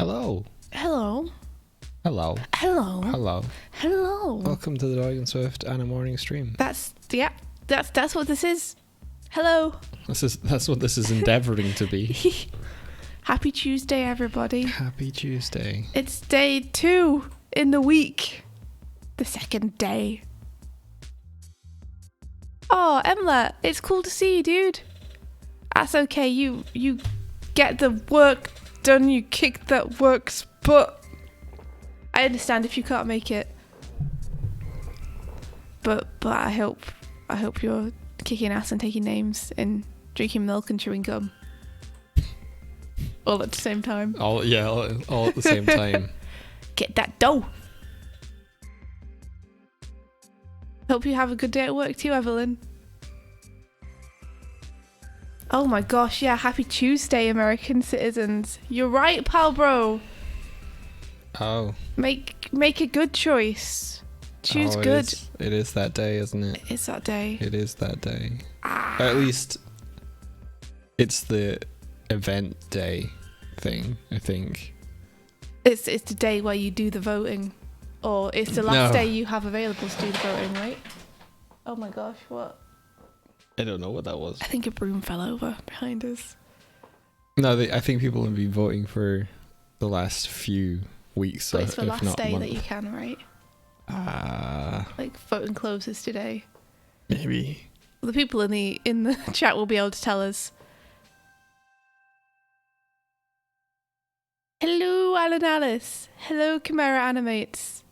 Hello. Hello. Hello. Hello. Hello. Hello. Welcome to the Doig and Swift Animorning stream. That's what this is. Hello. That's what this is endeavouring to be. Happy Tuesday, everybody. Happy Tuesday. It's day 2 in the week. The second day. Oh, Emla, it's cool to see you, dude. That's okay. You get the work done. You kick that work's butt. I understand if you can't make it. But I hope you're kicking ass and taking names and drinking milk and chewing gum. All at the same time. All at the same time. Get that dough. Hope you have a good day at work too, Evelyn. Oh my gosh, yeah, happy Tuesday, American citizens. You're right, pal bro. Oh. Make a good choice. Choose it good. It is that day, isn't it? It's that day. It is that day. At least it's the event day thing, I think. It's the day where you do the voting. Or it's the last day you have available to do the voting, right? Oh my gosh, what? I don't know what that was. I think a broom fell over behind us. No, I think people have been voting for the last few weeks. But it's the if last not day month. that you can, right? Like voting closes today. Maybe. The people in the chat will be able to tell us. Hello, Alan Alice. Hello, Chimera Animates.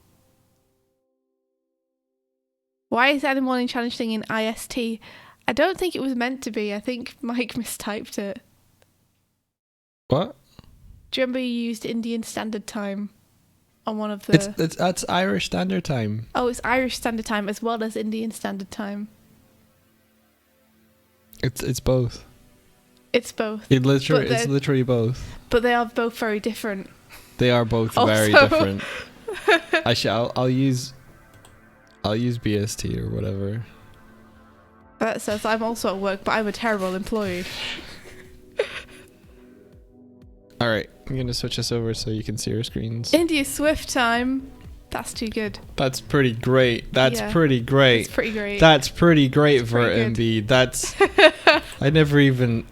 Why is the Animorning Challenge thing in IST? I don't think it was meant to be. I think Mike mistyped it. What? Do you remember you used Indian Standard Time on one of the... That's Irish Standard Time. Oh, it's Irish Standard Time as well as Indian Standard Time. It's both. It's both. It's literally both. But they are both very different. They are both very different. I'll use BST or whatever. That says I'm also at work, but I'm a terrible employee. All right, I'm gonna switch us over so you can see our screens. India Swift time. That's too good. That's pretty great. That's Yeah. pretty great. It's pretty great. That's pretty great It's for pretty MB. That's. I never even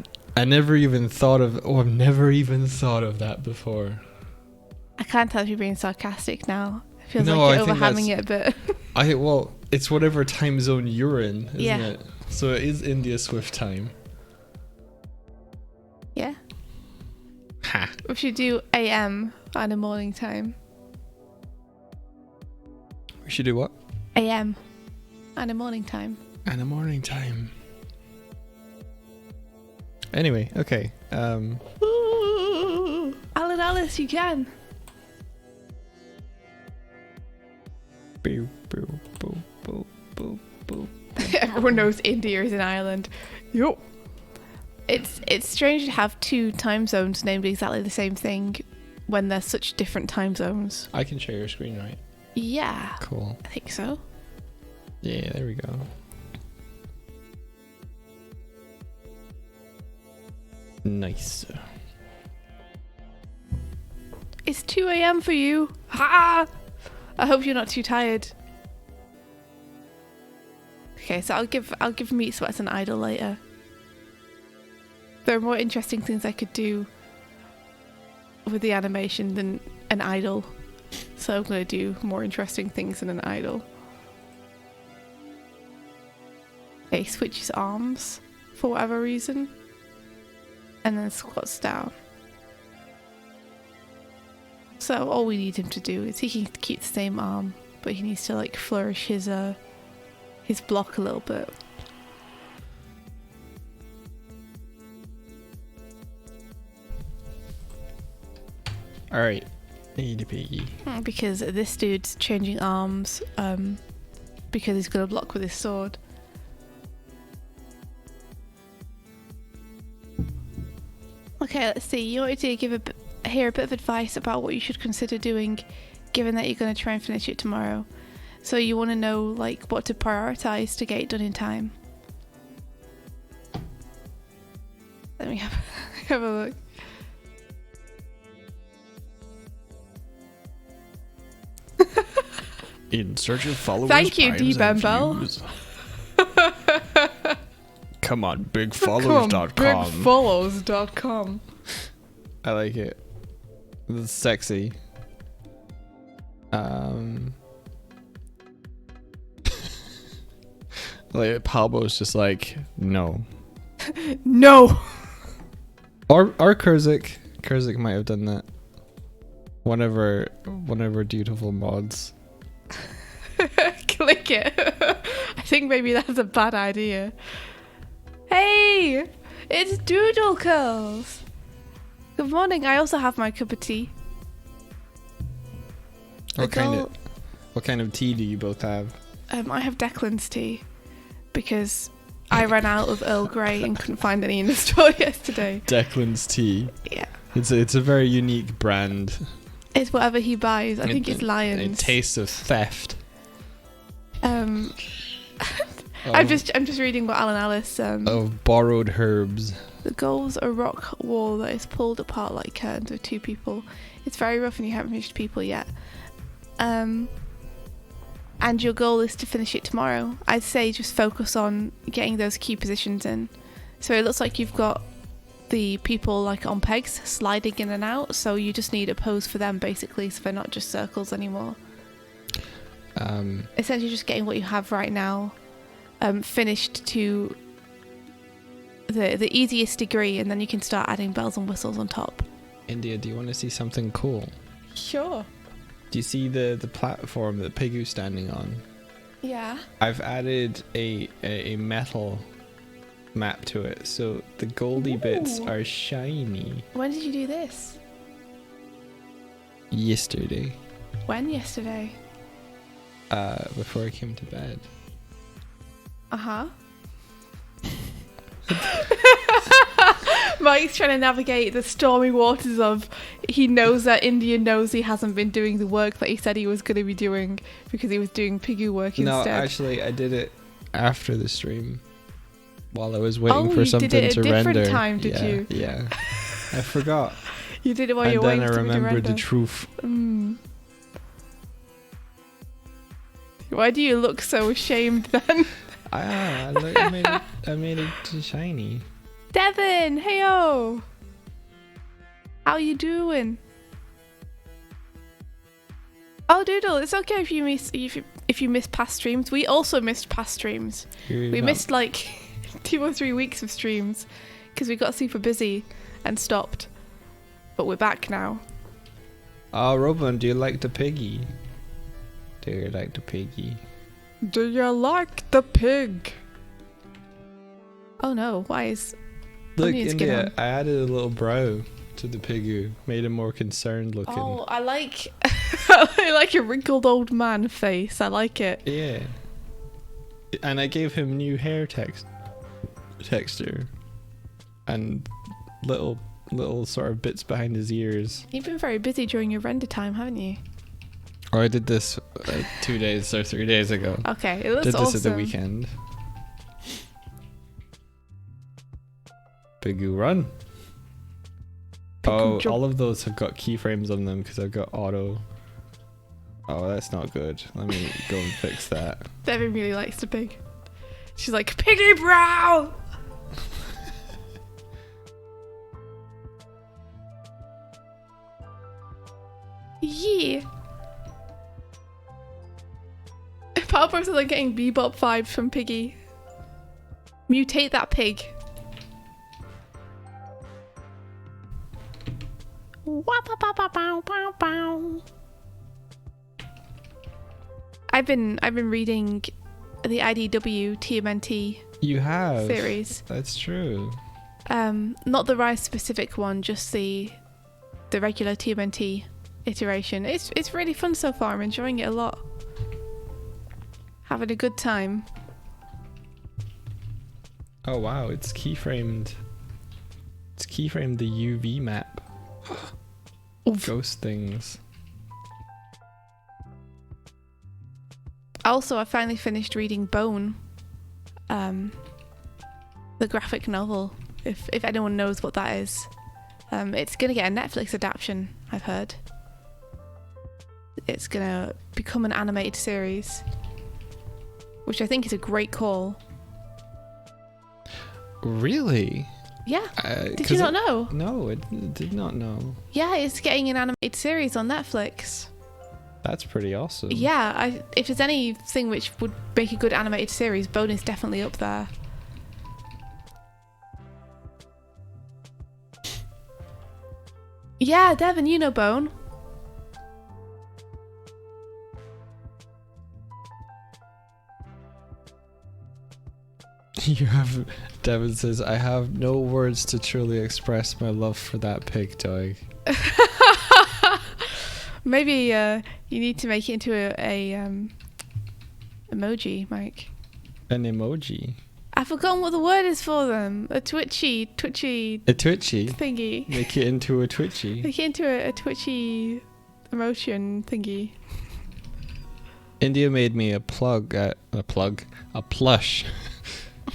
thought of. Oh, I've never even thought of that before. I can't tell if you're being sarcastic now. It feels No, like I you're think overhamming it a bit. Well, it's whatever time zone you're in, isn't Yeah. it? So it is India Swift time. Yeah. Ha. We should do AM and a morning time. We should do what? AM and a morning time. And a morning time. Anyway, okay. Ooh, Alan Alice, you can. Boo, boo, boo, boo, boo, boo. Everyone knows India is in Ireland. Yup. It's strange to have two time zones named exactly the same thing when they're such different time zones. I can share your screen, right? Yeah. Cool. I think so. Yeah, there we go. Nice. It's 2 a.m. for you. Ha! I hope you're not too tired. Okay, so I'll give Meat Sweats an idol later. There are more interesting things I could do with the animation than an idol. So I'm going to do more interesting things than an idol. Okay, switches arms for whatever reason. And then squats down. So all we need him to do is he can keep the same arm, but he needs to like flourish his block a little bit. All right. Piggy. Because this dude's changing arms because he's going to block with his sword. Okay, let's see. You wanted to hear a bit of advice about what you should consider doing given that you're going to try and finish it tomorrow. So you want to know like what to prioritize to get it done in time. Let me have a look. In search of followers. Thank you, D. primes, and Bembel. views. Come on, bigfollows.com. Bigfollows.com. I like it. It's sexy. Like Pablo's just like no. No. Or Kurzik might have done that. One of our dutiful mods. Click it. I think maybe that's a bad idea. Hey, it's Doodle Curls. Good morning. I also have my cup of tea. What kind of tea do you both have? I have Declan's tea because I ran out of Earl Grey and couldn't find any in the store yesterday. Declan's tea. Yeah. It's a very unique brand. It's whatever he buys. I think it's Lions. It tastes of theft. I'm just reading what Alan Ellis. Of borrowed herbs. The goal's a rock wall that is pulled apart like curtains with two people. It's very rough and you haven't finished people yet. And your goal is to finish it tomorrow. I'd say just focus on getting those key positions in. So it looks like you've got the people like on pegs sliding in and out, so you just need a pose for them basically, so they're not just circles anymore. Essentially just getting what you have right now finished to the easiest degree, and then you can start adding bells and whistles on top. India, do you want to see something cool? Sure. Do you see the platform that Pigu's standing on? Yeah. I've added a metal map to it, so the goldy bits are shiny. When did you do this? Yesterday. When yesterday? Before I came to bed. Uh-huh. Mike's trying to navigate the stormy waters of he knows that India knows he hasn't been doing the work that he said he was going to be doing because he was doing Pigu work instead. No, actually, I did it after the stream while I was waiting for something to render. Oh, you did it at a different time, did you? Yeah. I forgot. You did it while you were waiting for something to render. And then I remembered the truth. Why do you look so ashamed then? I made it shiny. Devin, heyo. How you doing? Oh, Doodle, it's okay if you miss past streams. We also missed past streams. We missed like 2 or 3 weeks of streams because we got super busy and stopped. But we're back now. Oh, Robin, do you like the piggy? Do you like the piggy? Do you like the pig? Oh no, why is... Look, India, I added a little brow to the Pigu. Made him more concerned looking. Oh, I like... I like a wrinkled old man face. I like it. Yeah. And I gave him new hair texture. And little sort of bits behind his ears. You've been very busy during your render time, haven't you? Oh, I did this 2 days or 3 days ago. Okay, it looks did this awesome. at the weekend. Pigu run. Oh, all of those have got keyframes on them because I've got auto. Oh, that's not good. Let me go and fix that. Devin really likes the pig. She's like, Piggy Brow! Yeah. Power Bros are getting Bebop vibes from Piggy. Mutate that pig. I've been reading the IDW TMNT You have series. That's true. Not the Rise specific one, just the regular TMNT iteration. It's really fun so far. I'm enjoying it a lot. Having a good time. Oh wow, it's keyframed. It's keyframed the UV map. Ghost things. Also, I finally finished reading Bone, the graphic novel. If anyone knows what that is, it's gonna get a Netflix adaptation, I've heard. it's gonna become an animated series, which I think is a great call. Really? Yeah. Did you not know? No, I did not know. Yeah, it's getting an animated series on Netflix. That's pretty awesome. Yeah, if there's anything which would make a good animated series, Bone is definitely up there. Yeah, Devin, you know Bone. Devin says, I have no words to truly express my love for that pig, Doig. Maybe you need to make it into a emoji, Mike. An emoji? I've forgotten what the word is for them. A twitchy A twitchy? thingy. Make it into a twitchy. Make it into a twitchy emotion thingy. India made me a plush.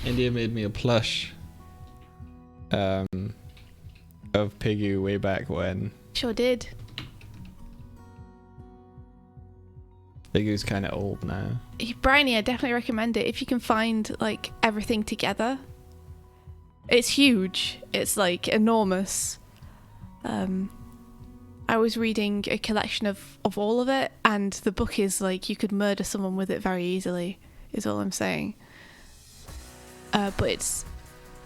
India made me a plush of Piggy way back when. Sure did. Piggy's kind of old now. Bryony, I definitely recommend it if you can find like everything together. It's huge. It's like enormous. I was reading a collection of all of it, and the book is like you could murder someone with it very easily, is all I'm saying. But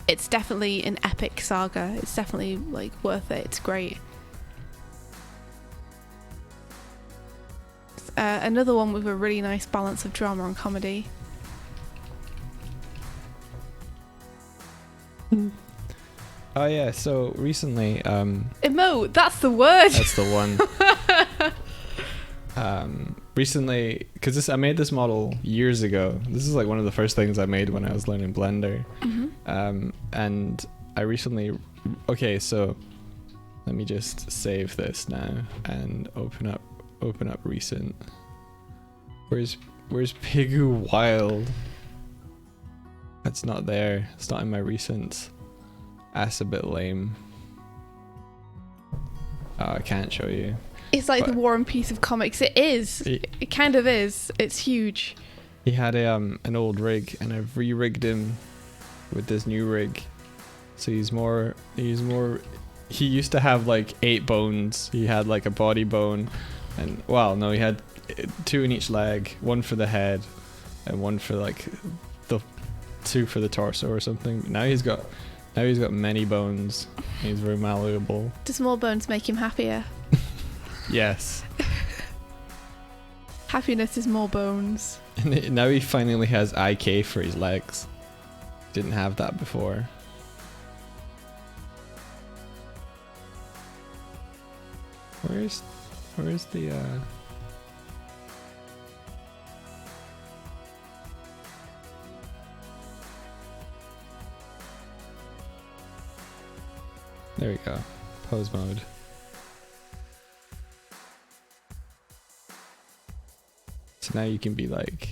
it's definitely an epic saga. It's definitely like worth it. It's great. Another one with a really nice balance of drama and comedy. Oh yeah, so recently Emote, that's the word. that's the one. Recently, because I made this model years ago. This is like one of the first things I made when I was learning Blender. Mm-hmm. And I recently, okay, so let me just save this now and open up recent. Where's Pigu Wild? That's not there. It's not in my recents. That's a bit lame. Oh, I can't show you. It's like the War and Peace of comics. It is. It kind of is. It's huge. He had an old rig, and I've re-rigged him with this new rig. So he's more. He used to have like 8 bones. He had like a body bone, and no, he had 2 in each leg, 1 for the head, and 1 for like the 2 for the torso or something. Now he's got many bones. He's very malleable. Does more bones make him happier? Yes. Happiness is more bones. And now he finally has IK for his legs. Didn't have that before. Where's the There we go. Pose mode. So now you can be like,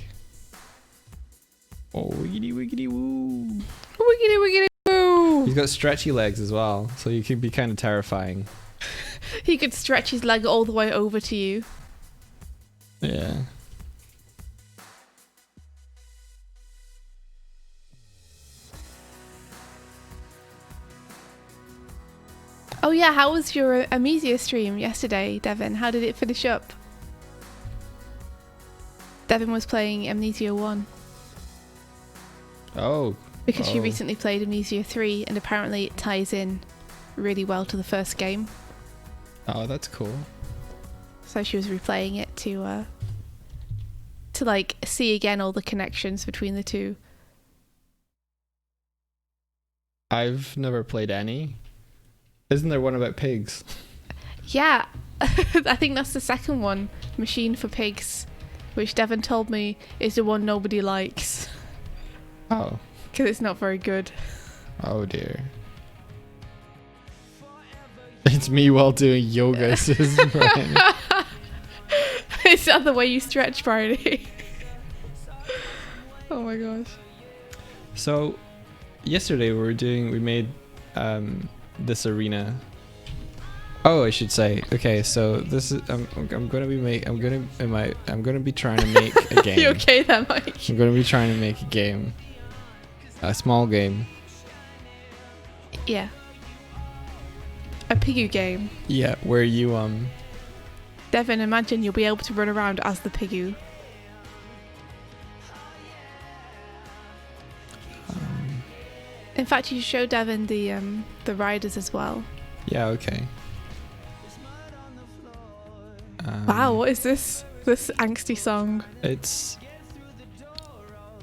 oh, wiggity wiggity woo. Wiggity wiggity woo. He's got stretchy legs as well, so you can be kind of terrifying. He could stretch his leg all the way over to you. Yeah. Oh yeah, how was your Amnesia stream yesterday, Devin? How did it finish up? Devin was playing Amnesia 1. Oh. Because she recently played Amnesia 3, and apparently it ties in really well to the first game. Oh, that's cool. So she was replaying it to like see again all the connections between the two. I've never played any. Isn't there one about pigs? Yeah, I think that's the second one, Machine for Pigs, which Devin told me is the one nobody likes. Oh. Because it's not very good. Oh dear. It's me while doing yoga, says Brian. It's not the way you stretch, Friday. Oh my gosh. So, yesterday we made this arena Oh, I should say. Okay, so this is I'm gonna be trying to make a game. You okay there, Mike? I'm gonna be trying to make a game, a small game. Yeah. A piggy game. Yeah, where you Devin, imagine you'll be able to run around as the piggy. In fact, you show Devin the riders as well. Yeah. Okay. Wow, what is this angsty song? It's...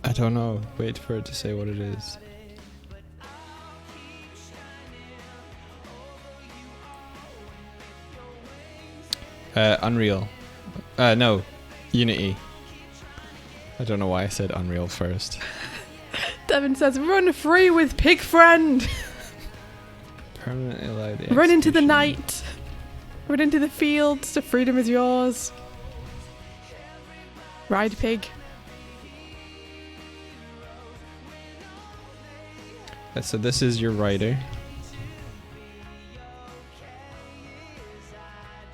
I don't know. Wait for it to say what it is. Unreal. No. Unity. I don't know why I said Unreal first. Devin says, "Run free with Pig Friend." Permanently allowed. Run into the night. Run into the fields. The freedom is yours. Ride pig. So this is your rider.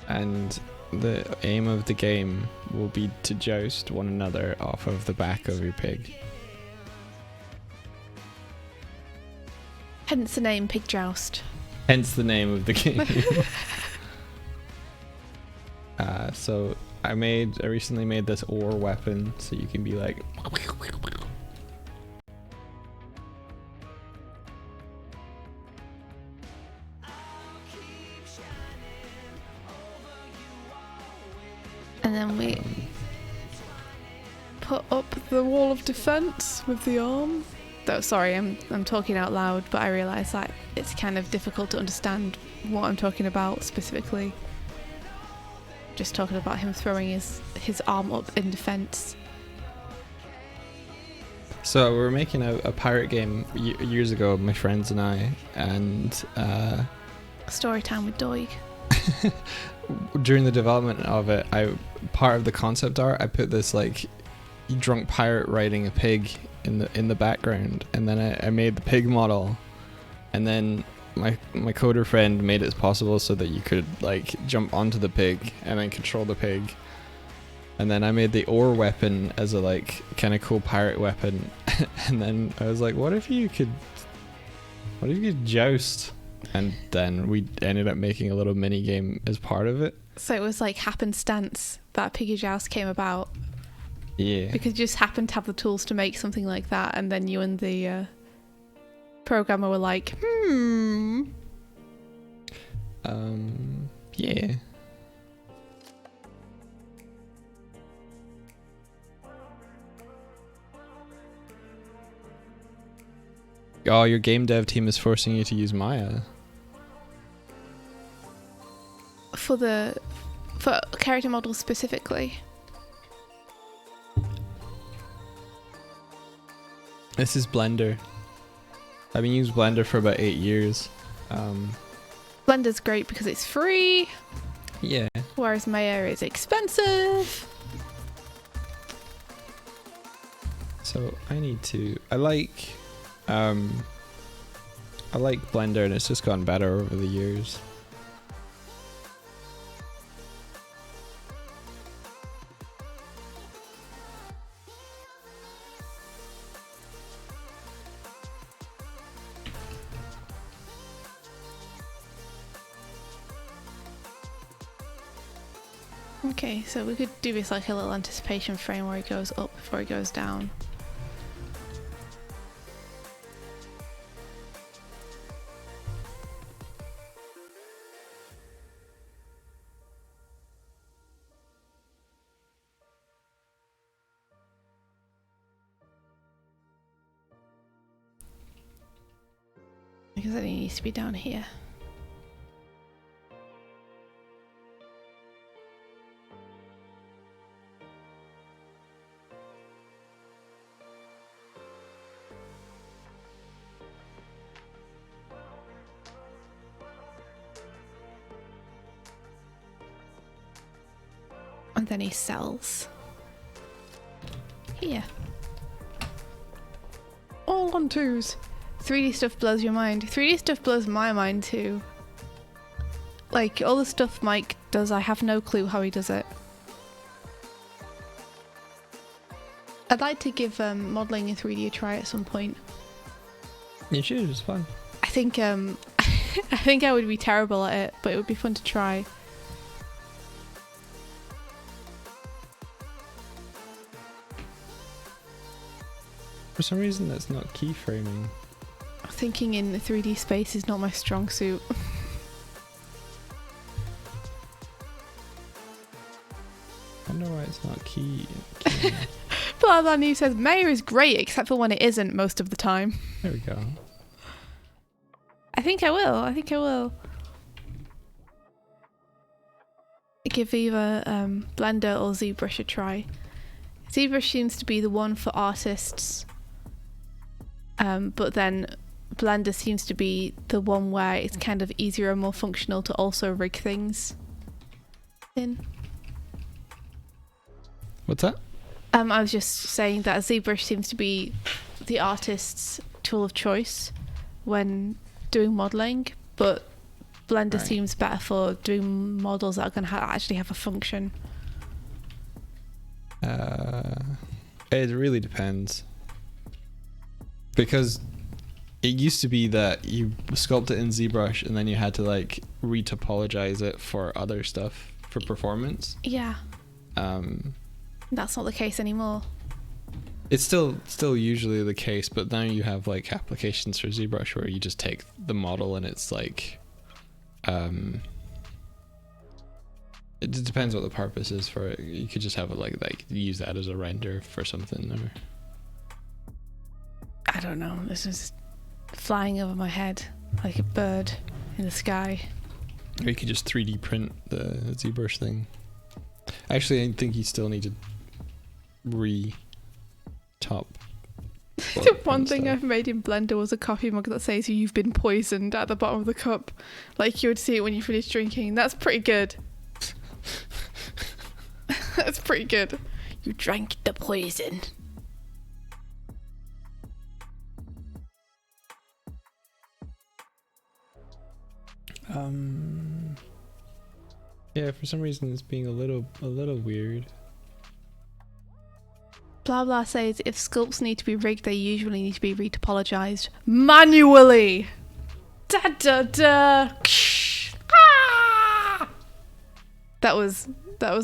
And the aim of the game will be to joust one another off of the back of your pig. Hence the name Pig Joust. Hence the name of the game. So I recently made this ore weapon, so you can be like... And then we put up the wall of defense with the arm. Though, sorry, I'm talking out loud, but I realise that it's kind of difficult to understand what I'm talking about specifically. Just talking about him throwing his arm up in defense. So we were making a pirate game years ago, my friends and I, and Story time with Doig. during the development of it, part of the concept art, I put this like drunk pirate riding a pig in the background, and then I made the pig model, and then my coder friend made it possible so that you could like jump onto the pig and then control the pig. And then I made the ore weapon as a like kind of cool pirate weapon. And then I was like, what if you could joust? And then we ended up making a little mini game as part of it. So it was like happenstance that Piggy Joust came about. Yeah. Because you just happened to have the tools to make something like that, and then you and the programmer were like, Yeah. Oh, your game dev team is forcing you to use Maya. for character models specifically. This is Blender. I've been using Blender for about 8 years. Blender's great because it's free. Yeah. Whereas Maya is expensive. So I like Blender, and it's just gotten better over the years. Okay, so we could do this like a little anticipation frame where it goes up before it goes down. Because then it needs to be down here. And then he sells. Here. All on twos. 3D stuff blows your mind. 3D stuff blows my mind too. Like, all the stuff Mike does, I have no clue how he does it. I'd like to give modelling in 3D a try at some point. You should, it's fun. I think I think I would be terrible at it, but it would be fun to try. For some reason that's not keyframing. Thinking in 3D space is not my strong suit. I wonder why it's not key. Blah blah news says Mayor is great except for when it isn't most of the time. There we go. I think I will. Give either Blender or ZBrush a try. ZBrush seems to be the one for artists, but then Blender seems to be the one where it's kind of easier and more functional to also rig things in. What's that? I was just saying that ZBrush seems to be the artist's tool of choice when doing modelling, but Blender seems better for doing models that are going to actually have a function. It really depends. Because it used to be that you sculpt it in ZBrush and then you had to like retopologize it for other stuff for performance. Yeah. That's not the case anymore. It's still usually the case, but now you have like applications for ZBrush where you just take the model and it's like it depends what the purpose is for it. You could just have it like use that as a render for something, or I don't know. This is flying over my head like a bird in the sky. Or you could just 3D print the ZBrush thing. Actually, I think you still need to top. The one thing I've made in Blender was a coffee mug that says "You've been poisoned" at the bottom of the cup, like you would see it when you finish drinking. That's pretty good. That's pretty good. You drank the poison. Yeah, for some reason it's being a little weird. Blah blah says if sculpts need to be rigged, they usually need to be retopologized manually. Da da da. Ah! That was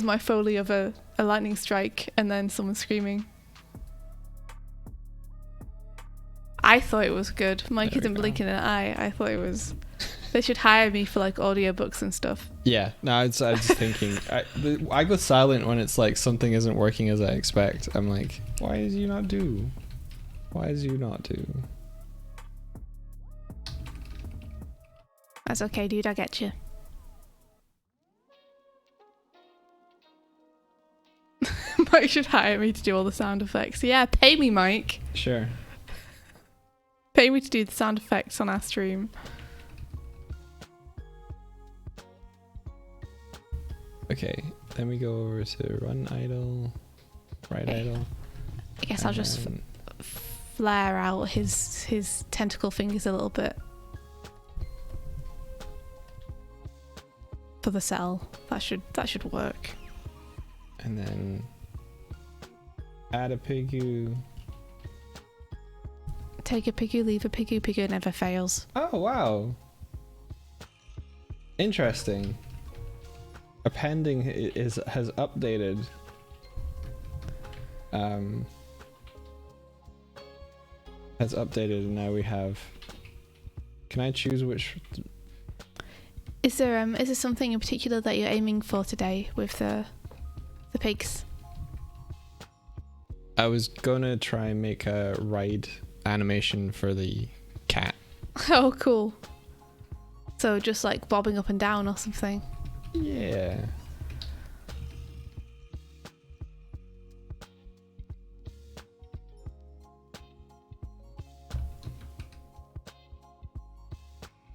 my foley of a lightning strike and then someone screaming. I thought it was good. Mike isn't blinking an eye. I thought it was. They should hire me for like audiobooks and stuff. Yeah, no, I was just thinking. I go silent when it's like something isn't working as I expect. I'm like, why does you not do? Why does you not do? That's okay, dude. I get you. Mike should hire me to do all the sound effects. Yeah, pay me, Mike. Sure. Pay me to do the sound effects on our stream. Okay, then we go over to run idle, right idle. I guess I'll just flare out his tentacle fingers a little bit for the cell. That should work. And then add a pigu. Take a pigu, leave a pigu. Pigu never fails. Oh wow! Interesting. Appending has updated. Has updated, and now we have. Can I choose which? Is there something in particular that you're aiming for today with the pigs? I was gonna try and make a ride animation for the cat. Oh, cool. So just like bobbing up and down or something. Yeah.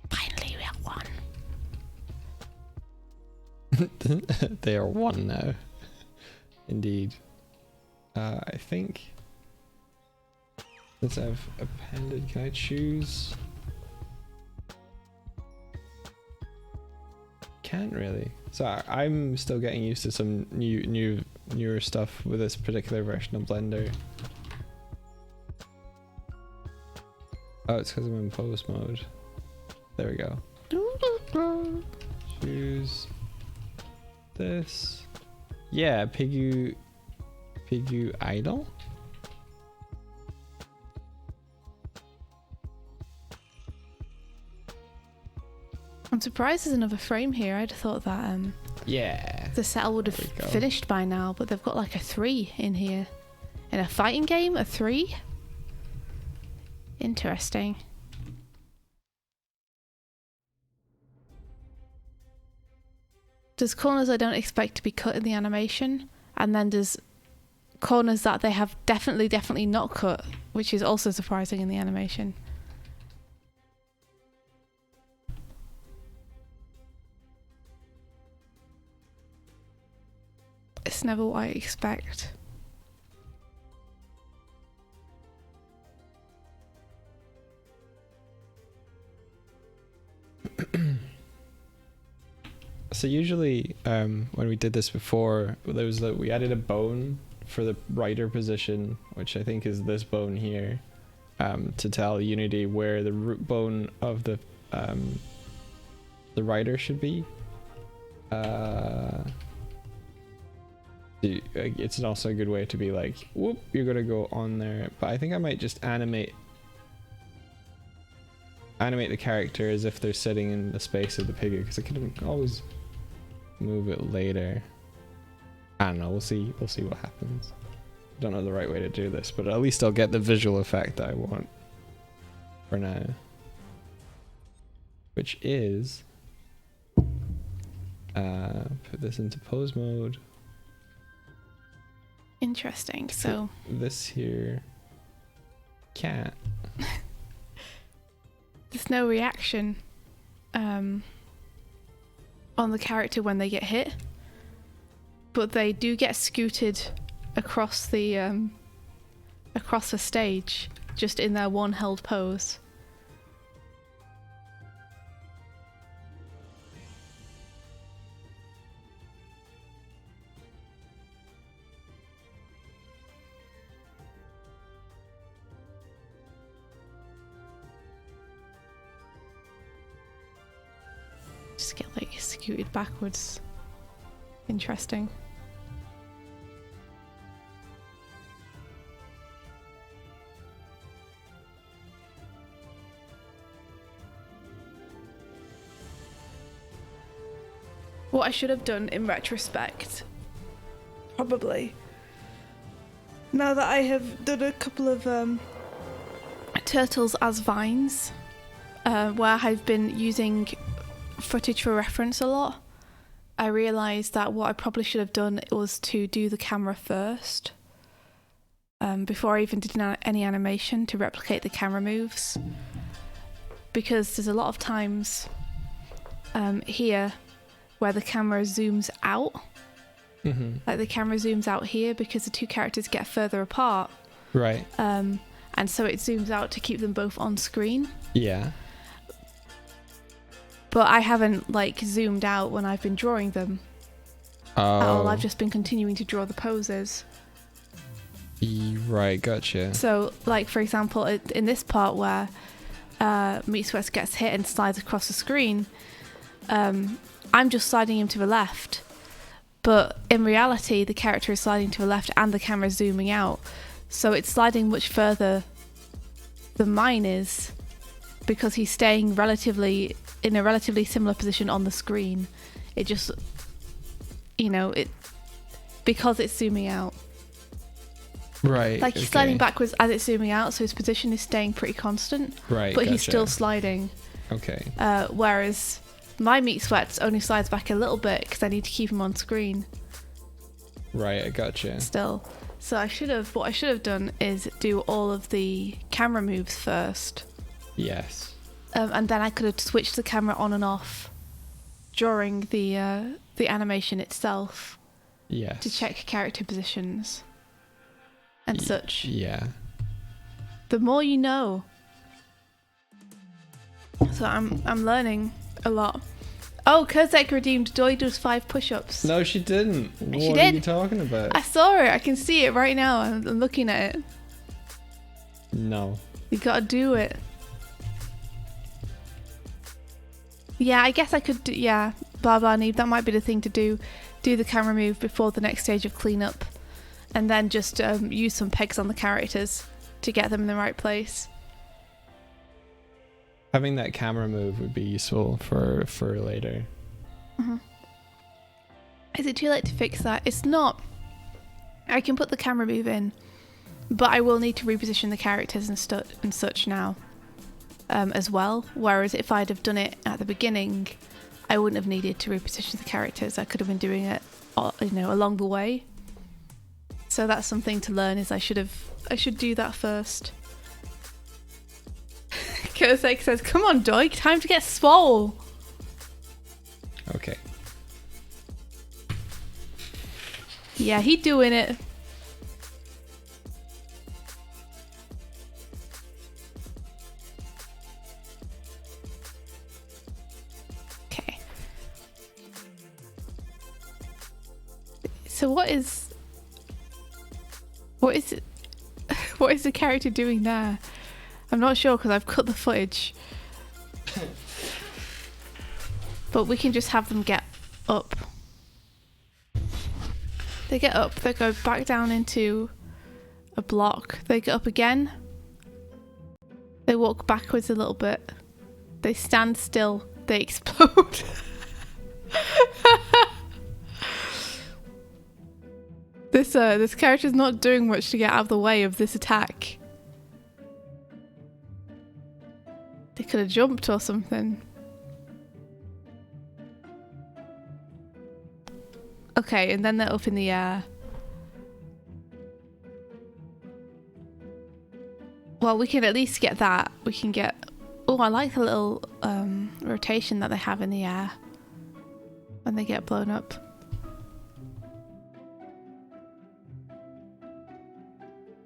Finally, we have one. They are one now. Indeed. I think since I've appended, can I choose can't really. So I'm still getting used to some newer stuff with this particular version of Blender. Oh, it's because I'm in pose mode. There we go. Choose this. Yeah, Pigu idle. I'm surprised there's another frame here. I'd have thought that Yeah. the settle would have finished by now, but they've got like a 3 in here. In a fighting game, a 3? Interesting. There's corners I don't expect to be cut in the animation, and then there's corners that they have definitely not cut, which is also surprising in the animation. It's never what I expect. So usually, when we did this before, there was we added a bone for the rider position, which I think is this bone here, to tell Unity where the root bone of the rider should be. It's also a good way to be like, whoop, you're gonna go on there. But I think I might just animate the character as if they're sitting in the space of the pig, because I can always move it later. I don't know, we'll see what happens. Don't know the right way to do this, but at least I'll get the visual effect that I want for now, which is put this into pose mode. Interesting. So this here can't. There's no reaction on the character when they get hit, but they do get scooted across the stage just in their one held pose. Just get like scooted backwards. Interesting. What I should have done in retrospect, probably, now that I have done a couple of turtles as vines, where I've been using footage for reference a lot, I realised that what I probably should have done was to do the camera first, before I even did any animation, to replicate the camera moves, because there's a lot of times here where the camera zooms out. Like the camera zooms out here because the two characters get further apart, right? And so it zooms out to keep them both on screen. Yeah. But I haven't like zoomed out when I've been drawing them at all. I've just been continuing to draw the poses. Right, gotcha. So like for example in this part where Meat Sweats gets hit and slides across the screen, I'm just sliding him to the left, but in reality the character is sliding to the left and the camera's zooming out, so it's sliding much further than mine is, because he's staying in a relatively similar position on the screen. It just, because it's zooming out. Right. Like he's sliding backwards as it's zooming out, so his position is staying pretty constant. Right. But he's still sliding. Okay. Whereas my Meat Sweats only slides back a little bit because I need to keep him on screen. Right, I gotcha. Still. So what I should have done is do all of the camera moves first. Yes. And then I could have switched the camera on and off during the animation itself. Yes. To check character positions and such. Yeah. The more you know. So I'm learning a lot. Oh, Kozak redeemed. Doig does 5 push-ups. No, she didn't. She What did. are you talking about? I saw it. I can see it right now. I'm looking at it. No. You gotta do it. Yeah, I guess I could do, yeah, blah blah Neve, that might be the thing to do. Do the camera move before the next stage of cleanup. And then just use some pegs on the characters to get them in the right place. Having that camera move would be useful for later. Mm-hmm. Is it too late to fix that? It's not. I can put the camera move in, but I will need to reposition the characters and such now as well. Whereas if I'd have done it at the beginning, I wouldn't have needed to reposition the characters. I could have been doing it, along the way. So that's something to learn. Is I should do that first. Kozak says, "Come on, Doig, time to get swole." Okay. Yeah, he doing it. Okay. So what is it? What is the character doing there? I'm not sure because I've cut the footage. But we can just have them get up. They get up, they go back down into a block. They get up again. They walk backwards a little bit. They stand still. They explode. This character's not doing much to get out of the way of this attack. They could have jumped or something. Okay, and then they're up in the air. Well, we can at least get that. We can get... Oh, I like the little rotation that they have in the air when they get blown up.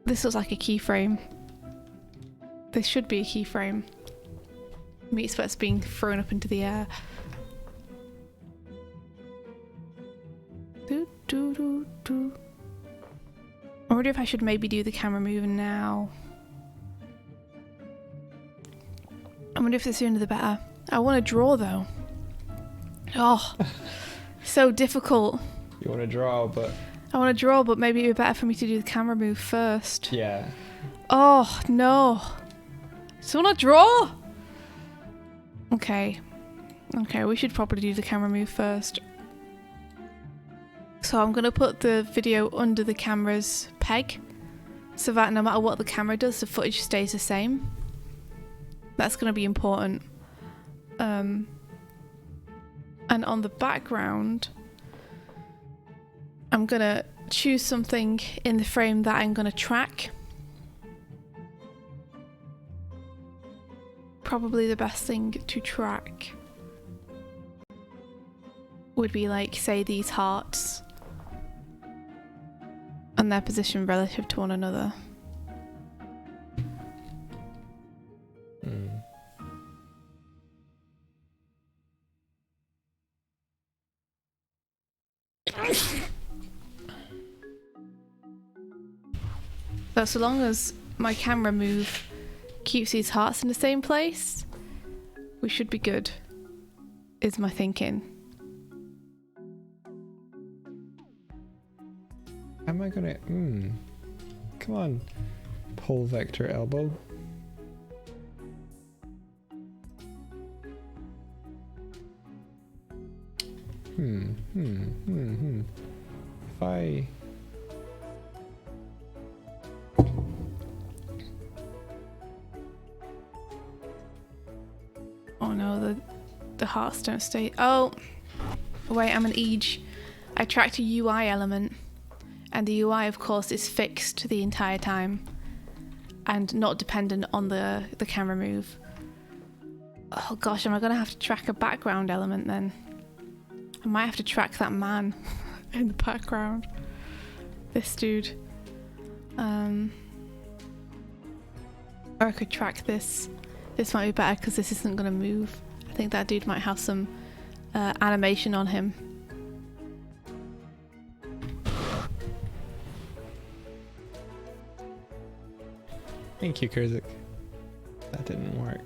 This looks like a keyframe. This should be a keyframe. Meat sweat's being thrown up into the air. I wonder if I should maybe do the camera move now. I wonder if the sooner the better. I want to draw though. Oh, so difficult. You want to draw, but... I want to draw, but maybe it would be better for me to do the camera move first. Yeah. Oh, no. I just want to draw. Okay. Okay, we should probably do the camera move first. So I'm going to put the video under the camera's peg so that no matter what the camera does, the footage stays the same. That's going to be important. And on the background, I'm going to choose something in the frame that I'm going to track. Probably the best thing to track would be like, say, these hearts and their position relative to one another. So long as my camera move keeps these hearts in the same place, we should be good, is my thinking. Am I gonna... Come on. Pole vector elbow. If I... Oh no, the hearts don't stay. Oh, wait, I'm an Ege. I tracked a UI element, and the UI, of course, is fixed the entire time and not dependent on the camera move. Oh gosh, am I gonna have to track a background element then? I might have to track that man in the background. This dude. Or I could track this. This might be better because this isn't going to move. I think that dude might have some animation on him. Thank you, Kurzik. That didn't work.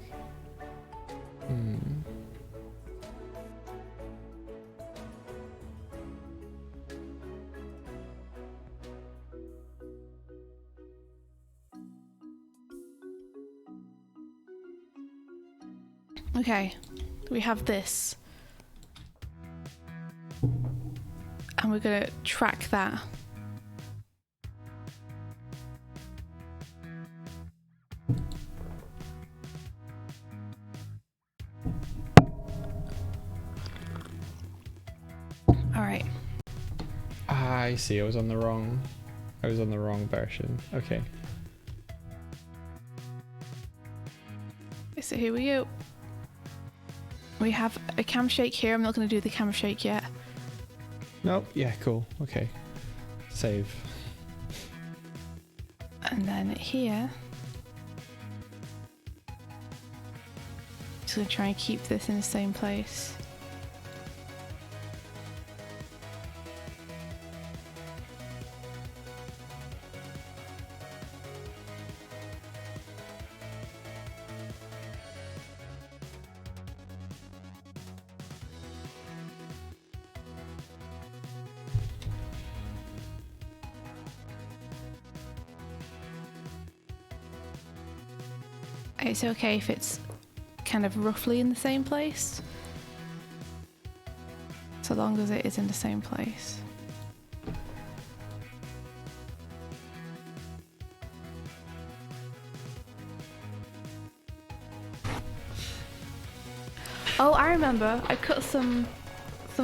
Okay, we have this. And we're gonna track that. Alright. Ah, I see. I was on the wrong version. Okay. So here we go. We have a cam shake here. I'm not going to do the cam shake yet. Nope. Yeah, cool. Okay. Save. And then here. Just going to try and keep this in the same place. It's okay if it's kind of roughly in the same place, so long as it is in the same place. Oh, I remember. I cut some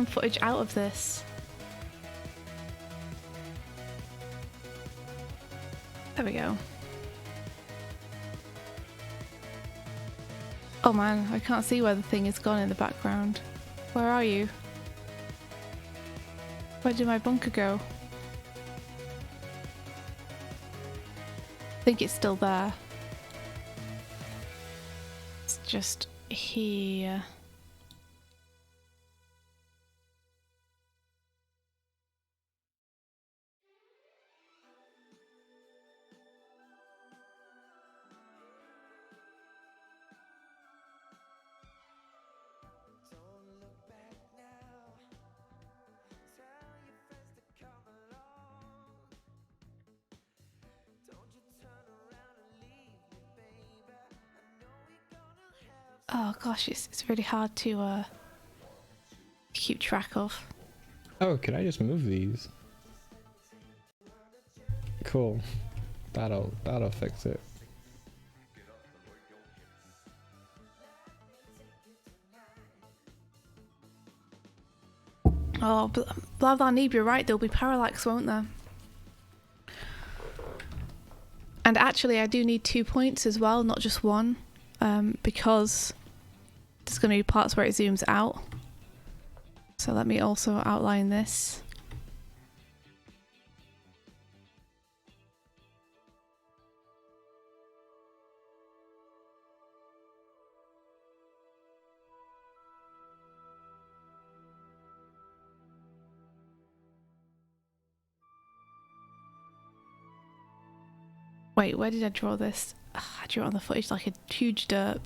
footage out of this. There we go. Oh man, I can't see where the thing is gone in the background. Where are you? Where did my bunker go? I think it's still there. It's just here. Oh gosh, it's really hard to keep track of. Oh, can I just move these? Cool. That'll fix it. Oh, blah blah Neeb, you're right, there'll be parallax, won't there? And actually I do need 2 points as well, not just one, because there's going to be parts where it zooms out. So let me also outline this. Wait, where did I draw this? Ugh, I drew it on the footage like a huge derp.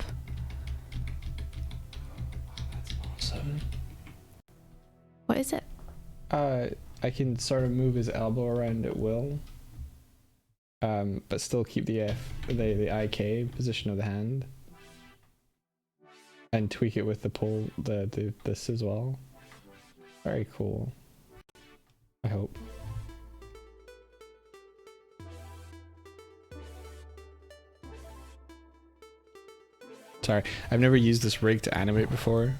That's awesome. What is it? I can sort of move his elbow around at will. But still keep the IK position of the hand. And tweak it with the pull, this as well. Very cool. I hope. Sorry, I've never used this rig to animate before.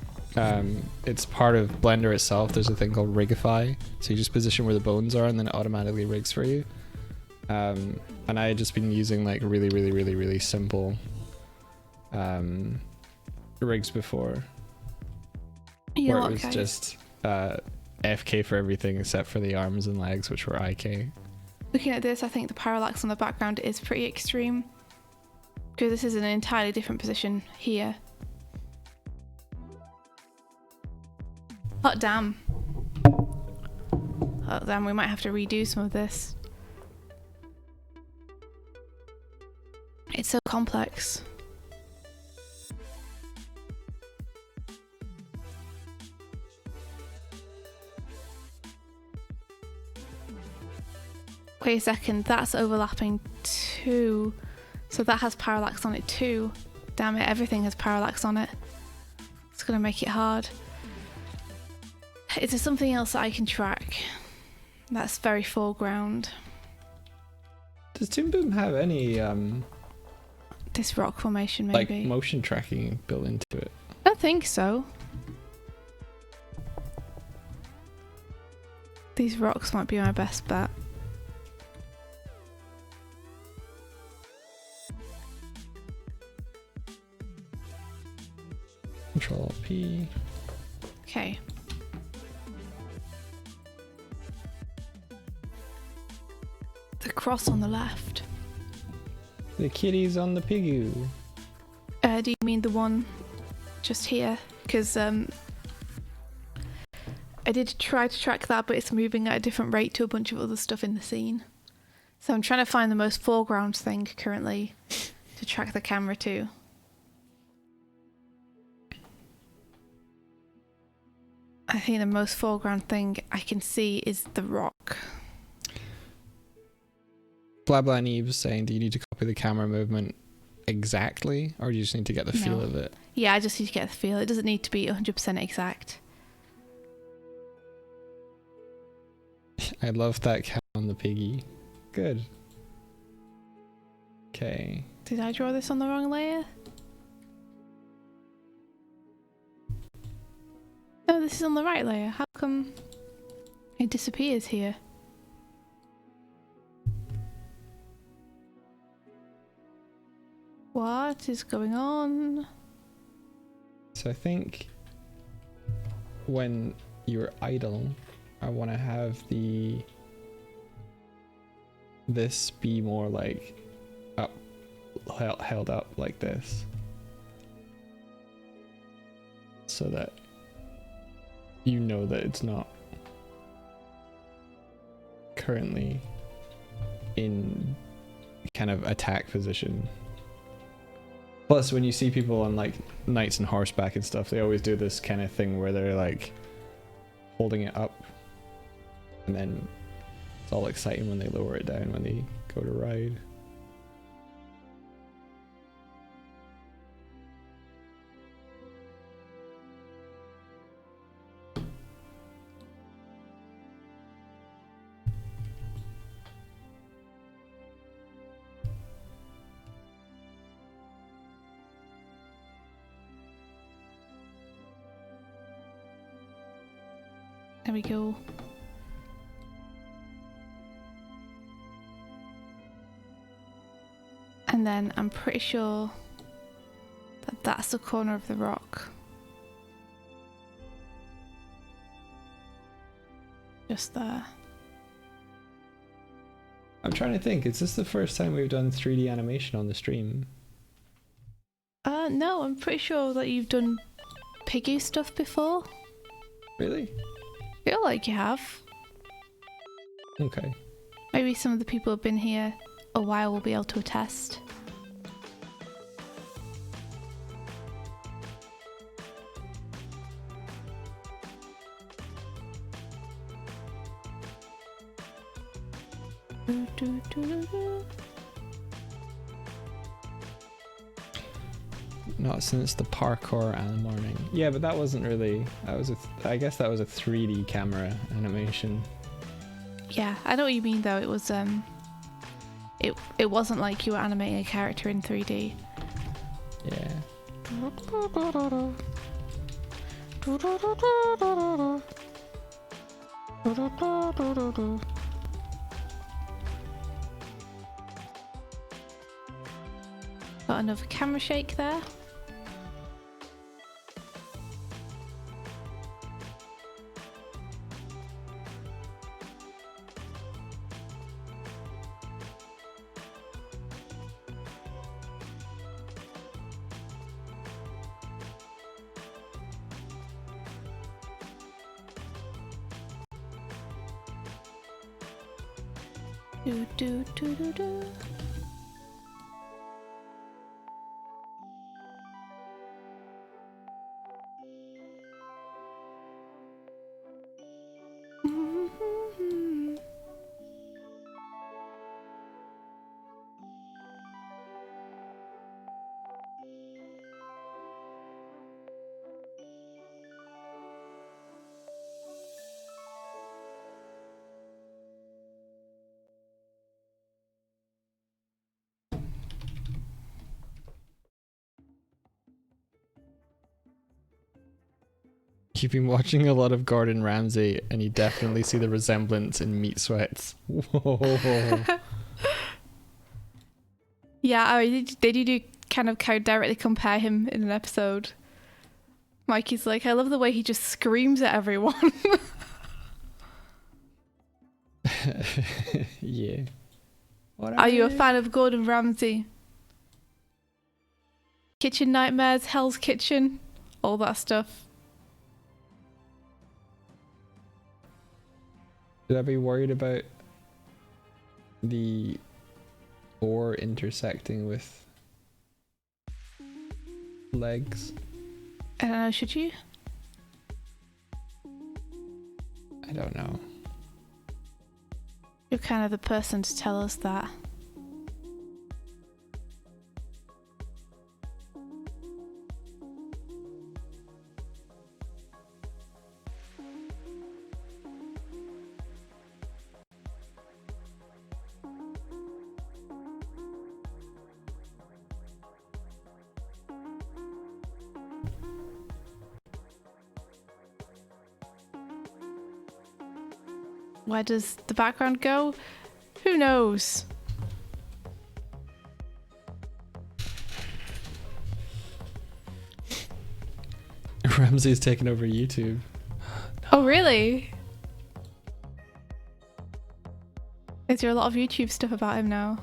It's part of Blender itself. There's a thing called Rigify. So you just position where the bones are and then it automatically rigs for you. And I had just been using like really simple rigs before. You know where what, it was guys? just FK for everything except for the arms and legs, which were IK. Looking at this, I think the parallax on the background is pretty extreme. Because this is an entirely different position here. Hot damn. Oh damn, we might have to redo some of this. It's so complex. Wait a second, that's overlapping too. So that has parallax on it too. Damn it, everything has parallax on it. It's gonna make it hard. Is there something else that I can track? That's very foreground. Does Toon Boom have any This rock formation like maybe? motion tracking built into it? I don't think so. These rocks might be my best bet. Control P. Okay. The cross on the left. The kitty's on the piggy. Do you mean the one just here? Because I did try to track that, but it's moving at a different rate to a bunch of other stuff in the scene. So I'm trying to find the most foreground thing currently to track the camera to. I think the most foreground thing I can see is the rock. Blah Blah and Eve's saying, do you need to copy the camera movement exactly, or do you just need to get the feel of it? Yeah, I just need to get the feel. It doesn't need to be 100% exact. I love that cat on the piggy. Good. Okay. Did I draw this on the wrong layer? No, this is on the right layer. How come it disappears here? What is going on? So I think when you're idle, I want to have this be more like up, held up like this, so that you know that it's not currently in kind of attack position. Plus, when you see people on like knights and horseback and stuff, they always do this kind of thing where they're like holding it up, and then it's all exciting when they lower it down when they go to ride. There we go. And then I'm pretty sure that that's the corner of the rock. Just there. I'm trying to think, is this the first time we've done 3D animation on the stream? No, I'm pretty sure that you've done piggy stuff before. Really? Feel like you have. Okay. Maybe some of the people who've been here a while will be able to attest. Not since the parkour Animorning. Yeah, but that wasn't really. That was I guess that was a 3D camera animation. Yeah, I know what you mean though. It was it wasn't like you were animating a character in 3D. Yeah. Got another camera shake there. Do, do, do, do, do. You've been watching a lot of Gordon Ramsay, and you definitely see the resemblance in meat sweats. Whoa. Yeah, they do kind of directly compare him in an episode. Mikey's like, I love the way he just screams at everyone. Yeah. Are you a fan of Gordon Ramsay? Kitchen Nightmares, Hell's Kitchen, all that stuff. Should I be worried about the oar intersecting with legs? I don't know, should you? I don't know. You're kind of the person to tell us that. Where does the background go? Who knows? Ramsay's taken over YouTube. Oh, really? Is there a lot of YouTube stuff about him now?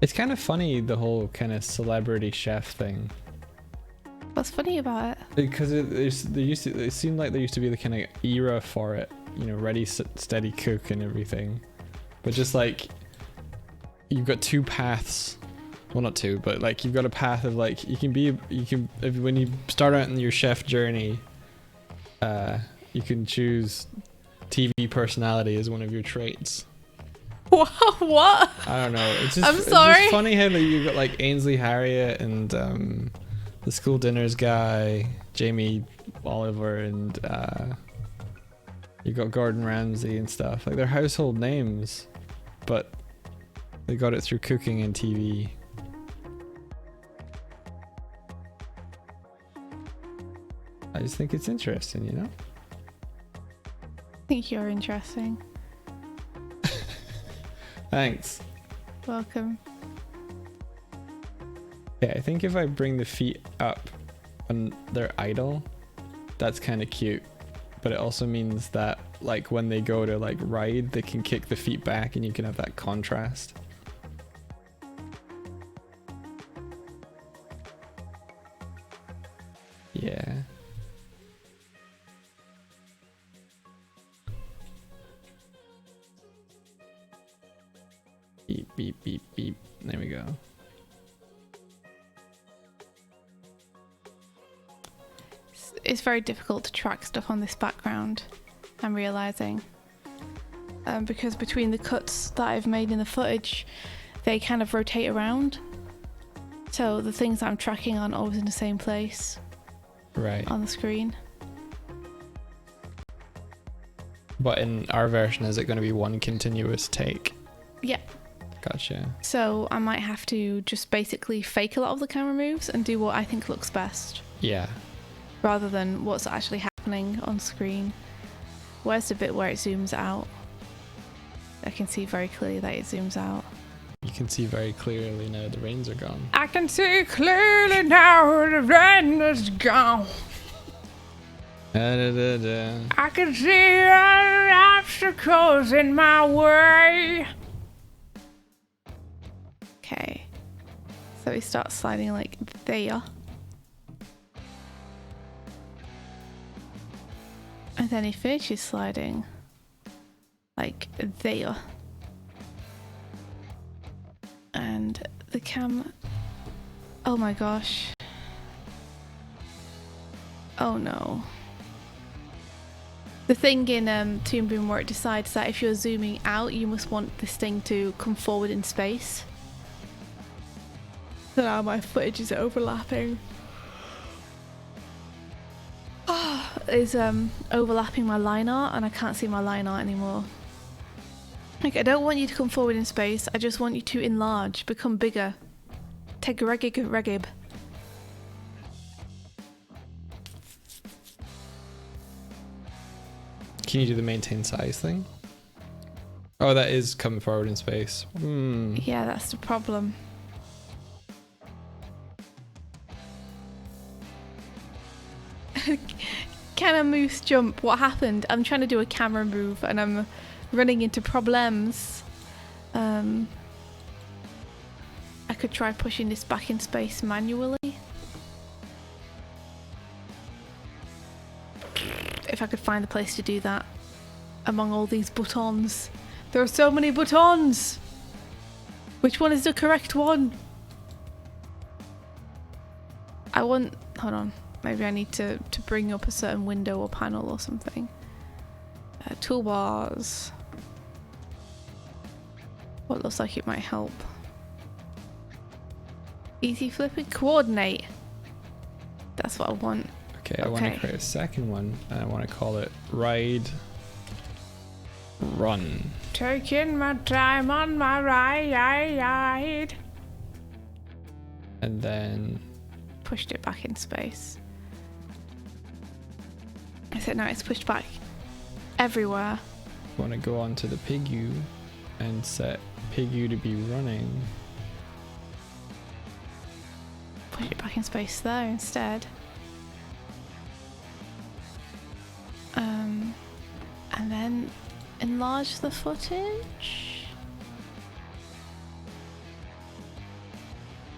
It's kind of funny, the whole kind of celebrity chef thing. What's funny about it? Because it seemed like there used to be the kind of era for it, you know, ready, steady, cook and everything. But just like, you've got two paths. Well, not two, but like you've got a path of like, when you start out in your chef journey, you can choose TV personality as one of your traits. What? I don't know. It's just, I'm sorry. It's just funny how like, you've got like Ainsley Harriott and the School Dinners guy, Jamie Oliver, and you got Gordon Ramsay and stuff. Like, they're household names, but they got it through cooking and TV. I just think it's interesting, you know? I think you're interesting. Thanks. Welcome. Yeah, I think if I bring the feet up when they're idle, that's kind of cute. But it also means that like when they go to like ride, they can kick the feet back and you can have that contrast. Yeah. Beep, beep, beep, beep. There we go. It's very difficult to track stuff on this background, I'm realizing. Because between the cuts that I've made in the footage, they kind of rotate around. So the things that I'm tracking aren't always in the same place. Right. On the screen. But in our version, is it going to be one continuous take? Yeah. Gotcha. So I might have to just basically fake a lot of the camera moves and do what I think looks best. Yeah. Rather than what's actually happening on screen. Where's the bit where it zooms out? I can see very clearly that it zooms out. You can see very clearly now the rains are gone. I can see clearly now the rain is gone. I can see all the obstacles in my way. Okay. So we start sliding like there. And then he finishes sliding. Like there. And the cam... Oh my gosh. Oh no. The thing in Toon Boom where it decides that if you're zooming out, you must want this thing to come forward in space. So now my footage is overlapping. Is overlapping my line art, and I can't see my line art anymore. Like, I don't want you to come forward in space, I just want you to enlarge, become bigger. Tegregib. Can you do the maintain size thing? Oh, that is coming forward in space. Yeah, that's the problem. Can a moose jump? What happened? I'm trying to do a camera move and I'm running into problems. I could try pushing this back in space manually. If I could find the place to do that among all these buttons. There are so many buttons! Which one is the correct one? Hold on. Maybe I need to bring up a certain window or panel or something. Toolbars. What looks like it might help. Easy flipping. Coordinate. That's what I want. Okay, I want to create a second one, and I want to call it Ride Run. Taking my time on my ride. And then pushed it back in space. I said now it's pushed back everywhere. I want to go on to the PigU and set PigU to be running. Push it back in space there instead. And then enlarge the footage.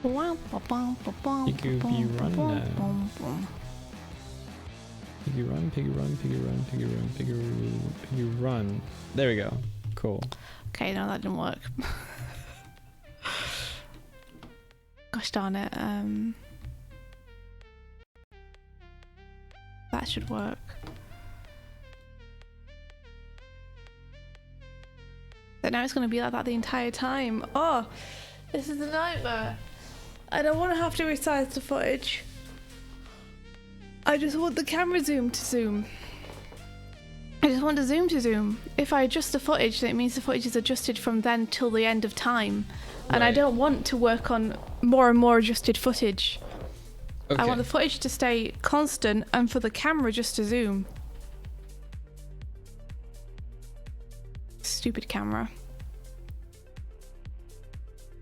PigU be run now. Piggy run, piggy run, piggy run, piggy run, piggy run. There we go. Cool. Okay, no, that didn't work. Gosh darn it. That should work. But now it's going to be like that the entire time. Oh, this is a nightmare. I don't want to have to resize the footage. I just want the camera zoom to zoom. I just want the zoom to zoom. If I adjust the footage, then it means the footage is adjusted from then till the end of time. And I don't want to work on more and more adjusted footage. Okay. I want the footage to stay constant and for the camera just to zoom. Stupid camera.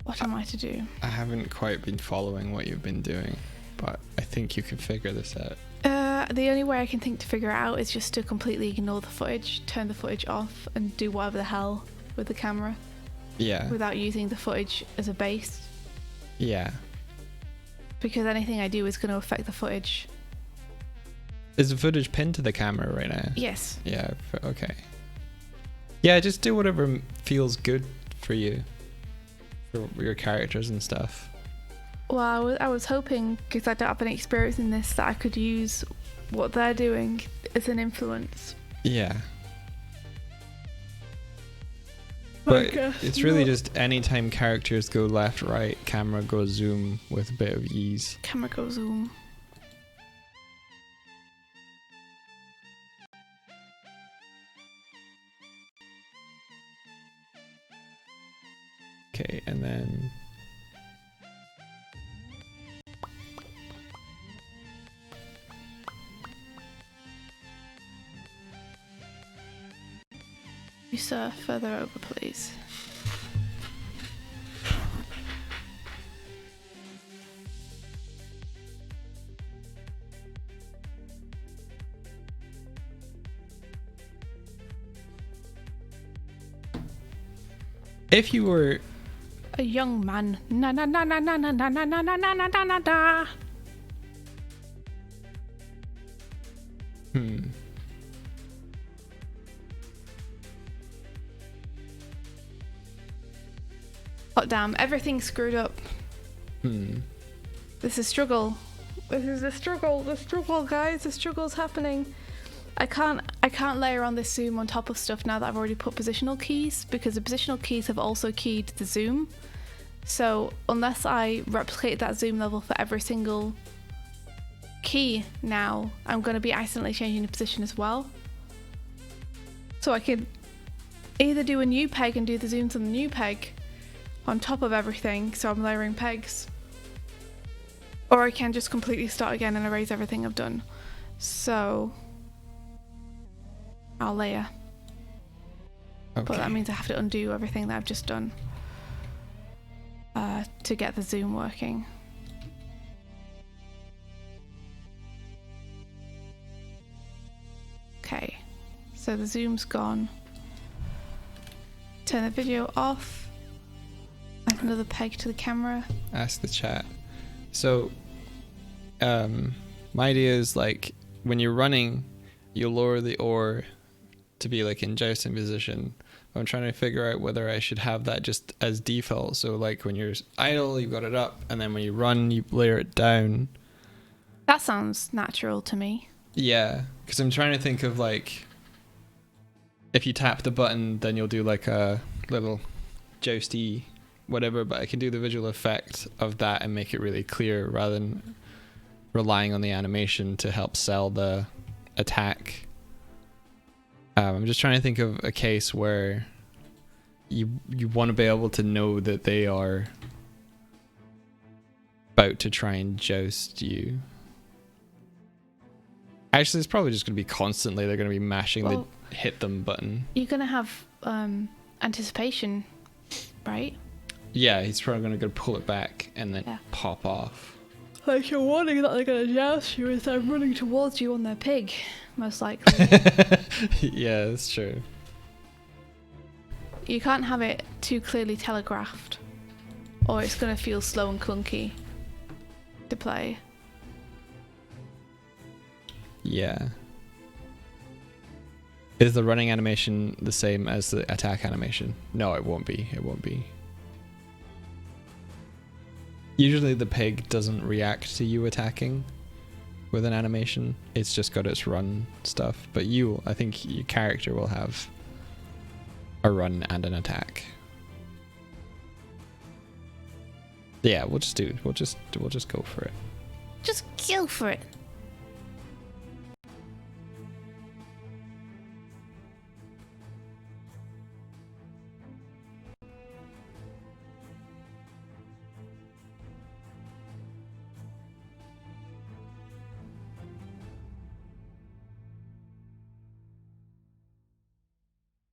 What am I to do? I haven't quite been following what you've been doing, but I think you can figure this out. The only way I can think to figure it out is just to completely ignore the footage, turn the footage off, and do whatever the hell with the camera. Yeah. Without using the footage as a base. Yeah. Because anything I do is going to affect the footage. Is the footage pinned to the camera right now? Yes. Yeah, okay. Yeah, just do whatever feels good for you. For your characters and stuff. Well, I was hoping, because I don't have any experience in this, that I could use what they're doing as an influence. Yeah. But it's really just anytime characters go left, right, camera goes zoom with a bit of ease. Camera goes zoom. Okay, and then You sir, further over, please. if you were a young man, na na na na na na na na na na na na na na. hot damn, everything's screwed up. This is struggle. This is a struggle. The struggle, guys. The struggle's happening. I can't layer on this zoom on top of stuff now that I've already put positional keys, because the positional keys have also keyed the zoom. So unless I replicate that zoom level for every single key now, I'm going to be accidentally changing the position as well. So I could either do a new peg and do the zooms on the new peg on top of everything, so I'm layering pegs, or I can just completely start again and erase everything I've done. So I'll layer. Okay. But that means I have to undo everything that I've just done to get the zoom working. Okay, so the zoom's gone. Turn the video off. Add another peg to the camera. Ask the chat. So, my idea is like when you're running, you lower the oar to be like in jousting position. I'm trying to figure out whether I should have that just as default. So like when you're idle, you've got it up, and then when you run, you layer it down. That sounds natural to me. Yeah, because I'm trying to think of like, if you tap the button, then you'll do like a little jousty whatever, but I can do the visual effect of that and make it really clear rather than relying on the animation to help sell the attack. I'm just trying to think of a case where you want to be able to know that they are about to try and joust you. Actually, it's probably just going to be constantly they're going to be mashing the hit them button. You're going to have anticipation, right? Yeah, he's probably going to go pull it back and then pop off. Like you're warning that they're going to joust you as they're running towards you on their pig, most likely. Yeah, that's true. You can't have it too clearly telegraphed, or it's going to feel slow and clunky to play. Yeah. Is the running animation the same as the attack animation? No, it won't be. It won't be. Usually the pig doesn't react to you attacking with an animation. It's just got its run stuff. But I think your character will have a run and an attack. Yeah, we'll just go for it. Just go for it.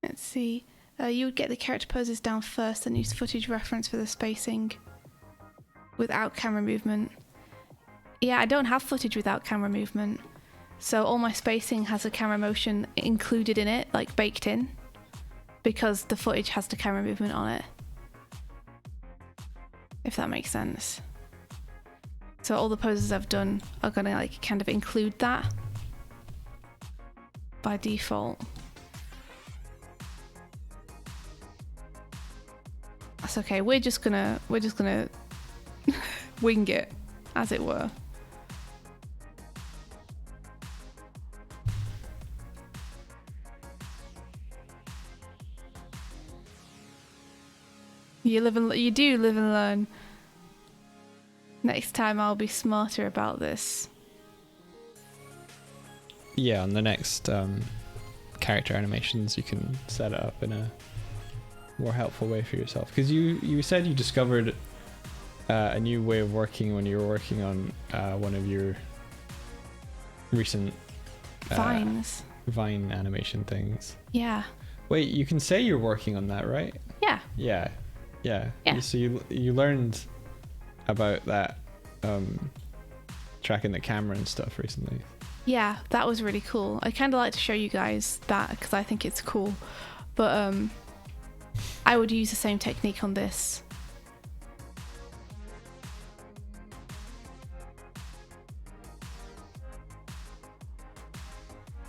Let's see. You would get the character poses down first and use footage reference for the spacing without camera movement. Yeah, I don't have footage without camera movement, so all my spacing has a camera motion included in it, like baked in, because the footage has the camera movement on it, if that makes sense. So all the poses I've done are gonna like kind of include that by default. That's okay. We're just gonna wing it, as it were. You do live and learn. Next time I'll be smarter about this. Yeah, on the next character animations, you can set it up in a more helpful way for yourself, because you said you discovered a new way of working when you were working on one of your recent Vine animation things. Yeah. Wait, you can say you're working on that, right? Yeah. Yeah. So you learned about that tracking the camera and stuff recently. Yeah, that was really cool. I kind of like to show you guys that because I think it's cool, but I would use the same technique on this.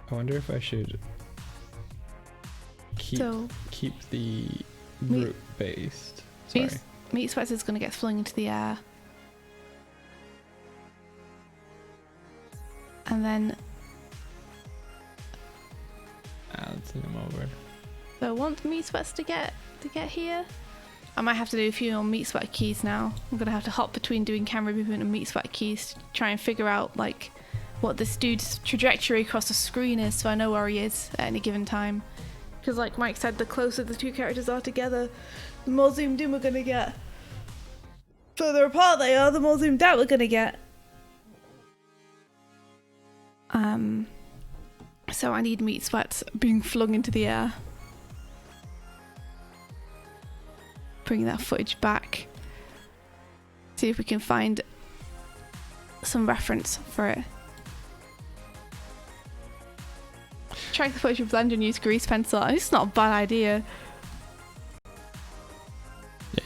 I wonder if I should keep the group based. Sorry. Meat Sweats is going to get flung into the air. And then... I'll send him over. So I want Meat Sweats to get here. I might have to do a few more Meat Sweat keys now. I'm going to have to hop between doing camera movement and Meat Sweat keys to try and figure out like what this dude's trajectory across the screen is, so I know where he is at any given time. Because like Mike said, the closer the two characters are together, the more zoomed in we're going to get. Further apart they are, the more zoomed out we're going to get. So I need Meat Sweats being flung into the air. Bring that footage back. See if we can find some reference for it. Track the footage with Blender and use grease pencil. It's not a bad idea.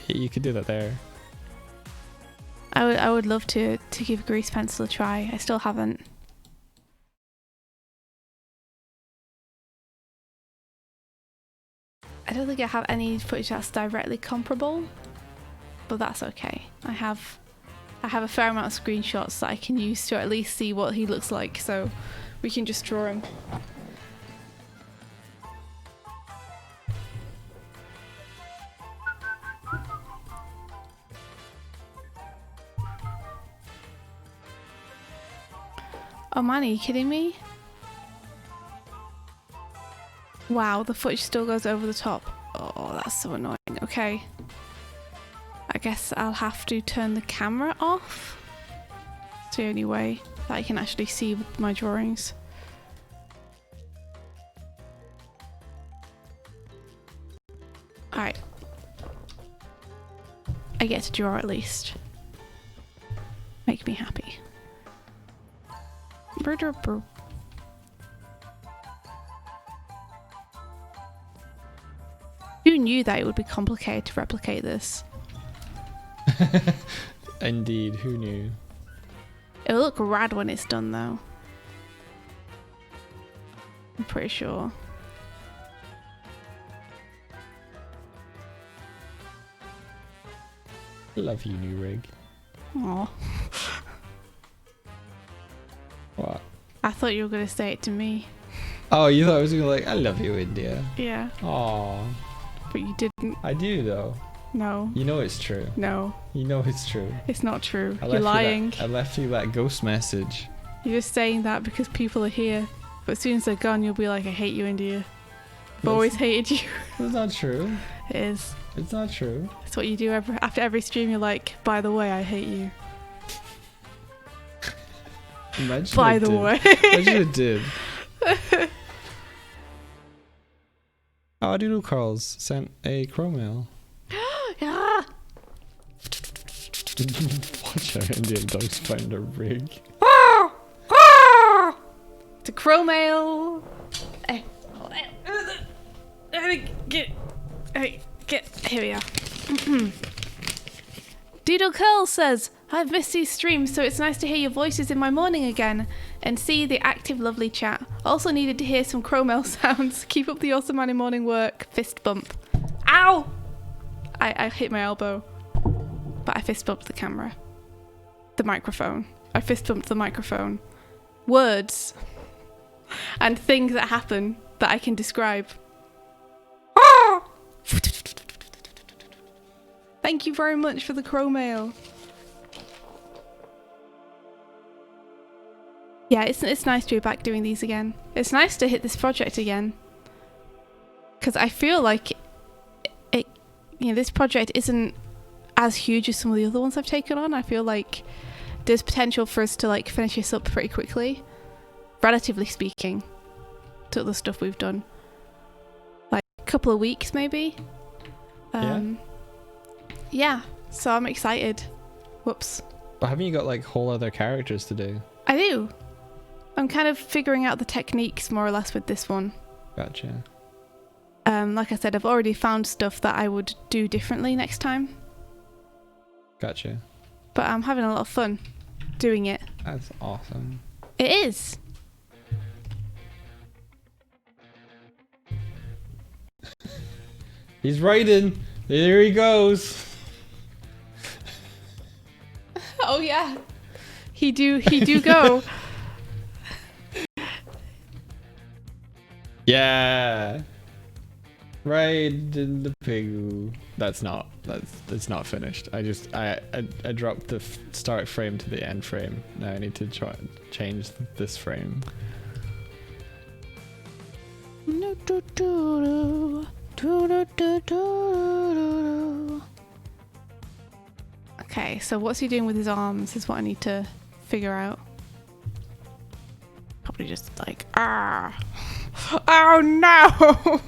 Yeah, you could do that there. I would love to give grease pencil a try. I still haven't. I don't think I have any footage that's directly comparable, but that's okay. I have a fair amount of screenshots that I can use to at least see what he looks like, so we can just draw him. Oh man, are you kidding me? Wow, the footage still goes over the top. Oh, that's so annoying. Okay. I guess I'll have to turn the camera off. It's the only way that I can actually see with my drawings. Alright. I get to draw at least. Make me happy. Who knew that it would be complicated to replicate this? Indeed, who knew? It'll look rad when it's done though. I'm pretty sure. Love you, new rig. Aw. What? I thought you were going to say it to me. Oh, you thought I was gonna like, I love you, India. Yeah. Aw. But you didn't. I do though. No. You know it's true. No. You know it's true. It's not true. I You're lying. I left you that ghost message. You're just saying that because people are here. But as soon as they're gone, you'll be like, I hate you, India. I've always hated you. That's not true. It is. It's not true. It's what you do after every stream. You're like, by the way, I hate you. Imagine by it the did. way. Imagine it did. Oh, Doodle Carls sent a crow mail. Yeah. Watch out, India dogs find a rig. It's a crow mail. Here we are. Doodle Curl says, I've missed these streams, so it's nice to hear your voices in my morning again and see the active, lovely chat. Also needed to hear some crow mail sounds. Keep up the awesome morning work. Fist bump. Ow! I hit my elbow, but I fist bumped the camera. The microphone. I fist bumped the microphone. Words and things that happen that I can describe. Thank you very much for the crow mail. Yeah, it's nice to be back doing these again. It's nice to hit this project again. Because I feel like this project isn't as huge as some of the other ones I've taken on. I feel like there's potential for us to like finish this up pretty quickly. Relatively speaking. To other stuff we've done. Like a couple of weeks maybe. Yeah, so I'm excited. Whoops. But haven't you got like whole other characters to do? I do. I'm kind of figuring out the techniques more or less with this one. Gotcha. Like I said, I've already found stuff that I would do differently next time. Gotcha. But I'm having a lot of fun doing it. That's awesome. It is. He's writing. There he goes. yeah. He do go. Yeah. Right in the pig. That's not finished. I dropped the start frame to the end frame. Now I need to try change this frame. Okay, so what's he doing with his arms is what I need to figure out. Probably just like, oh no!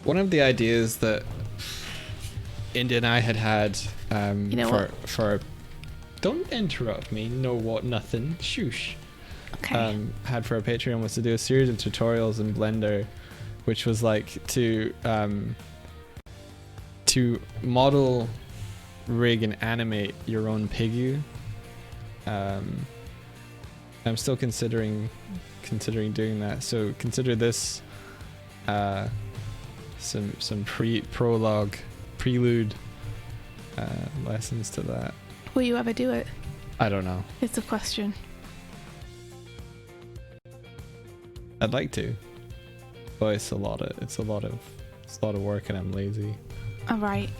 One of the ideas that India and I had You know for don't interrupt me. No what nothing. Shoosh. Okay. Had for our Patreon was to do a series of tutorials in Blender, which was like to model, rig, and animate your own Pigu. I'm still considering doing that. So consider this some prelude lessons to that. Will you ever do it? I don't know. It's a question. I'd like to, but it's a lot of work, and I'm lazy. All right.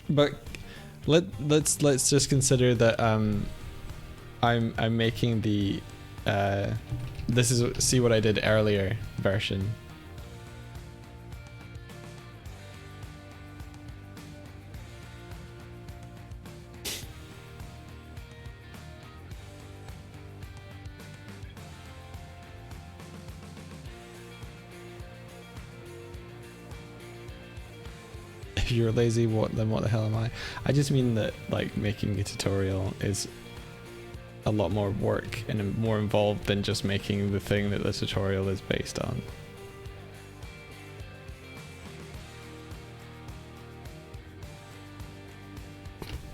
But let's just consider that I'm making the this is see what I did earlier version. If you're lazy, then what the hell am I? I just mean that like making a tutorial is a lot more work and more involved than just making the thing that the tutorial is based on.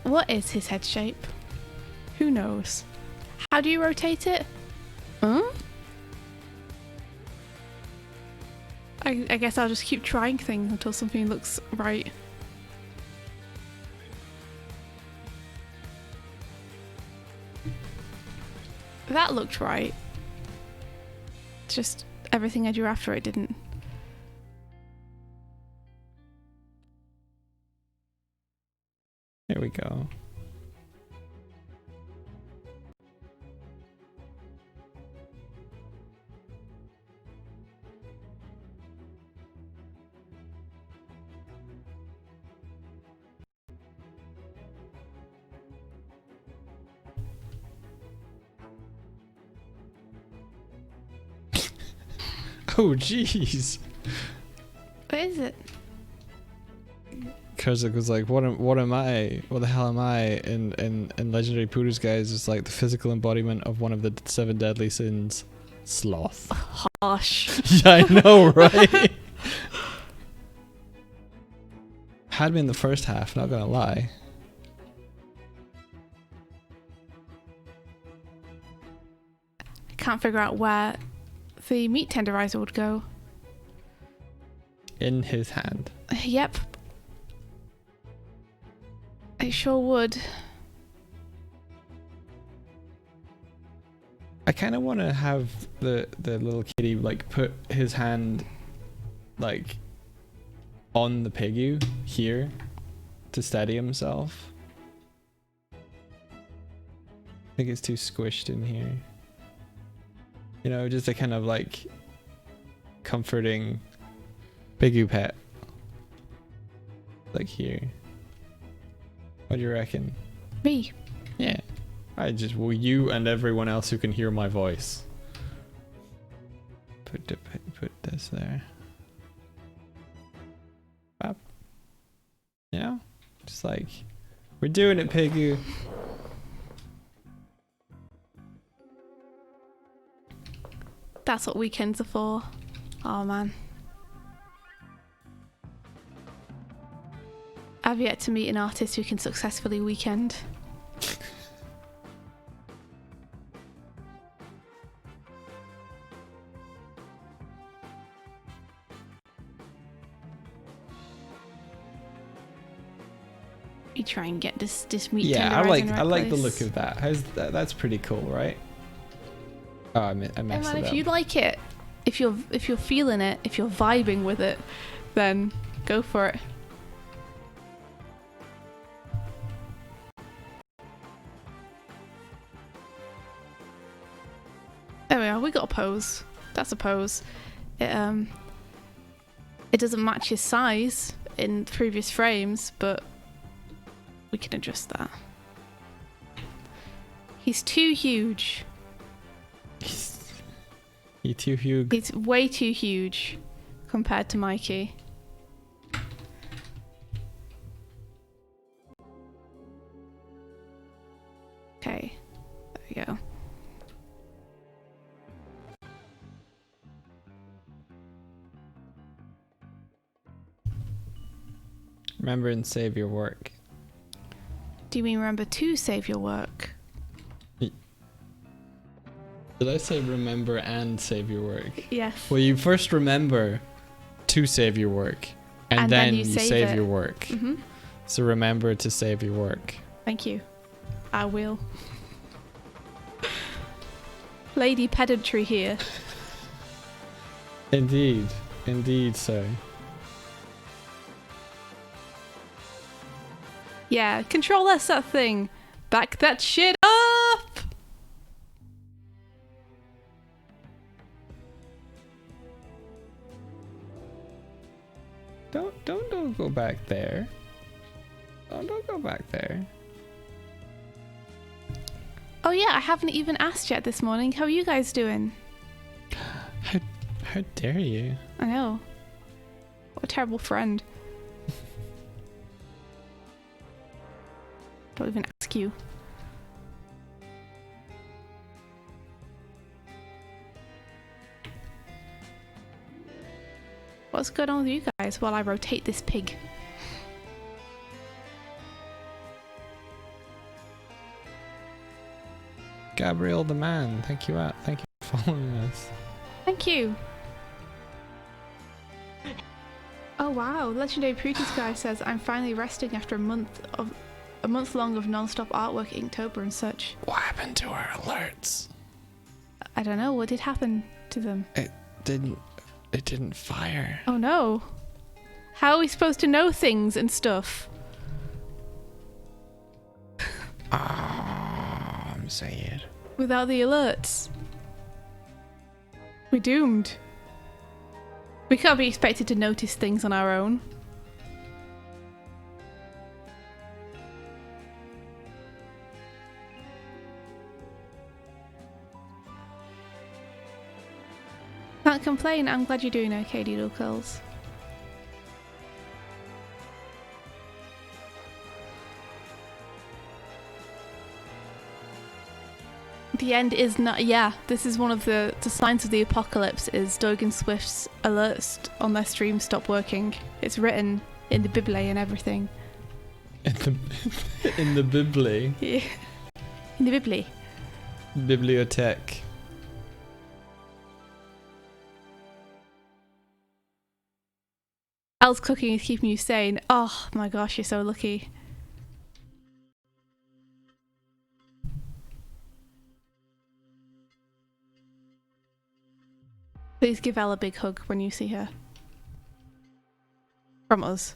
What is his head shape? Who knows? How do you rotate it? Huh? I guess I'll just keep trying things until something looks right. That looked right. Just everything I drew after it didn't. There we go. Oh jeez. What is it? Kurzak was like, what am I? What the hell am I? In Legendary Poodles Guys, it's like the physical embodiment of one of the 7 deadly sins, sloth. Harsh. Yeah, I know, right? Had me in the first half, not gonna lie. I can't figure out where the meat tenderizer would go. In his hand. Yep. It sure would. I kind of want to have the little kitty like put his hand like on the Pigu here to steady himself. I think it's too squished in here. You know, just a kind of like comforting Pigu pet. Like here. What do you reckon? Me. Yeah. Well, you and everyone else who can hear my voice. Put this there. Up. Yeah. Just like, we're doing it, Pigu. That's what weekends are for. Oh man. I've yet to meet an artist who can successfully weekend. You try and get this meat. Yeah, tenderized I like the place. look of that. How's that? That's pretty cool, right? Oh, I messed And it if up. you like it, if you're feeling it, if you're vibing with it, then go for it. There we are. We got a pose. That's a pose. It doesn't match his size in previous frames, but we can adjust that. He's too huge. He's too huge. He's way too huge compared to Mikey. Okay, there we go. Remember and save your work. Do you mean remember to save your work? Did I say remember and save your work? Yes. Well, you first remember to save your work, and then you save it. your work. Mm-hmm. So remember to save your work. Thank you. I will. Lady pedantry here. Indeed. Indeed, so. Yeah, control S that thing. Back that shit up! Don't go back there. Don't go back there. Oh yeah, I haven't even asked yet this morning. How are you guys doing? How dare you? I know. What a terrible friend. Don't even ask you. What's going on with you guys while I rotate this pig? Gabriel the man, thank you for following us. Thank you. Oh wow, Legendary Prutis guy says I'm finally resting after a month long of non-stop artwork, Inktober and such. What happened to our alerts? I don't know, what did happen to them? It didn't fire. Oh no. How are we supposed to know things and stuff? I'm sad. Without the alerts? We're doomed. We can't be expected to notice things on our own. Can't complain, I'm glad you're doing okay, Doodle Curls. The end is not. Yeah, this is one of the signs of the apocalypse. Is Doig and Swift's alerts on their stream stop working? It's written in the Bible and everything. In the Bible. Yeah. In the Bible. Bibliothèque. Al's cooking is keeping you sane. Oh my gosh, you're so lucky. Please give Elle a big hug when you see her. From us.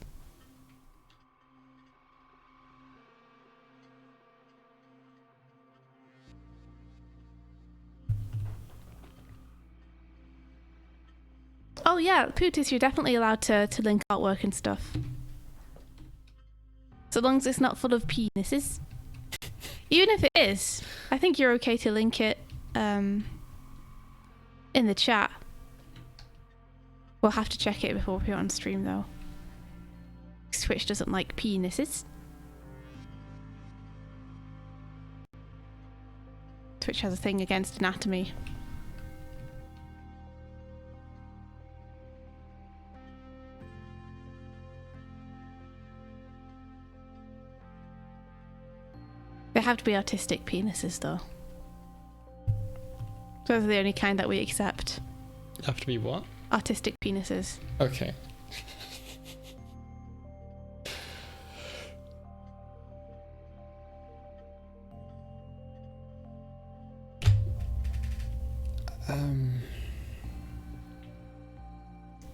Oh yeah, Pootis, you're definitely allowed to link artwork and stuff. So long as it's not full of penises. Even if it is, I think you're okay to link it in the chat. We'll have to check it before we put it on stream though. Twitch doesn't like penises. Twitch has a thing against anatomy. They have to be artistic penises though. Those are the only kind that we accept. Have to be what? Artistic penises. Okay.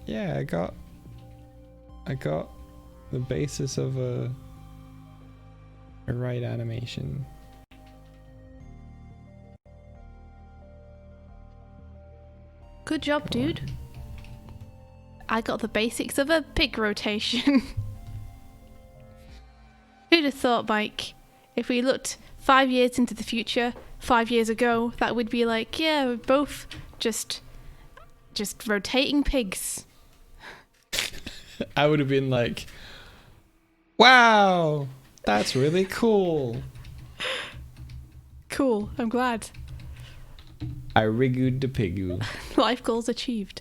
Yeah, I got the basis of a right animation. Good job, dude. I got the basics of a pig rotation. Who'd have thought, Mike, if we looked 5 years into the future, 5 years ago, that would be like, yeah, we're both just rotating pigs. I would have been like, wow, that's really cool. Cool, I'm glad. I rigged the pigu. Life goals achieved.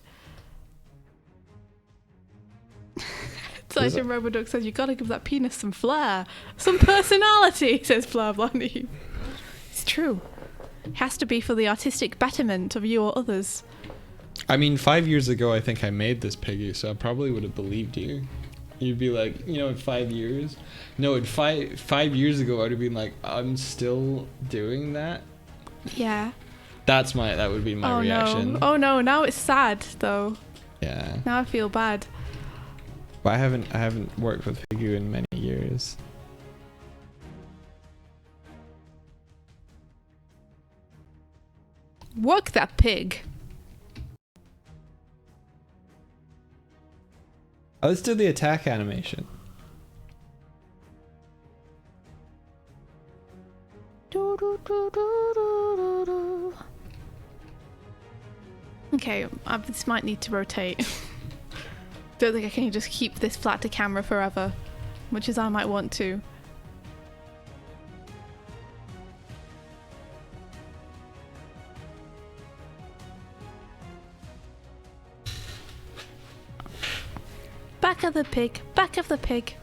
Sergeant Roboduck says, you gotta give that penis some flair. Some personality, says Fleur Blondie. It's true. It has to be for the artistic betterment of you or others. I mean, 5 years ago, I think I made this piggy, so I probably would have believed you. You'd be like, you know, in 5 years? No, in five years ago, I would have been like, I'm still doing that? Yeah. That would be my reaction. No. Oh no, now it's sad, though. Yeah. Now I feel bad. But I haven't worked with Pigu in many years. Work that pig. Oh, let's do the attack animation. Okay, this might need to rotate. Don't think I can just keep this flat to camera forever, much as I might want to. Back of the pig, back of the pig.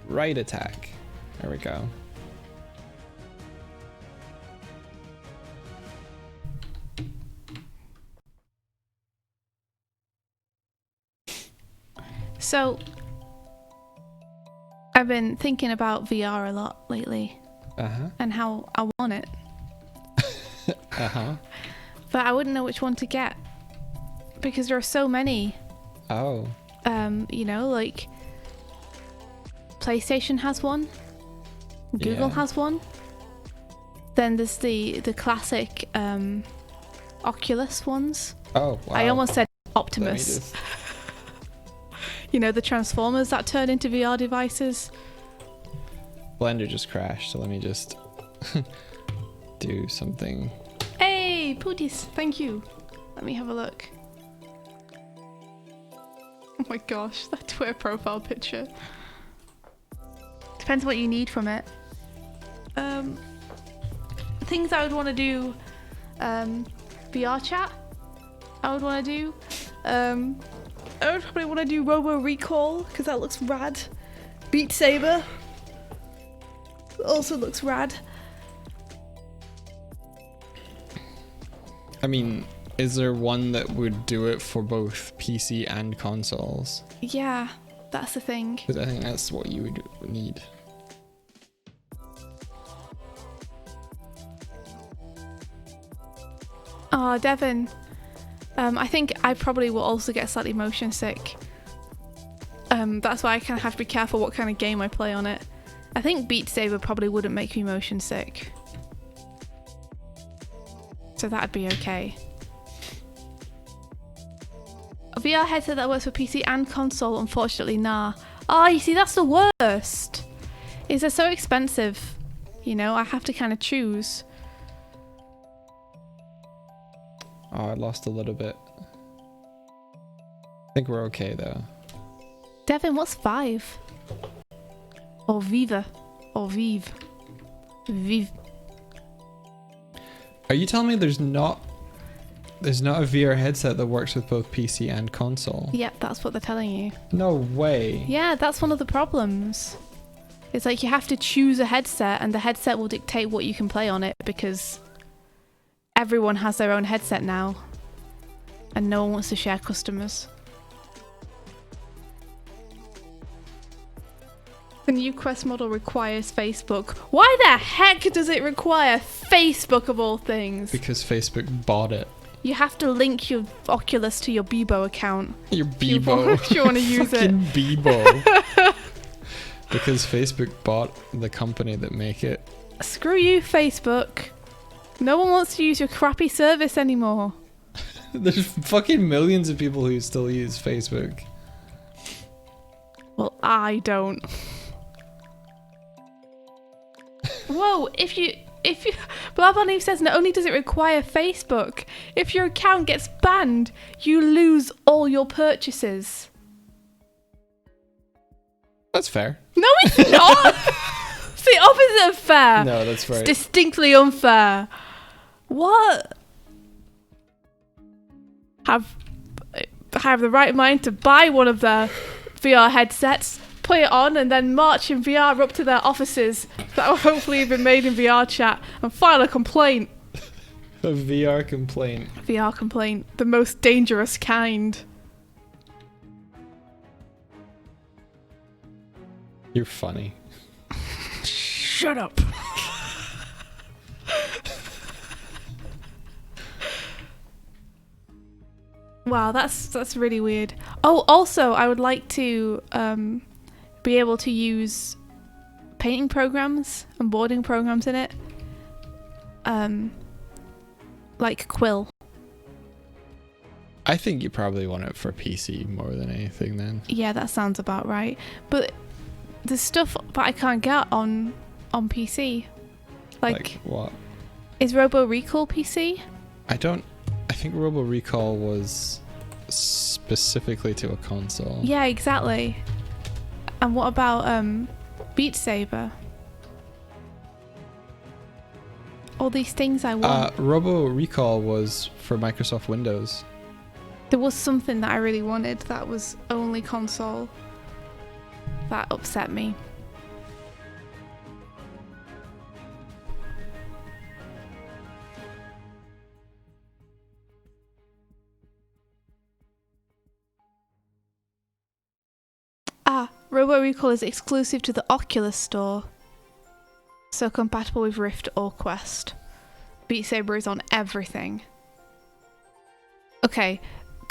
Right attack. There we go. So, I've been thinking about VR a lot lately. Uh-huh. And how I want it. Uh-huh. But I wouldn't know which one to get. Because there are so many. Oh. You know, like PlayStation has one. Google has one. Then there's the classic Oculus ones. Oh, wow. I almost said Optimus. You know, the Transformers that turn into VR devices. Blender just crashed, so let me just do something. Hey, Pooties, thank you. Let me have a look. Oh my gosh, that Twitter profile picture. Depends what you need from it. Things I would want to do, VR chat. I would want to do. I would probably want to do Robo Recall because that looks rad. Beat Saber also looks rad. I mean, is there one that would do it for both PC and consoles? Yeah, that's the thing. Because I think that's what you would need. Oh, Devon. I think I probably will also get slightly motion sick. That's why I kind of have to be careful what kind of game I play on it. I think Beat Saber probably wouldn't make me motion sick. So that'd be okay. A VR headset that works for PC and console, unfortunately, nah. Oh, you see, that's the worst. Is they're so expensive. You know, I have to kind of choose. Oh, I lost a little bit. I think we're okay though. Devin, what's 5? Or Viva. Or Vive. Vive. Are you telling me there's not a VR headset that works with both PC and console? Yep, that's what they're telling you. No way. Yeah, that's one of the problems. It's like you have to choose a headset, and the headset will dictate what you can play on it, because everyone has their own headset now, and no one wants to share customers. The new Quest model requires Facebook. Why the heck does it require Facebook of all things? Because Facebook bought it. You have to link your Oculus to your Bebo account. Your Bebo. If you want to use it. Fucking Bebo. Because Facebook bought the company that make it. Screw you, Facebook. No one wants to use your crappy service anymore. There's fucking millions of people who still use Facebook. Well, I don't. Whoa, if you Blah Blah Neve says not only does it require Facebook, if your account gets banned, you lose all your purchases. That's fair. No, it's not. It's the opposite of fair. No, that's right. It's distinctly unfair. What? Have the right mind to buy one of their VR headsets, put it on, and then march in VR up to their offices that will hopefully have been made in VR chat and file a complaint. A VR complaint. VR complaint. The most dangerous kind. You're funny. Shut up. Wow, that's really weird. Oh, also, I would like to be able to use painting programs and boarding programs in it. Like Quill. I think you probably want it for PC more than anything then. Yeah, that sounds about right. But there's stuff that I can't get on PC. Like what? Is Robo Recall PC? I think Robo Recall was specifically to a console. Yeah, exactly. And what about Beat Saber? All these things I want. Robo Recall was for Microsoft Windows. There was something that I really wanted that was only console. That upset me. Robo Recall is exclusive to the Oculus Store, so compatible with Rift or Quest. Beat Saber is on everything. Okay,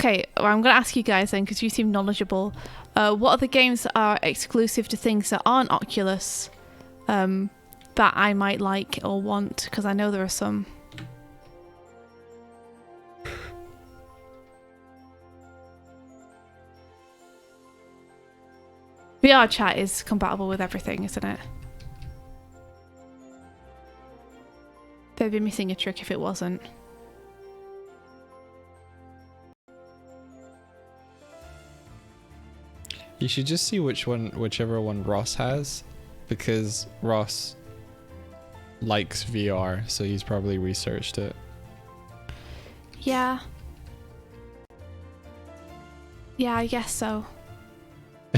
well, I'm going to ask you guys then, because you seem knowledgeable. What are the games that are exclusive to things that aren't Oculus that I might like or want? Because I know there are some. VR chat is compatible with everything, isn't it? They'd be missing a trick if it wasn't. You should just see whichever one Ross has, because Ross likes VR, so he's probably researched it. Yeah. Yeah, I guess so.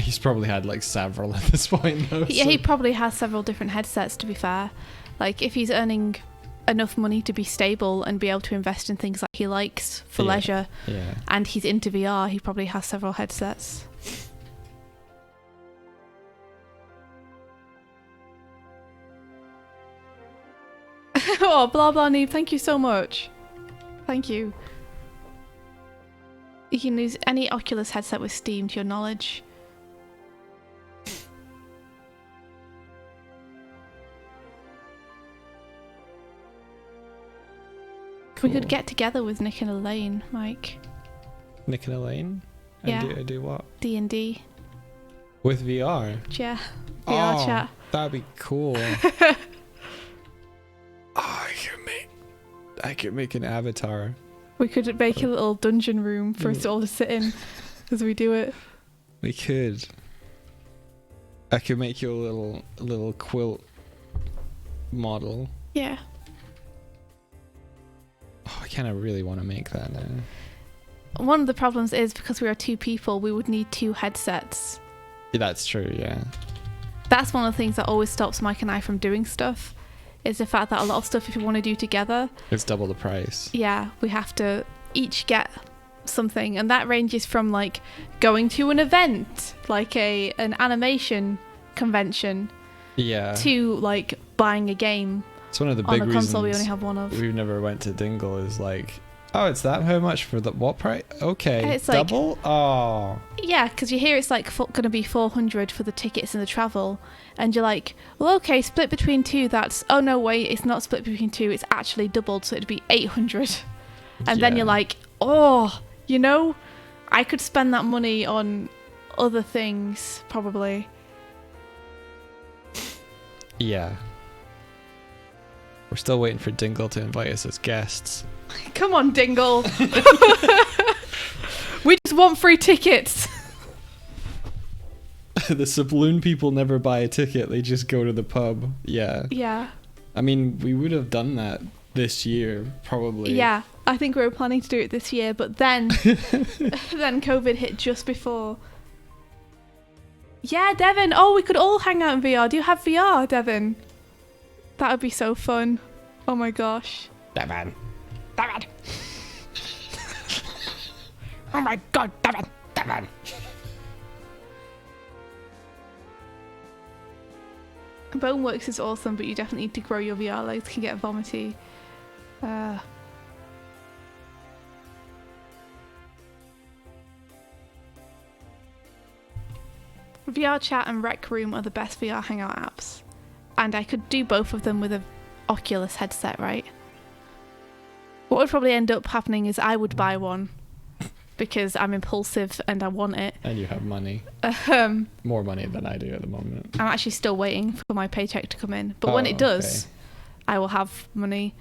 He's probably had like several at this point though. Yeah, so. he probably has several different headsets, to be fair. Like, if he's earning enough money to be stable and be able to invest in things like he likes for leisure, and he's into VR, he probably has several headsets. Oh, blah blah Neve, thank you so much. Thank you. You can use any Oculus headset with Steam, to your knowledge. Cool. We could get together with Nick and Elaine, Mike. Nick and Elaine? Yeah. And do what? D&D. With VR? Yeah. VR chat. That'd be cool. I could make an avatar. We could make a little dungeon room for us all to sit in as we do it. We could. I could make you a little quilt model. Yeah. Oh, I kind of really want to make that now. One of the problems is, because we are two people, we would need two headsets. Yeah, that's true, yeah. that's one of the things that always stops Mike and I from doing stuff, is the fact that a lot of stuff, if you want to do together, it's double the price. Yeah, we have to each get something, and that ranges from like going to an event, like an animation convention, to like buying a game. It's one of the big on a reasons console we only have one of. We've never went to Dingle is like, oh, it's that how much for the what price? Okay, it's double. Like, oh, yeah, because you hear it's like going to be 400 for the tickets and the travel, and you're like, well, okay, split between two. That's oh no, wait, it's not split between two. It's actually doubled, so it'd be 800. And then you're like, oh, you know, I could spend that money on other things probably. Yeah. We're still waiting for Dingle to invite us as guests. Come on, Dingle. We just want free tickets. The Subloon people never buy a ticket. They just go to the pub. Yeah. Yeah. I mean, we would have done that this year, probably. Yeah. I think we were planning to do it this year, but then then COVID hit just before. Yeah, Devon. Oh, we could all hang out in VR. Do you have VR, Devon? That would be so fun. Oh my gosh. Devon. Oh my god, Devon. Boneworks is awesome, but you definitely need to grow your VR legs. Can get vomity. VR Chat and Rec Room are the best VR hangout apps, and I could do both of them with a Oculus headset, right? What would probably end up happening is I would buy one because I'm impulsive and I want it. And you have money. More money than I do at the moment. I'm actually still waiting for my paycheck to come in, but when it does, I will have money.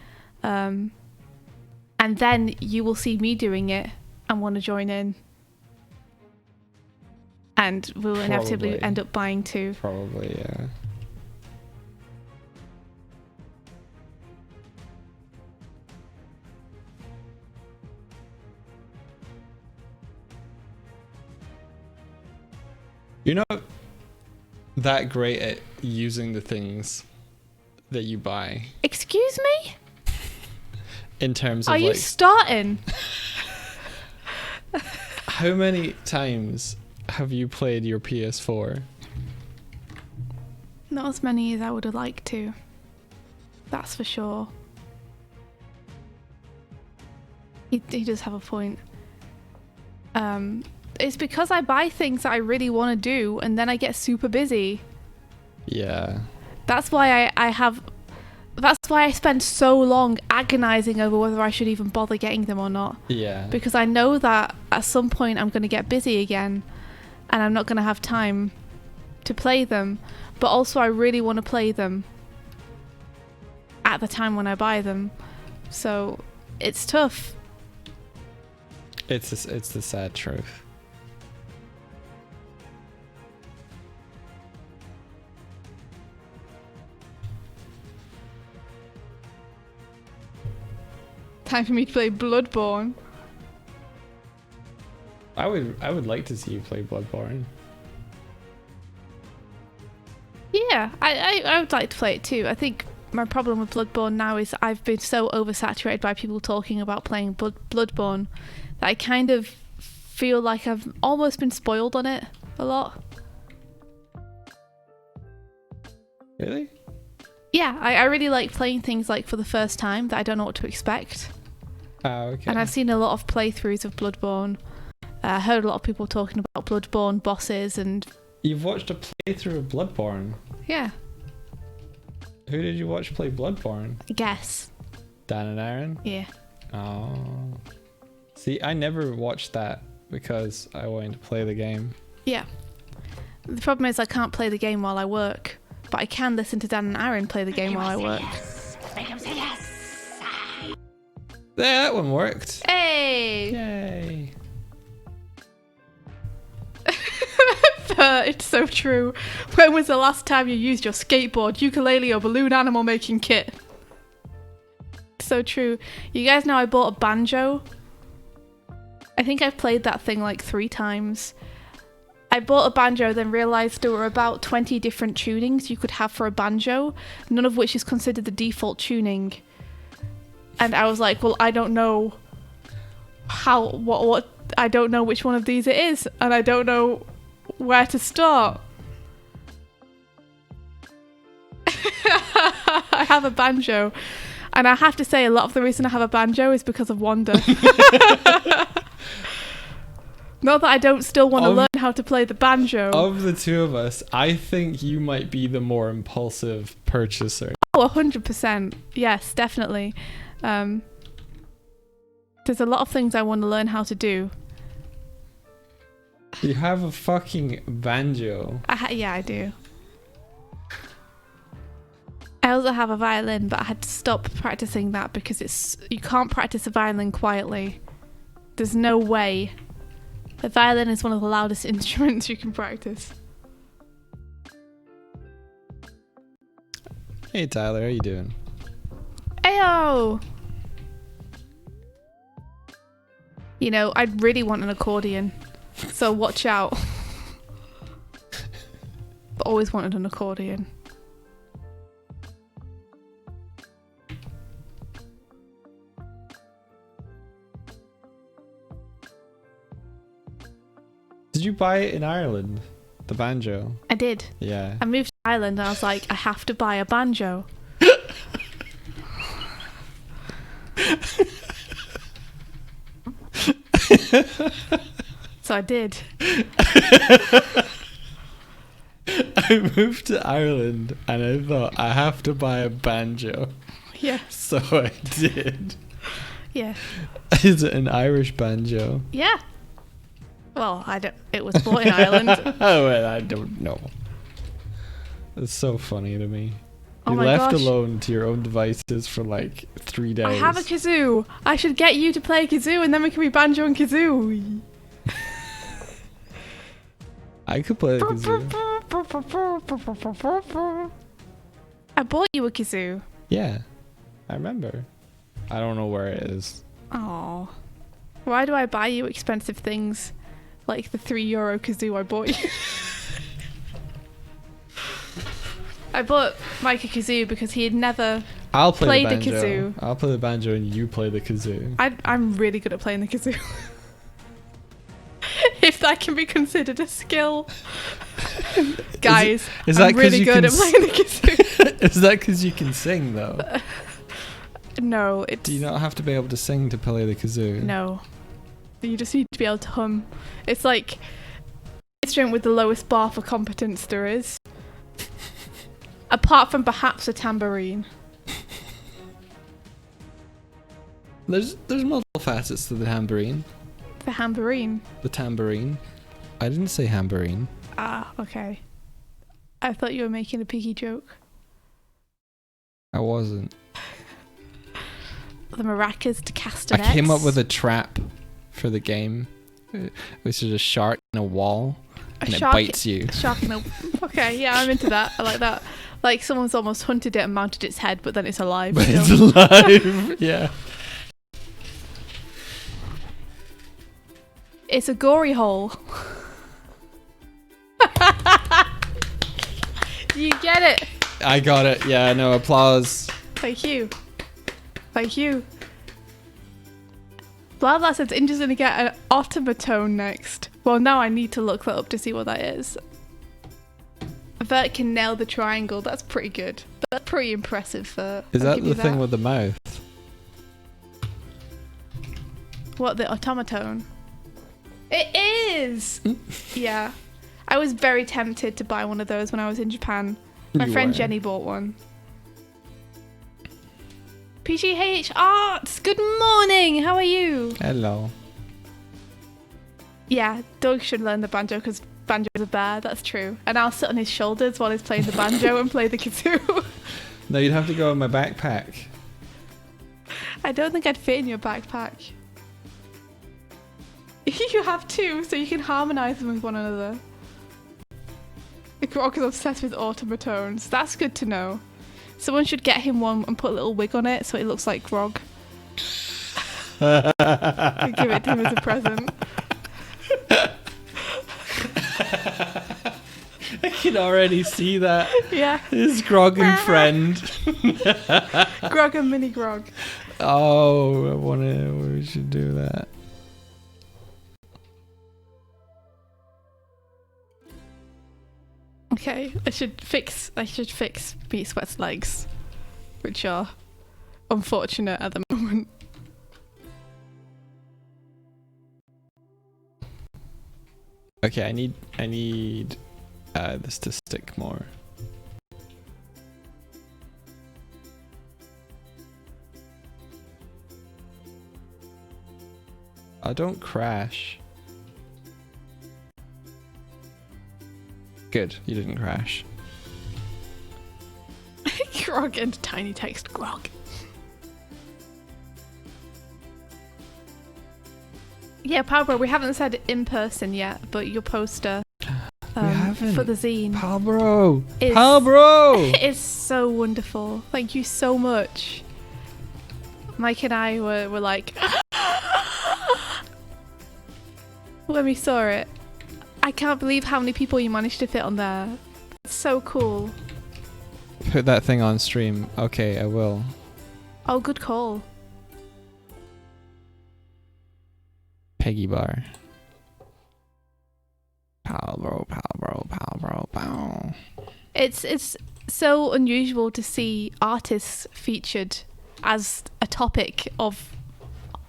And then you will see me doing it and want to join in. And we'll inevitably end up buying too. Probably, yeah. You're not that great at using the things that you buy. Excuse me? In terms of Are you starting? How many times have you played your PS4? Not as many as I would have liked to. That's for sure. He does have a point. It's because I buy things that I really want to do and then I get super busy. Yeah. That's why that's why I spend so long agonizing over whether I should even bother getting them or not. Yeah. Because I know that at some point I'm going to get busy again and I'm not going to have time to play them. But also I really want to play them at the time when I buy them. So it's tough. It's the sad truth. Time for me to play Bloodborne. I would like to see you play Bloodborne. Yeah, I would like to play it too. I think my problem with Bloodborne now is I've been so oversaturated by people talking about playing Bloodborne that I kind of feel like I've almost been spoiled on it a lot. Really? Yeah, I really like playing things like for the first time that I don't know what to expect. Oh, okay. And I've seen a lot of playthroughs of Bloodborne. I heard a lot of people talking about Bloodborne bosses and... You've watched a playthrough of Bloodborne? Yeah. Who did you watch play Bloodborne? I guess. Dan and Aaron? Yeah. Oh. See, I never watched that because I wanted to play the game. Yeah. The problem is I can't play the game while I work, but I can listen to Dan and Aaron play the game while I work. Yes. Yeah, that one worked. Hey! Yay. It's so true. When was the last time you used your skateboard, ukulele, or balloon animal making kit? So true. You guys know I bought a banjo. I think I've played that thing like 3 times. I bought a banjo, then realised there were about 20 different tunings you could have for a banjo, none of which is considered the default tuning. And I was like, well, I don't know what I don't know which one of these it is, and I don't know where to start. I have a banjo, and I have to say a lot of the reason I have a banjo is because of Wanda. Not that I don't still want to learn how to play the banjo. Of the two of us, I think you might be the more impulsive purchaser. Oh, 100%. Yes, definitely. There's a lot of things I want to learn how to do. You have a fucking banjo. Yeah, I do. I also have a violin, but I had to stop practicing that because you can't practice a violin quietly. There's no way. The violin is one of the loudest instruments you can practice. Hey Tyler, how you doing? Ayo! You know, I'd really want an accordion, so watch out. But always wanted an accordion. Did you buy it in Ireland? The banjo? I did. Yeah. I moved to Ireland and I was like, I have to buy a banjo. So I did. I moved to Ireland and I thought I have to buy a banjo. Yeah. So I did. Yeah. Is it an Irish banjo? Yeah. Well, it was bought in Ireland. Oh, well, I don't know. It's so funny to me. Oh You're my left gosh. alone to your own devices for like 3 days. I have a kazoo. I should get you to play kazoo and then we can be banjo and kazoo. I could play the kazoo. I bought you a kazoo. Yeah, I remember. I don't know where it is. Oh. Why do I buy you expensive things like the €3 kazoo I bought you? I bought Mike a kazoo because he had never I'll play played the the banjo. kazoo. I'll play the banjo and you play the kazoo. I'm really good at playing the kazoo. If that can be considered a skill. Guys, is I'm that really you good can at playing the kazoo. Is that because you can sing though? No, it's... Do you not have to be able to sing to play the kazoo? No. You just need to be able to hum. It's like the instrument with the lowest bar for competence there is. Apart from perhaps a tambourine. There's multiple facets to the tambourine. The tambourine? The tambourine. I didn't say hambourine. Ah, okay. I thought you were making a piggy joke. I wasn't. The maracas to I castanets. came up with a trap for the game, which is a shark in a wall, and it bites you. Shark in a... Okay, yeah, I'm into that. I like that. Like someone's almost hunted it and mounted its head, but then it's alive. But still. it's alive, yeah. It's a gory hole. You get it. I got it. Yeah, no, applause. Thank you. Thank you. Blah says Inja's gonna get an automaton next. Well, now I need to look that up to see what that is. Vert can nail the triangle. That's pretty good. That's pretty impressive, Vert. Is I'll that give the you thing with the mouth? What, the automaton? It is! Yeah. I was very tempted to buy one of those when I was in Japan. My You friend were. Jenny bought one. PGH Arts! Good morning! How are you? Hello. Yeah, Doig should learn the banjo because banjo's a bear, that's true. And I'll sit on his shoulders while he's playing the banjo and play the kazoo. No, you'd have to go in my backpack. I don't think I'd fit in your backpack. You have two, so you can harmonise them with one another. Grog is obsessed with automatones. That's good to know. Someone should get him one and put a little wig on it so it looks like Grog. And give it to him as a present. I can already see that. Yeah. His Grogan friend. Grog and mini Grog. Oh, we should do that. Okay, I should fix Beat Sweat's legs, which are unfortunate at the moment. Okay, I need this to stick more. Oh, don't crash. Good, you didn't crash. Grog and tiny text Grog. Yeah, Palbro, we haven't said it in person yet, but your poster for the zine. Palbro! Palbro! It's so wonderful. Thank you so much. Mike and I were like, when we saw it. I can't believe how many people you managed to fit on there. It's so cool. Put that thing on stream. Okay, I will. Oh, good call. Peggy bar. Palbro. It's so unusual to see artists featured as a topic of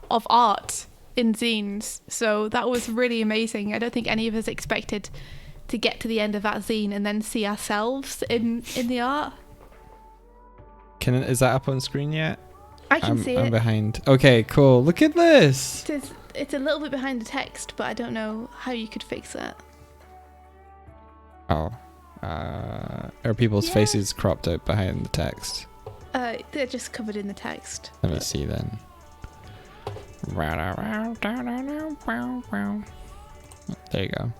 art in zines, so that was really amazing. I don't think any of us expected to get to the end of that zine and then see ourselves in the art. Is that up on screen yet? I can see it. I'm behind. Okay, cool. Look at this. It's a little bit behind the text, but I don't know how you could fix that. Oh. Are people's faces cropped out behind the text? They're just covered in the text. Let me see then. There you go.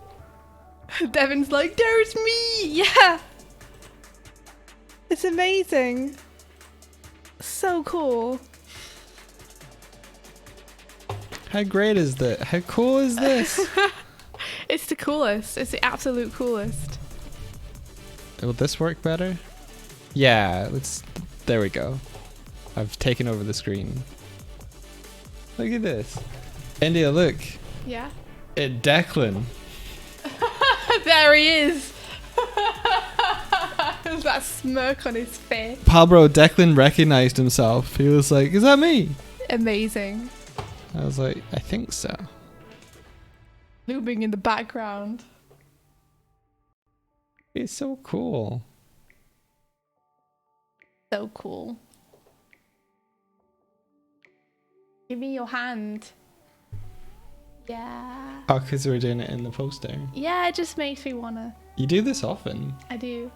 Devin's like, there's me! Yeah! It's amazing. So cool. How great is that? How cool is this? It's the coolest. It's the absolute coolest. Will this work better? Yeah, there we go. I've taken over the screen. Look at this. India, look. Yeah? Declan. There he is. There's that smirk on his face. Palbro, Declan recognized himself. He was like, is that me? Amazing. I was like, I think so. Looming in the background. It's so cool. So cool. Give me your hand. Yeah. Oh, because we're doing it in the poster. Yeah, it just makes me wanna. You do this often. I do.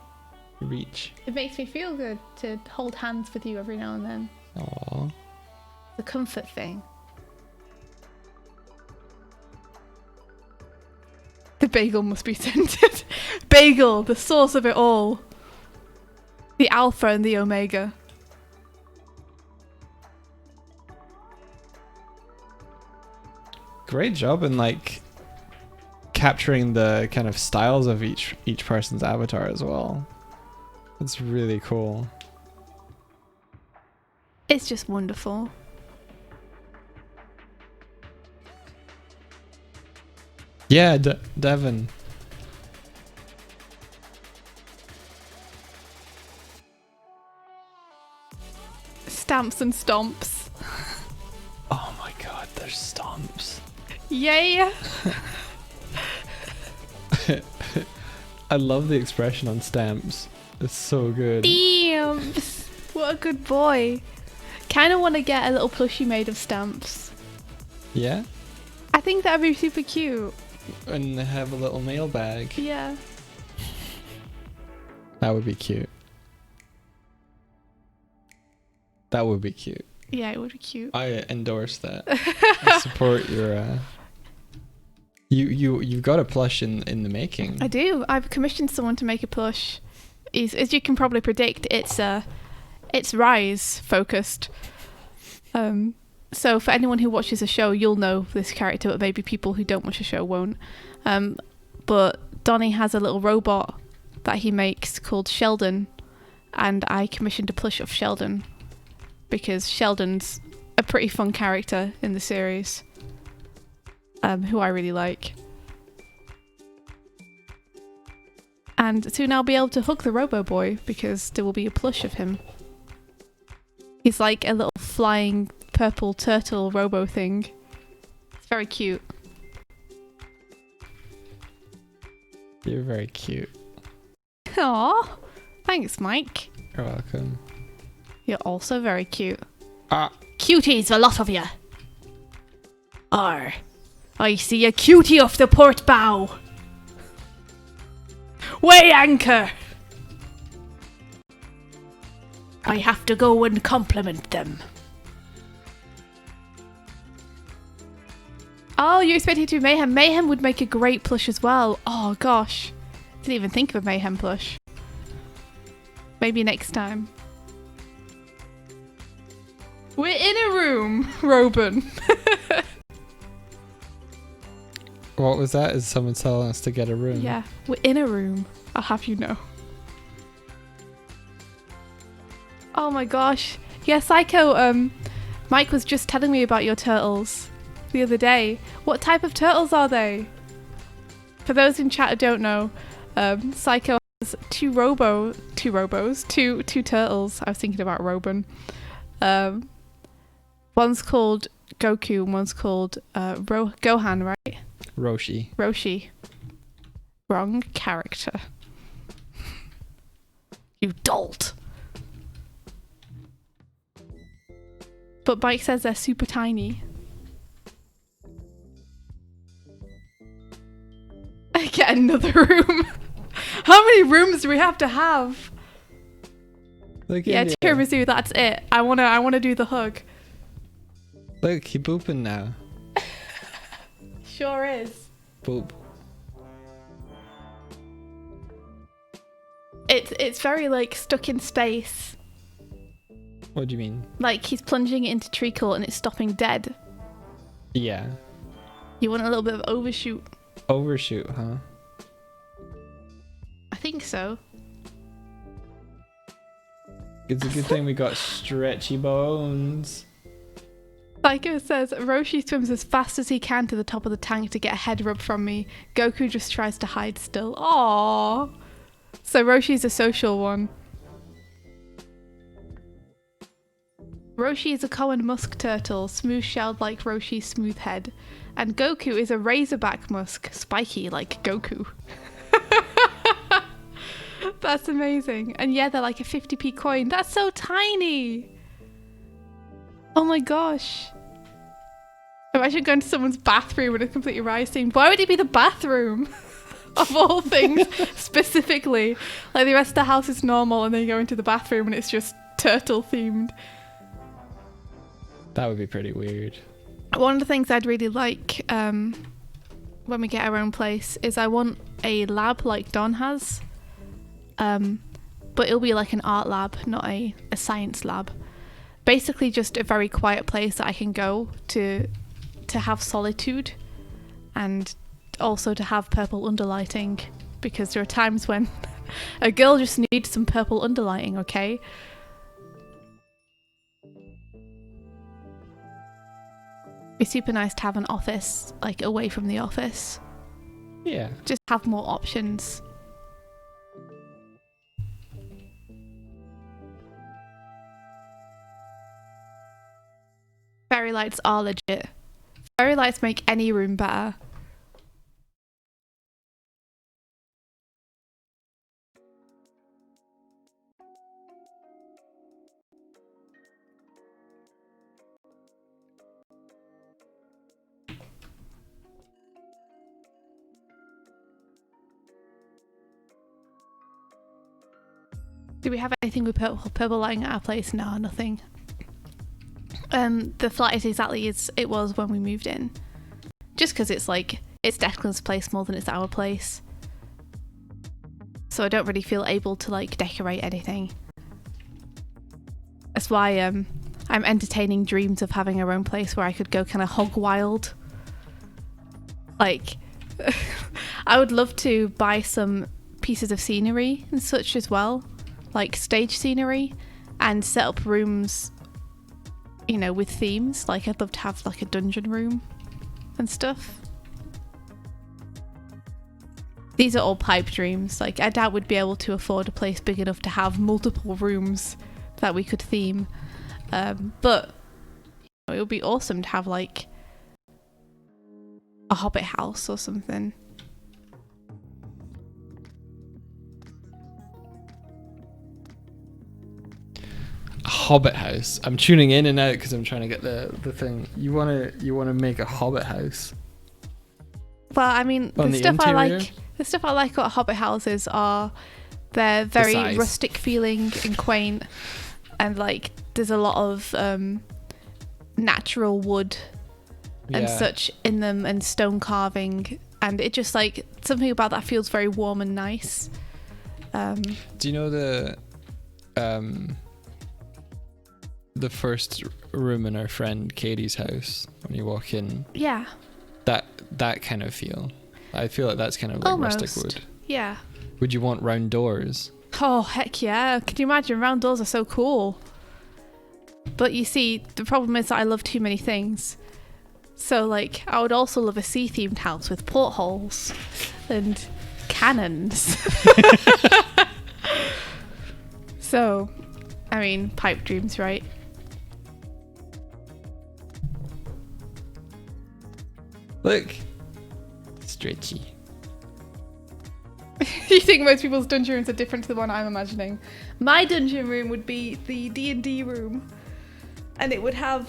Reach. It makes me feel good to hold hands with you every now and then. Aww. The comfort thing. The bagel must be scented. Bagel, the source of it all. The alpha and the omega. Great job in like capturing the kind of styles of each person's avatar as well. It's really cool. It's just wonderful. Yeah, Devon. Stamps and stomps. Oh my god, there's stomps. Yay! I love the expression on stamps. It's so good. Stamps! What a good boy. Kind of want to get a little plushie made of stamps. Yeah? I think that'd be super cute. And they have a little mailbag. Yeah. That would be cute. That would be cute. Yeah, it would be cute. I endorse that. I support your you've got a plush in the making. I do. I've commissioned someone to make a plush. As you can probably predict, it's Rise focused. So for anyone who watches the show, you'll know this character, but maybe people who don't watch the show won't. But Donnie has a little robot that he makes called Sheldon, and I commissioned a plush of Sheldon because Sheldon's a pretty fun character in the series, who I really like. And soon I'll be able to hug the Robo Boy because there will be a plush of him. He's like a little flying purple turtle robo thing. It's very cute. You're very cute. Aw, thanks, Mike. You're welcome. You're also very cute. Ah. Cuties, a lot of you. Arr, I see a cutie off the port bow. Weigh anchor. I have to go and compliment them. Oh, you expected to do Mayhem. Mayhem would make a great plush as well. Oh gosh. Didn't even think of a Mayhem plush. Maybe next time. We're in a room, Robin. What was that? Is someone telling us to get a room? Yeah, we're in a room. I'll have you know. Oh my gosh. Yeah, Psycho, Mike was just telling me about your turtles the other day. What type of turtles are they? For those in chat who don't know, Psycho has two turtles. I was thinking about Robin. One's called Goku and one's called Gohan, right? Roshi. Wrong character. You dolt. But Mike says they're super tiny. I get another room. How many rooms do we have to have? Look, yeah, India. tiramisu, that's it. I wanna do the hug. Look, he booping now. Sure is. Boop. It's very like stuck in space. What do you mean? Like he's plunging it into treacle and it's stopping dead. Yeah. You want a little bit of overshoot. Overshoot, huh? I think so. It's a good thing we got stretchy bones. Psycho says, Roshi swims as fast as he can to the top of the tank to get a head rub from me. Goku just tries to hide still. Aww. So Roshi's a social one. Roshi is a common musk turtle, smooth-shelled like Roshi's smooth head. And Goku is a razorback musk, spiky like Goku. That's amazing. And yeah, they're like a 50p coin. That's so tiny. Oh my gosh. Imagine going to someone's bathroom and it's completely rising. Why would it be the bathroom? Of all things, specifically. Like the rest of the house is normal and then you go into the bathroom and it's just turtle themed. That would be pretty weird. One of the things I'd really like when we get our own place is I want a lab like Don has. But it'll be like an art lab, not a science lab. Basically just a very quiet place that I can go to have solitude and also to have purple underlighting, because there are times when a girl just needs some purple underlighting, okay? It'd be super nice to have an office, like away from the office. Yeah. Just have more options. Fairy lights are legit. Fairy lights make any room better. Do we have anything with purple lighting at our place? No, nothing. The flat is exactly as it was when we moved in. Just because it's like, it's Declan's place more than it's our place. So I don't really feel able to like decorate anything. That's why I'm entertaining dreams of having our own place where I could go kind of hog wild. Like, I would love to buy some pieces of scenery and such as well, like stage scenery, and set up rooms, you know, with themes. Like I'd love to have like a dungeon room and stuff. These are all pipe dreams. Like I doubt we'd be able to afford a place big enough to have multiple rooms that we could theme. But it would be awesome to have like a hobbit house or something. A hobbit house. I'm tuning in and out because I'm trying to get the thing. You wanna make a hobbit house? Well, I mean, On the stuff I like about hobbit houses are they're very size. rustic feeling and quaint, and like there's a lot of natural wood and such in them, and stone carving, and it just like something about that feels very warm and nice. Do you know the first room in our friend Katie's house when you walk in? Yeah. That kind of feel. I feel like that's kind of like Almost. rustic wood. Yeah. Would you want round doors? Oh, heck yeah. Can you imagine? Round doors are so cool. But you see, the problem is that I love too many things. So, like, I would also love a sea-themed house with portholes and cannons. So, I mean, pipe dreams, right? Look. Stretchy. You think most people's dungeon rooms are different to the one I'm imagining. My dungeon room would be the D&D room, and it would have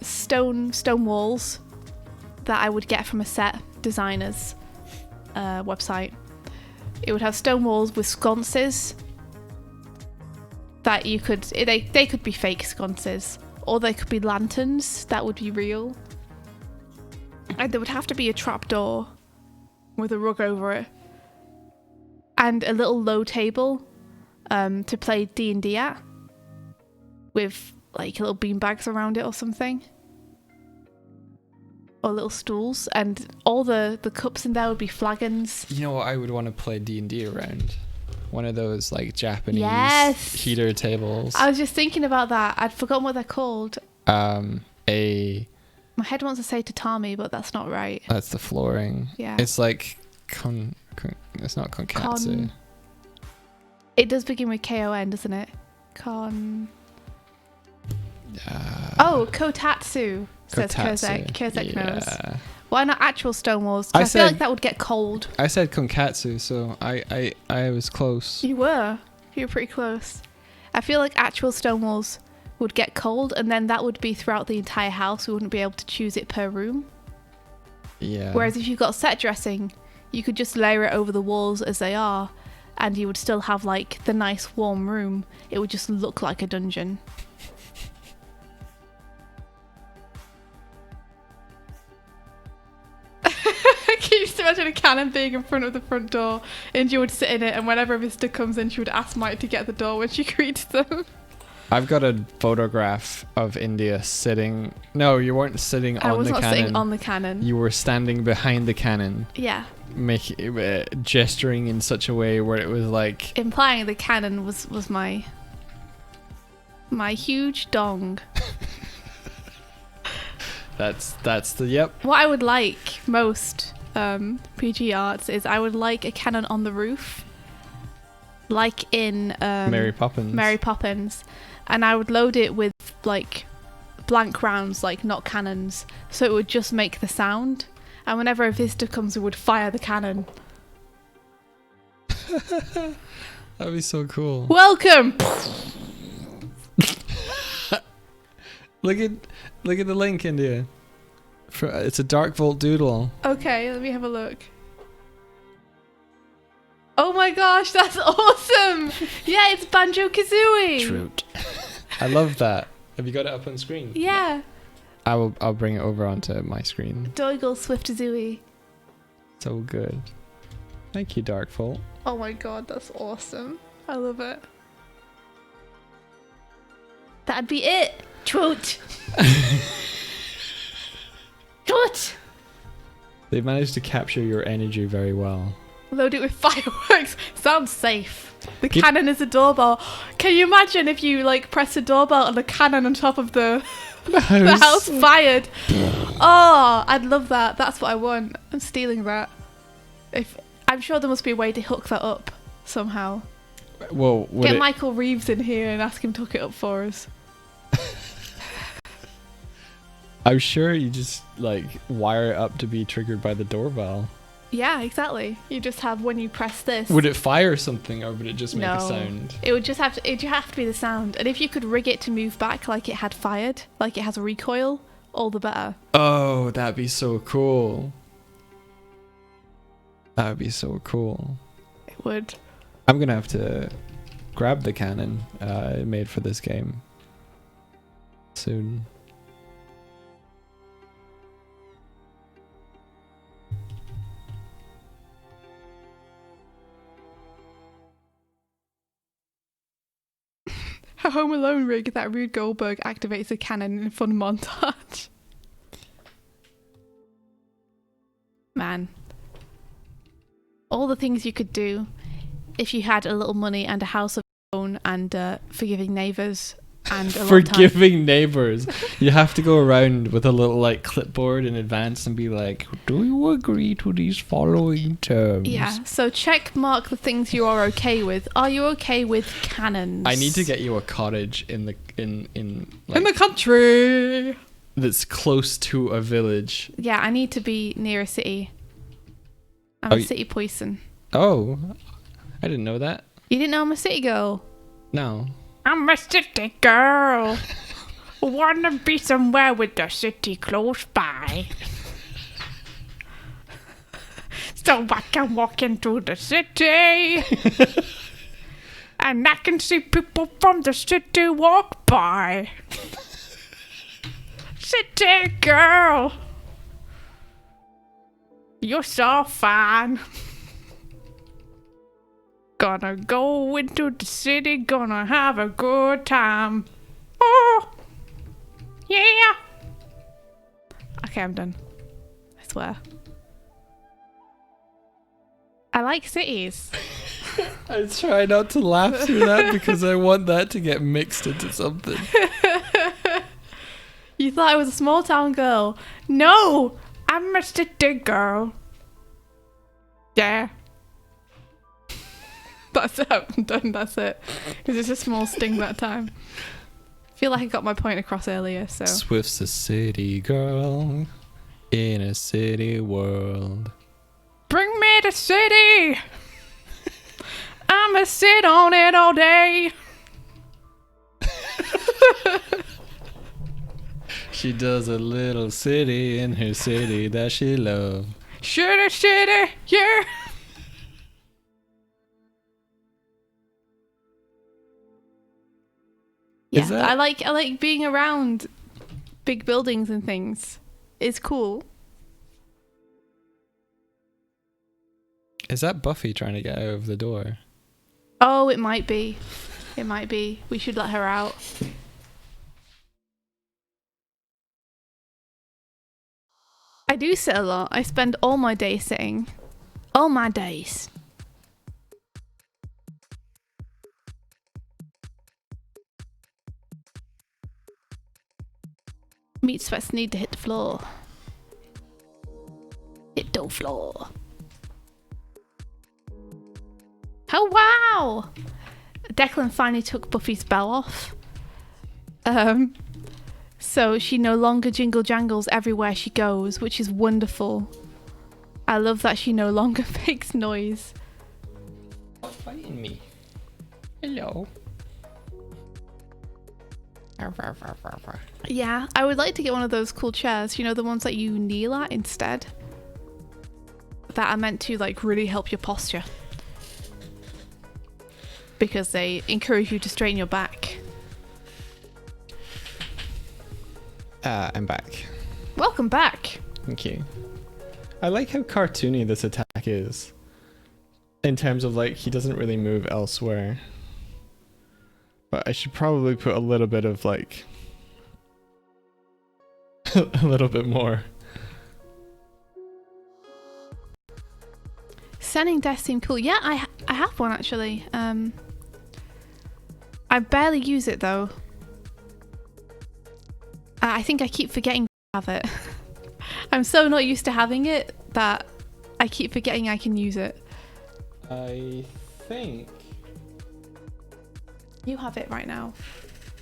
stone walls that I would get from a set designer's website. It would have stone walls with sconces that you could they could be fake sconces, or they could be lanterns that would be real. And there would have to be a trapdoor with a rug over it, and a little low table to play D&D at, with like little beanbags around it or something, or little stools, and all the cups in there would be flagons. You know what I would want to play D&D around? One of those like Japanese heater tables. I was just thinking about that. I'd forgotten what they're called. My head wants to say tatami, but that's not right. That's the flooring. Yeah. It's like it's not konkatsu. It does begin with K-O-N, doesn't it? Kotatsu, says Kozek. Kozek knows. Why not actual stone walls? I feel like that would get cold. I said konkatsu, so I was close. You were pretty close. I feel like actual stone walls would get cold, and then that would be throughout the entire house. We wouldn't be able to choose it per room. Yeah. Whereas if you've got set dressing, you could just layer it over the walls as they are, and you would still have like the nice warm room. It would just look like a dungeon. I keep just imagine a cannon being in front of the front door, and you would sit in it, and whenever a visitor comes in, she would ask Mike to get the door when she greets them. I've got a photograph of India sitting. No, you weren't sitting on the cannon. I was not sitting on the cannon. You were standing behind the cannon. Yeah. Gesturing in such a way where it was like implying the cannon was my huge dong. That's the yep. What I would like most PG arts is I would like a cannon on the roof, like in Mary Poppins, and I would load it with like blank rounds, like not cannons, so it would just make the sound, and whenever a visitor comes we would fire the cannon. That'd be so cool. Welcome. Look at the link, India. It's a Dark Vault doodle. Okay, let me have a look. Oh my gosh, that's awesome! Yeah, it's Banjo-Kazooie. True. I love that. Have you got it up on screen? Yeah. I'll bring it over onto my screen. Doig Swift-Kazooie. So good. Thank you, Dark Vault. Oh my god, that's awesome. I love it. That'd be it. Truth. Truth. They managed to capture your energy very well. Load it with fireworks. Sounds safe. The cannon is a doorbell. Can you imagine if you like press a doorbell and the cannon on top of the house fired? Oh, I'd love that. That's what I want. I'm stealing that. I'm sure there must be a way to hook that up somehow. Well, get Michael Reeves in here and ask him to hook it up for us. I'm sure you just like wire it up to be triggered by the doorbell. Yeah, exactly. You just have when you press this. Would it fire something or would it just make a sound? It would just have to. It'd have to be the sound. And if you could rig it to move back like it had fired, like it has a recoil, all the better. Oh, that'd be so cool. That would be so cool. It would. I'm gonna have to grab the cannon I made for this game soon. A Home Alone rig that Rube Goldberg activates a cannon in fun montage. Man. All the things you could do if you had a little money and a house of your own and forgiving neighbours and a forgiving neighbours. You have to go around with a little like clipboard in advance and be like, do you agree to these following terms? Yeah, so check mark the things you are okay with. Are you okay with cannons? I need to get you a cottage in the country that's close to a village. Yeah, I need to be near a city. I'm a city person. Oh, I didn't know that. You didn't know I'm a city girl? No. I'm a city girl. Wanna be somewhere with the city close by. So I can walk into the city. And I can see people from the city walk by. City girl. You're so fine. Gonna go into the city, gonna have a good time. Oh, yeah. Okay, I'm done. I swear. I like cities. I try not to laugh through that because I want that to get mixed into something. You thought I was a small town girl. No, I'm a city girl. Yeah. That's it. I'm done. That's it. It was just a small sting that time. I feel like I got my point across earlier, so. Swift's a city girl in a city world. Bring me the city. I'ma sit on it all day. She does a little city in her city that she loves. City, yeah. Yeah, I like being around big buildings and things. It's cool. Is that Buffy trying to get out of the door? Oh, it might be. It might be. We should let her out. I do sit a lot. I spend all my day sitting. All my days. Meat sweats need to hit the floor. Hit the floor. Oh wow! Declan finally took Buffy's bell off. So she no longer jingle jangles everywhere she goes, which is wonderful. I love that she no longer makes noise. Stop fighting me. Hello. Yeah, I would like to get one of those cool chairs, you know, the ones that you kneel at instead. That are meant to like really help your posture. Because they encourage you to straighten your back. I'm back. Welcome back. Thank you. I like how cartoony this attack is. In terms of like, he doesn't really move elsewhere. But I should probably put a little bit of like... a little bit more. Standing desk seem cool. Yeah, I have one actually. I barely use it though. I think I keep forgetting to have it. I'm so not used to having it that I keep forgetting I can use it. I think... You have it right now.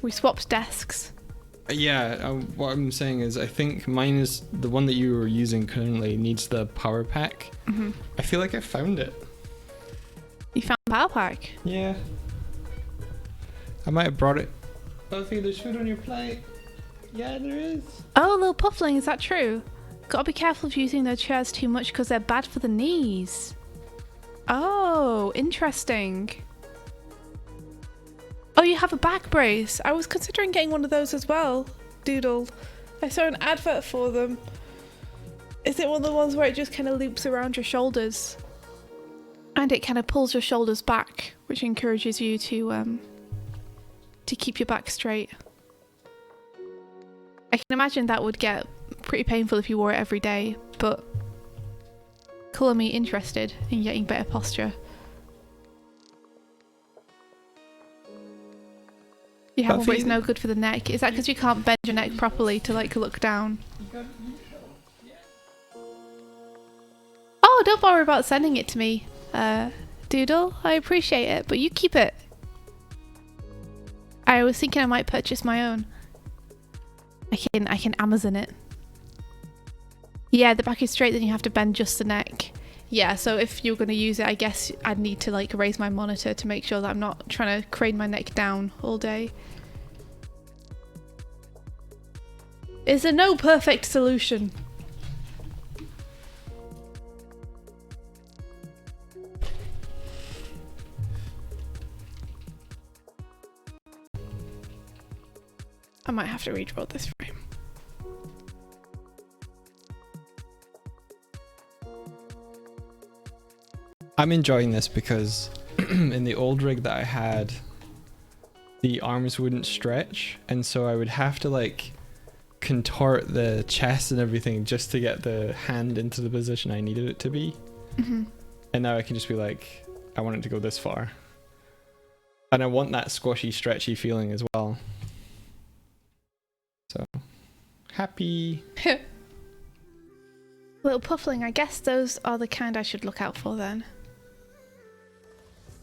We swapped desks. Yeah, what I'm saying is I think mine is the one that you were using currently needs the power pack. Mm-hmm. I feel like I found it. You found the power pack? Yeah. I might have brought it. Buffy, there's food on your plate. Yeah, there is. Oh, little puffling, is that true? Gotta be careful of using those chairs too much because they're bad for the knees. Oh, interesting. Oh, you have a back brace. I was considering getting one of those as well. Doodle. I saw an advert for them. Is it one of the ones where it just kind of loops around your shoulders? And it kind of pulls your shoulders back, which encourages you to keep your back straight. I can imagine that would get pretty painful if you wore it every day, but colour me interested in getting better posture. You have one where it's no good for the neck. Is that because you can't bend your neck properly to like look down? Oh, don't worry about sending it to me, Doodle. I appreciate it, but you keep it. I was thinking I might purchase my own. I can Amazon it. Yeah, the back is straight, then you have to bend just the neck. Yeah, so if you're going to use it, I guess I'd need to like raise my monitor to make sure that I'm not trying to crane my neck down all day. Is there no perfect solution? I might have to redraw this frame. I'm enjoying this because in the old rig that I had, the arms wouldn't stretch, and so I would have to like contort the chest and everything just to get the hand into the position I needed it to be. Mm-hmm. And now I can just be like, I want it to go this far. And I want that squashy, stretchy feeling as well. So, happy. Little puffling, I guess those are the kind I should look out for then.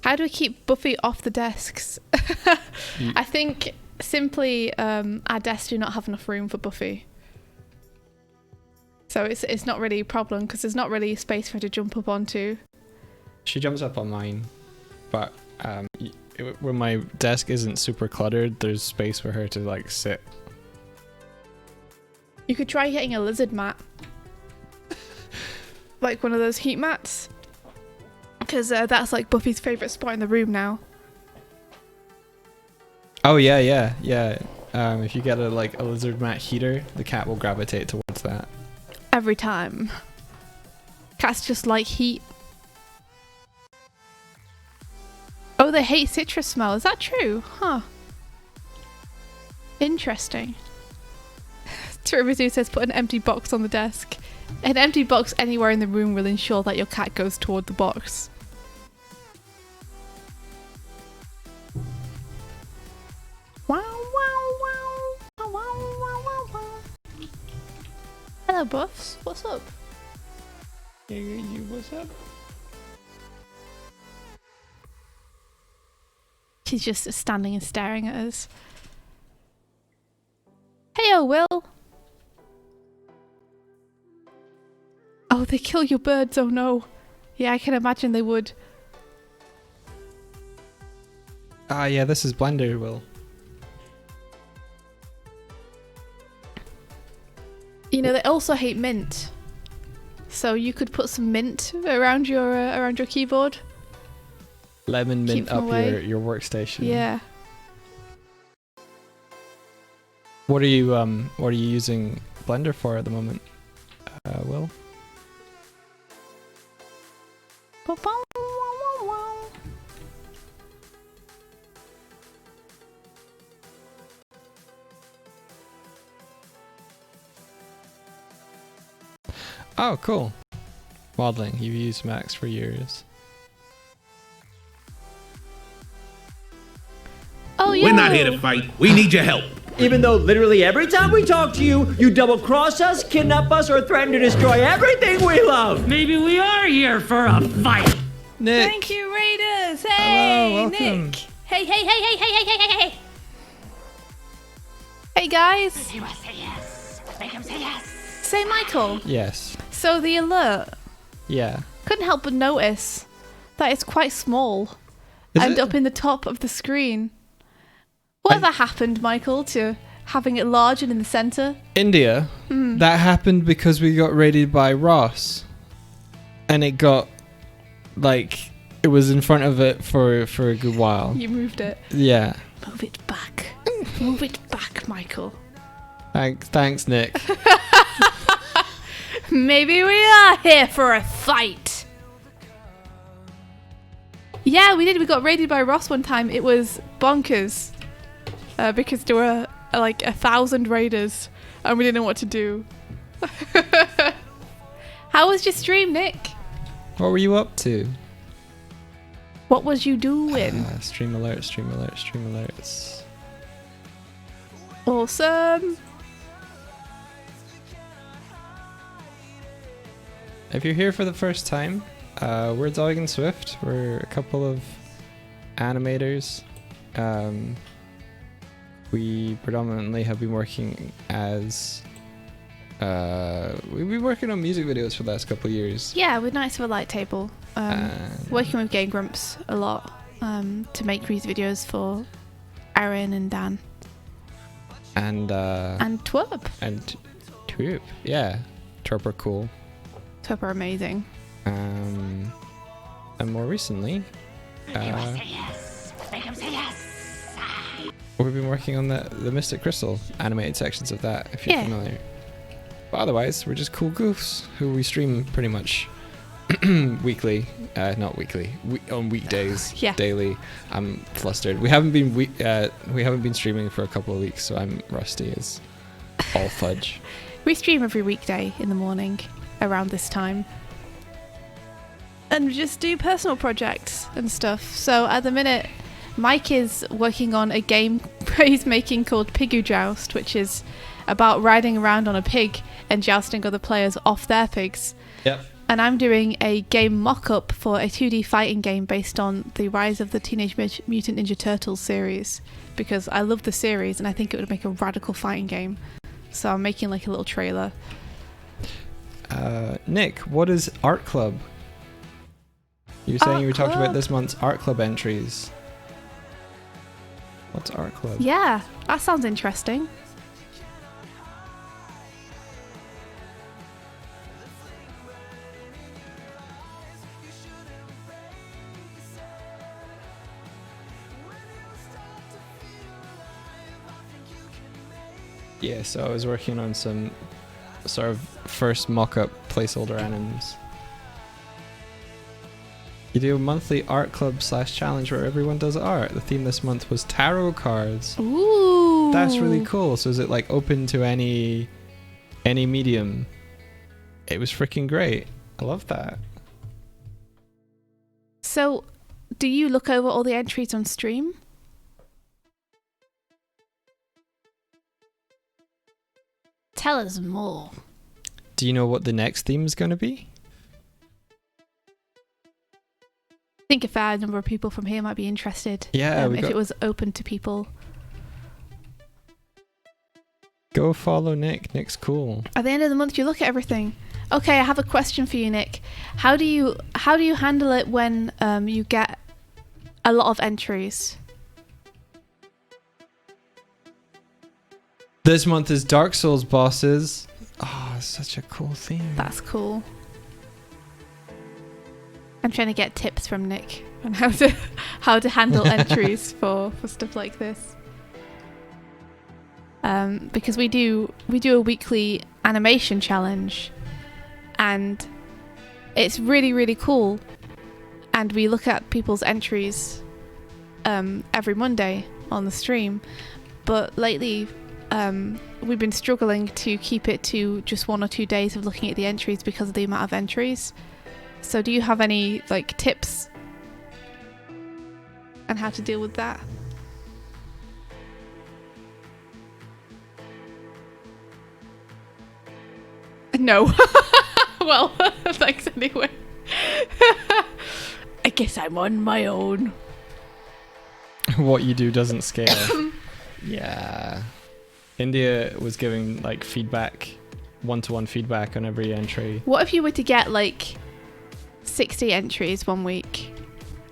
How do we keep Buffy off the desks? I think simply our desks do not have enough room for Buffy. So it's not really a problem because there's not really space for her to jump up onto. She jumps up on mine, but when my desk isn't super cluttered, there's space for her to like sit. You could try getting a lizard mat. Like one of those heat mats. Because that's like Buffy's favourite spot in the room now. Oh yeah. If you get a lizard mat heater, the cat will gravitate towards that. Every time. Cats just like heat. Oh, they hate citrus smell. Is that true? Huh. Interesting. Tiramisu says put an empty box on the desk. An empty box anywhere in the room will ensure that your cat goes toward the box. Wow, wow, wow. Wow, wow, wow, wow. Hello, Buffs. What's up? You what's up? She's just standing and staring at us. Heyo, Will. Oh, they kill your birds. Oh no. Yeah, I can imagine they would. Ah, yeah, this is Blender, Will. You know, they also hate mint. So you could put some mint around your keyboard. Lemon mint up away. your workstation. Yeah. What are you using Blender for at the moment, Will? Oh, cool. Modeling. You've used Max for years. Oh, yeah. We're not here to fight. We need your help. Even though literally every time we talk to you, you double-cross us, kidnap us, or threaten to destroy everything we love. Maybe we are here for a fight. Nick. Thank you, Raiders. Hello, Hey, welcome. Nick. Hey. Hey, guys. Say yes. Make him say yes. Say, Michael. Yes. So the alert, Yeah. couldn't help but notice that it's quite small Is and it? up in the top of the screen. Whatever happened, Michael, to having it large and in the centre? India. That happened because we got raided by Ross, and it got like it was in front of it for a good while. You moved it. Yeah. Move it back. Move it back, Michael. Thanks, Nick. Maybe we are here for a fight. Yeah, we did. We got raided by Ross one time. It was bonkers because there were like 1,000 raiders and we didn't know what to do. How was your stream, Nick? What were you up to? What was you doing? Stream alerts. Awesome. If you're here for the first time, we're Doig and Swift. We're a couple of animators. We predominantly have been working as... we've been working on music videos for the last couple of years. Yeah, with Knights of a Light Table. Working with Game Grumps a lot to make music videos for Aaron and Dan. And Twerp. And Twerp. Yeah. Twerp are cool. Twerp are amazing. And more recently, Say yes. Make him say yes. we've been working on the Mystic Crystal animated sections of that, if you're familiar. But otherwise, we're just cool goofs who we stream pretty much weekly. Not weekly. On weekdays. Yeah. Daily. I'm flustered. We haven't been streaming for a couple of weeks, so I'm rusty as all fudge. We stream every weekday in the morning around this time. And we just do personal projects and stuff. So at the minute, Mike is working on a game he's making called Pigoo Joust, which is about riding around on a pig and jousting other players off their pigs. Yep. And I'm doing a game mock-up for a 2D fighting game based on the Rise of the Teenage Mutant Ninja Turtles series, because I love the series and I think it would make a radical fighting game. So I'm making like a little trailer. Nick, what is Art Club? You were saying Art you were talking about Club? this month's Art Club entries. What's Art Club? Yeah, that sounds interesting. Yeah, so I was working on some sort of first mock-up placeholder animes. You do a monthly art club / challenge where everyone does art. The theme this month was tarot cards. Ooh. That's really cool. So is it like open to any medium? It was freaking great. I love that. So, do you look over all the entries on stream? Tell us more. Do you know what the next theme is going to be? I think a fair number of people from here might be interested. Yeah, if it was open to people. Go follow Nick. Nick's cool. At the end of the month, you look at everything. Okay, I have a question for you, Nick. How do you handle it when you get a lot of entries? This month is Dark Souls bosses. Oh, such a cool theme. That's cool. I'm trying to get tips from Nick on how to handle entries for stuff like this. Because we do a weekly animation challenge, and it's really, really cool. And we look at people's entries every Monday on the stream. But lately, we've been struggling to keep it to just 1 or 2 days of looking at the entries because of the amount of entries. So do you have any like tips on how to deal with that? No. Well, thanks anyway. I guess I'm on my own. What you do doesn't scale. Yeah. India was giving like feedback, one-to-one feedback on every entry. What if you were to get like 60 entries 1 week?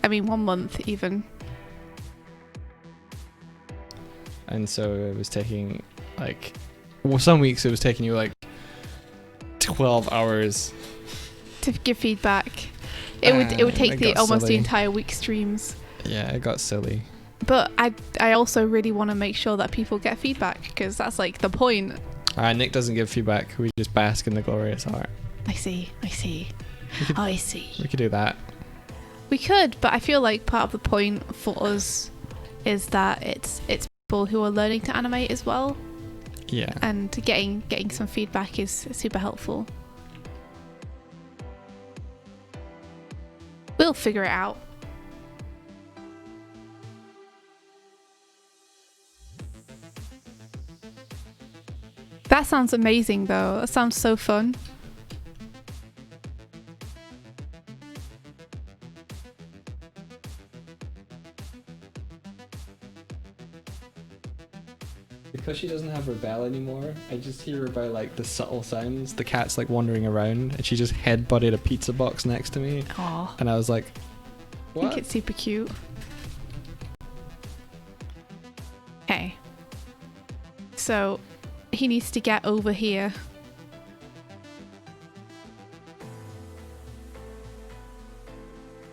I mean 1 month even. And so it was taking like, well, some weeks it was taking you like 12 hours to give feedback. It would take the almost the silly. entire week streams. Yeah, it got silly. But I also really want to make sure that people get feedback, because that's like the point. Nick doesn't give feedback. We just bask in the glorious art. I see. We could do that. We could, but I feel like part of the point for us is that it's people who are learning to animate as well. Yeah. And getting some feedback is super helpful. We'll figure it out. That sounds amazing though. That sounds so fun. Because she doesn't have her bell anymore, I just hear her by like the subtle sounds. The cat's like wandering around, and she just head-butted a pizza box next to me. Aw. And I was like, I what? think it's super cute. Okay. So he needs to get over here.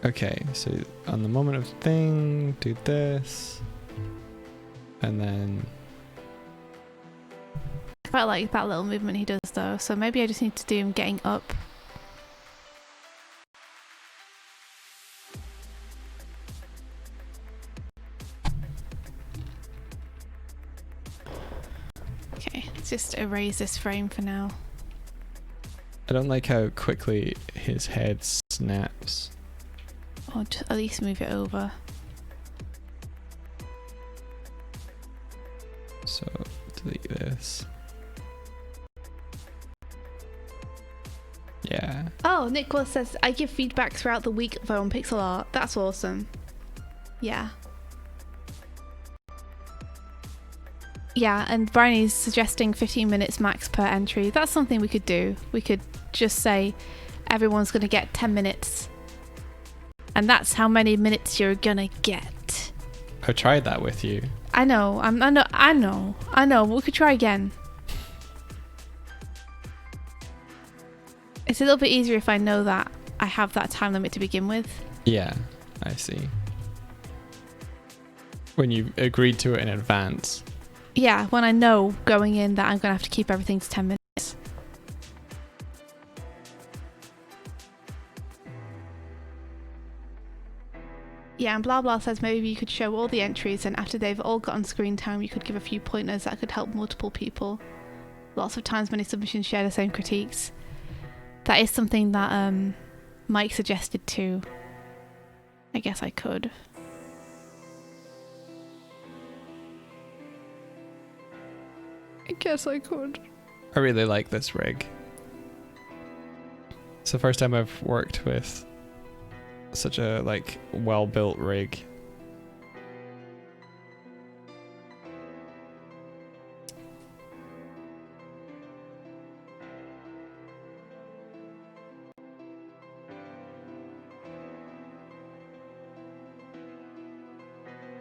Okay, so on the moment of thing, do this. And then... I quite like that little movement he does though, so maybe I just need to do him getting up. Okay, let's just erase this frame for now. I don't like how quickly his head snaps. Or just at least move it over. So, delete this. Yeah. Oh, Nicholas says, I give feedback throughout the week though on pixel art. That's awesome. Yeah. Yeah, and Bryony's suggesting 15 minutes max per entry. That's something we could do. We could just say everyone's going to get 10 minutes. And that's how many minutes you're going to get. I tried that with you. I know. I know. We could try again. It's a little bit easier if I know that I have that time limit to begin with. Yeah, I see. When you agreed to it in advance. Yeah, when I know going in that I'm going to have to keep everything to 10 minutes. Yeah, and blah blah says maybe you could show all the entries, and after they've all gotten screen time you could give a few pointers that could help multiple people. Lots of times many submissions share the same critiques. That is something that Mike suggested too. I guess I could. I really like this rig. It's the first time I've worked with such a like well-built rig.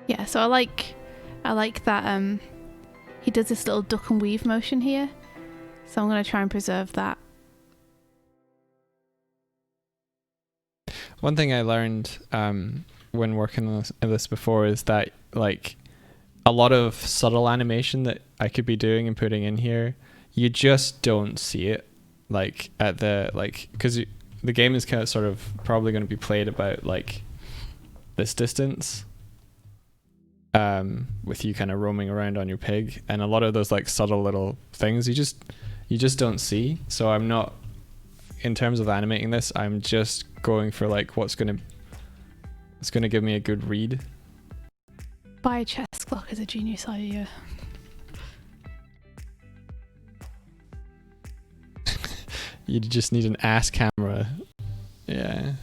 Yeah, so I like that he does this little duck and weave motion here. So I'm going to try and preserve that. One thing I learned when working on this before is that like a lot of subtle animation that I could be doing and putting in here, you just don't see it like at the because the game is kind of sort of probably going to be played about like this distance. With you kind of roaming around on your pig, and a lot of those like subtle little things you just don't see. So I'm not in terms of animating this, I'm just going for like what's gonna give me a good read. Buy a chess clock as a genius idea. You just need an ass camera. Yeah.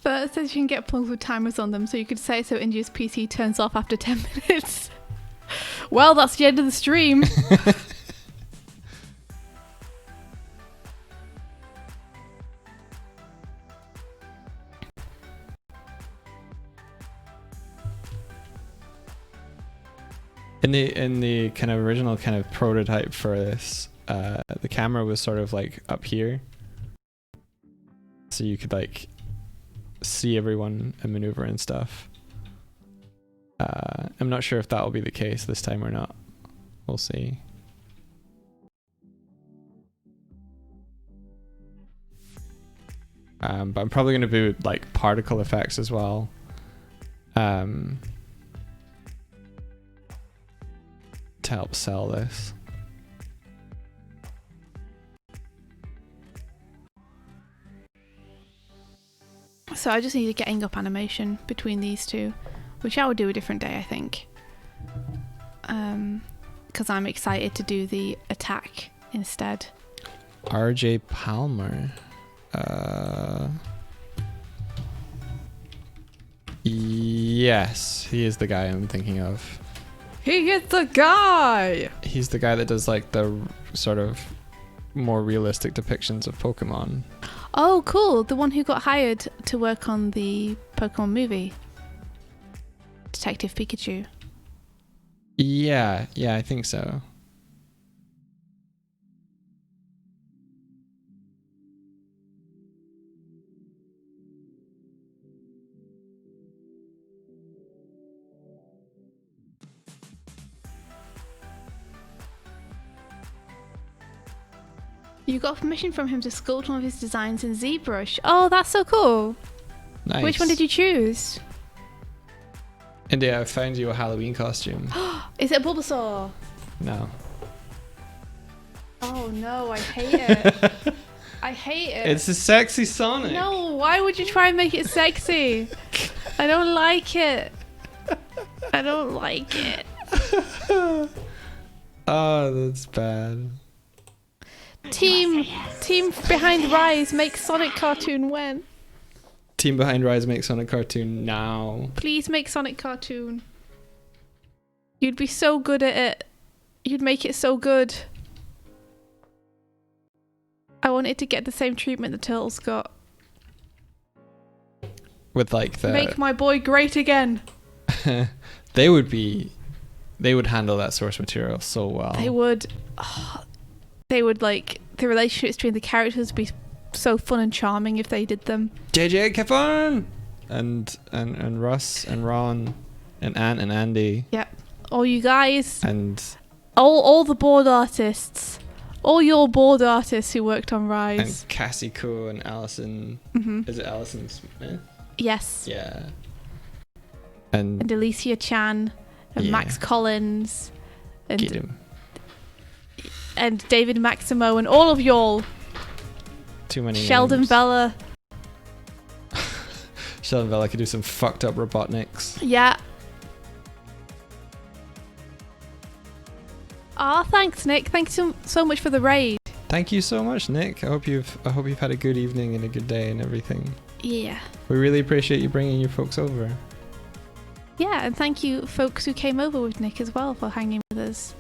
But it says you can get plugs with timers on them, so you could say so India's PC turns off after 10 minutes. Well, that's the end of the stream. In the kind of original kind of prototype for this, the camera was sort of like up here, so you could like see everyone and maneuver and stuff. I'm not sure if that will be the case this time or not. We'll see. But I'm probably going to do like particle effects as well. To help sell this. So I just need a getting up animation between these two, which I will do a different day, I think. Because I'm excited to do the attack instead. RJ Palmer. Yes, he is the guy I'm thinking of. He is the guy! He's the guy that does like the sort of more realistic depictions of Pokemon. Oh, cool. The one who got hired to work on the Pokemon movie. Detective Pikachu. Yeah, I think so. You got permission from him to sculpt one of his designs in ZBrush. Oh, that's so cool. Nice. Which one did you choose? India, I found you a Halloween costume. Is it a Bulbasaur? No. Oh no, I hate it. I hate it. It's a sexy Sonic. No, why would you try and make it sexy? I don't like it. I don't like it. Oh, that's bad. Team behind Rise, make Sonic cartoon when? Team behind Rise make Sonic cartoon now. Please make Sonic cartoon. You'd be so good at it. You'd make it so good. I want it to get the same treatment the Turtles got. With like the... Make my boy great again. They would handle that source material so well. They would. Oh, they would, like, the relationships between the characters would be so fun and charming if they did them. JJ, Kevin! And Russ and Ron and Ant and Andy. Yep. All you guys. And... All the board artists. All your board artists who worked on Rise. And Cassie Koo and Allison. Mm-hmm. Is it Allison Smith? Yes. Yeah. And Alicia Chan. And yeah. Max Collins. And get him. And David Maximo and all of y'all. Too many Sheldon names. Bella. Sheldon Bella could do some fucked up Robotniks. Yeah. Aw, thanks, Nick. Thanks so much for the raid. Thank you so much, Nick. I hope you've had a good evening and a good day and everything. Yeah. We really appreciate you bringing your folks over. Yeah, and thank you, folks who came over with Nick as well, for hanging with us.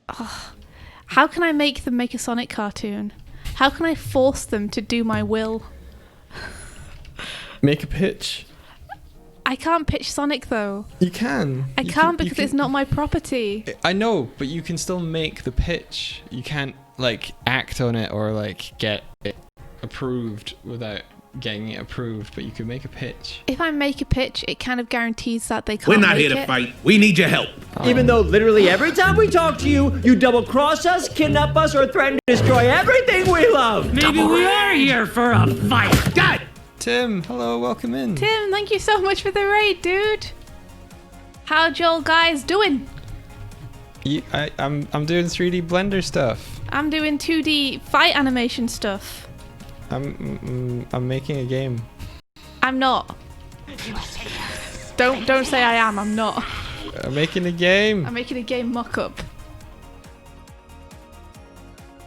Oh, how can I make them make a Sonic cartoon? How can I force them to do my will? Make a pitch. I can't pitch Sonic though. You can. I can't because it's not my property. I know, but you can still make the pitch. You can't like act on it or like get it approved without getting it approved, but you can make a pitch. If I make a pitch, it kind of guarantees that they can't We're not make here to it. fight. We need your help. Even though literally every time we talk to you, you double-cross us, kidnap us, or threaten to destroy everything we love. Maybe we are here for a fight. God Tim, hello, welcome in. Tim, thank you so much for the raid, dude. How y'all guys doing? I'm doing 3D Blender stuff. I'm doing 2D fight animation stuff. I'm making a game. I'm not. Don't say I am. I'm not. I'm making a game. I'm making a game mock-up.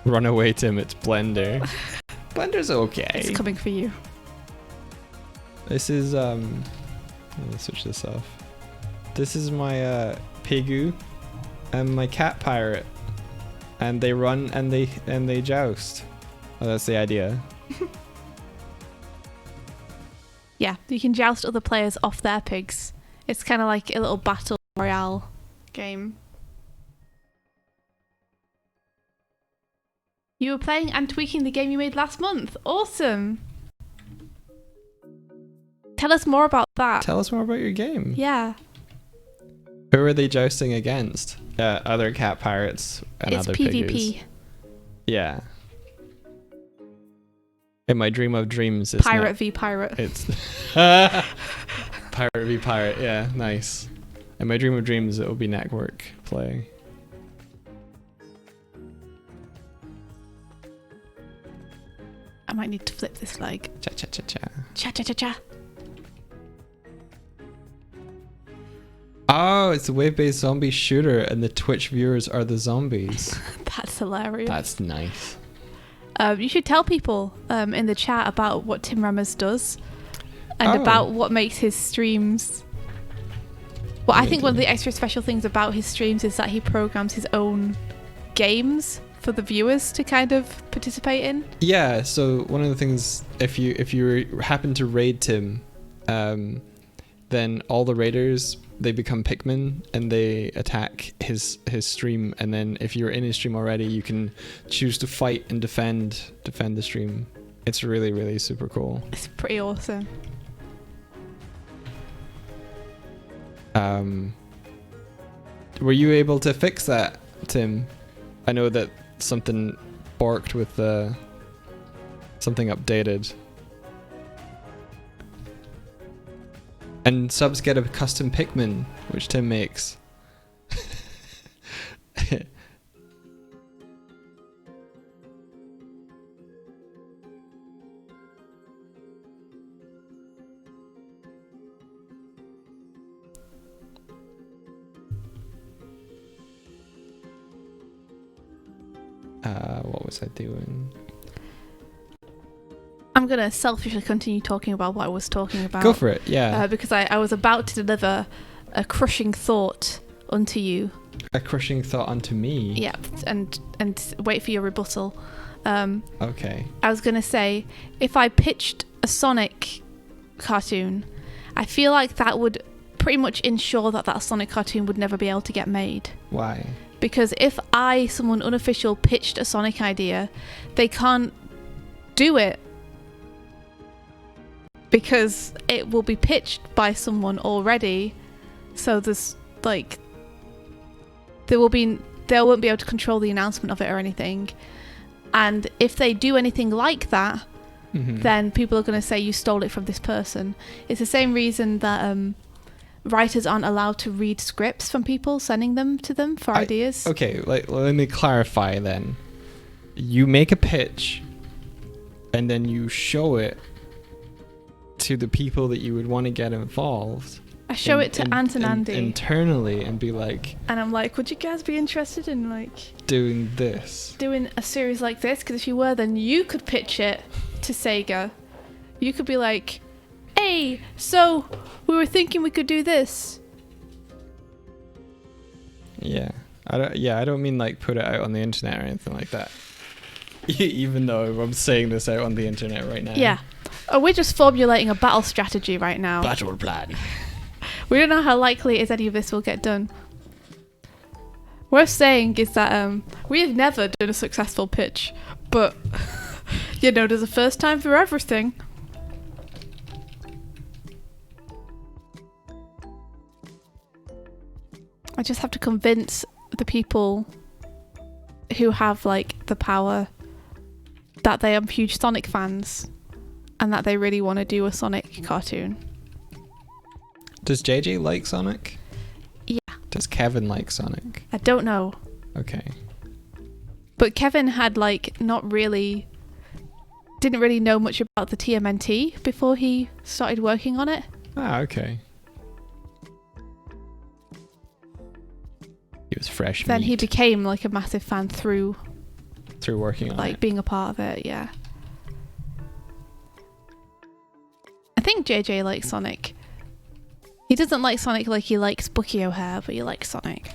Run away, Tim. It's Blender. Blender's okay. It's coming for you. This is let me switch this off. This is my Pegu and my cat pirate, and they run and they joust. Oh, that's the idea. Yeah, you can joust other players off their pigs. It's kind of like a little battle royale game. You were playing and tweaking the game you made last month. Awesome. Tell us more about that. Tell us more about your game. Yeah. Who are they jousting against? Other cat pirates and It's other PvP. Pegus. Yeah. In my dream of dreams, it's Pirate v pirate. It's pirate v pirate. Yeah, nice. In my dream of dreams, it will be network play. I might need to flip this leg. Cha cha cha cha. Cha cha cha cha. Oh, it's a wave-based zombie shooter, and the Twitch viewers are the zombies. That's hilarious. That's nice. You should tell people in the chat about what Tim Rammers does and about what makes his streams. Well, I think one of the extra special things about his streams is that he programs his own games for the viewers to kind of participate in. Yeah, so one of the things, if you happen to raid Tim, then all the raiders, they become Pikmin and they attack his stream, and then if you're in his stream already, you can choose to fight and defend the stream. It's really, really super cool. It's pretty awesome. Were you able to fix that, Tim? I know that something borked with something updated. And subs get a custom Pikmin, which Tim makes. What was I doing? I'm going to selfishly continue talking about what I was talking about. Go for it, yeah. Because I was about to deliver a crushing thought unto you. A crushing thought unto me? Yeah, and wait for your rebuttal. Okay. I was going to say, if I pitched a Sonic cartoon, I feel like that would pretty much ensure that Sonic cartoon would never be able to get made. Why? Because if someone unofficial, pitched a Sonic idea, they can't do it because it will be pitched by someone already. So there's like, they won't be able to control the announcement of it or anything. And if they do anything like that, then people are going to say you stole it from this person. It's the same reason that writers aren't allowed to read scripts from people sending them to them for ideas. Okay, let me clarify then. You make a pitch and then you show it to the people that you would want to get involved. I show it to Ant and Andy internally and be like, and I'm like, would you guys be interested in like doing this? Doing a series like this? Because if you were, then you could pitch it to Sega. You could be like, hey, so we were thinking we could do this. Yeah. I don't mean like put it out on the internet or anything like that. Even though I'm saying this out on the internet right now. Yeah. Oh, we're just formulating a battle strategy right now. Battle plan. We don't know how likely it is any of this will get done. What I'm saying is that we have never done a successful pitch, but there's a first time for everything. I just have to convince the people who have like the power that they are huge Sonic fans, and that they really want to do a Sonic cartoon. Does JJ like Sonic? Yeah. Does Kevin like Sonic? I don't know. Okay. But Kevin had didn't really know much about the TMNT before he started working on it. Ah, okay. He was fresh Then meat he became like a massive fan through working on like it. being a part of it, yeah. I think JJ likes Sonic. He doesn't like Sonic like he likes Bucky O'Hare, but he likes Sonic.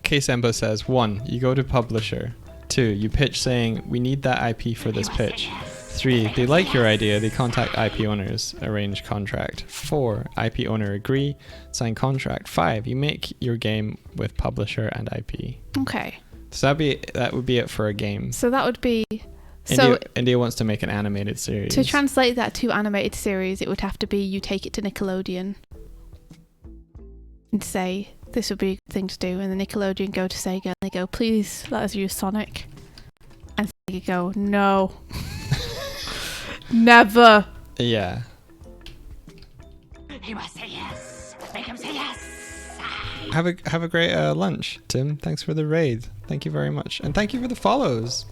K-Sembo says, 1. You go to publisher. 2. You pitch saying, we need that IP for this pitch. 3. They like your idea, they contact IP owners, arrange contract. 4. IP owner agree, sign contract. 5. You make your game with publisher and IP. Okay. So that would be it for a game. So that would be... So India wants to make an animated series. to translate that to animated series, it would have to be you take it to Nickelodeon and say, this would be a good thing to do. And the Nickelodeon go to Sega and they go, please let us use Sonic. And Sega go, no. Never. Yeah. He must say yes. Make him say yes. Have a great lunch, Tim. Thanks for the raid. Thank you very much. And thank you for the follows.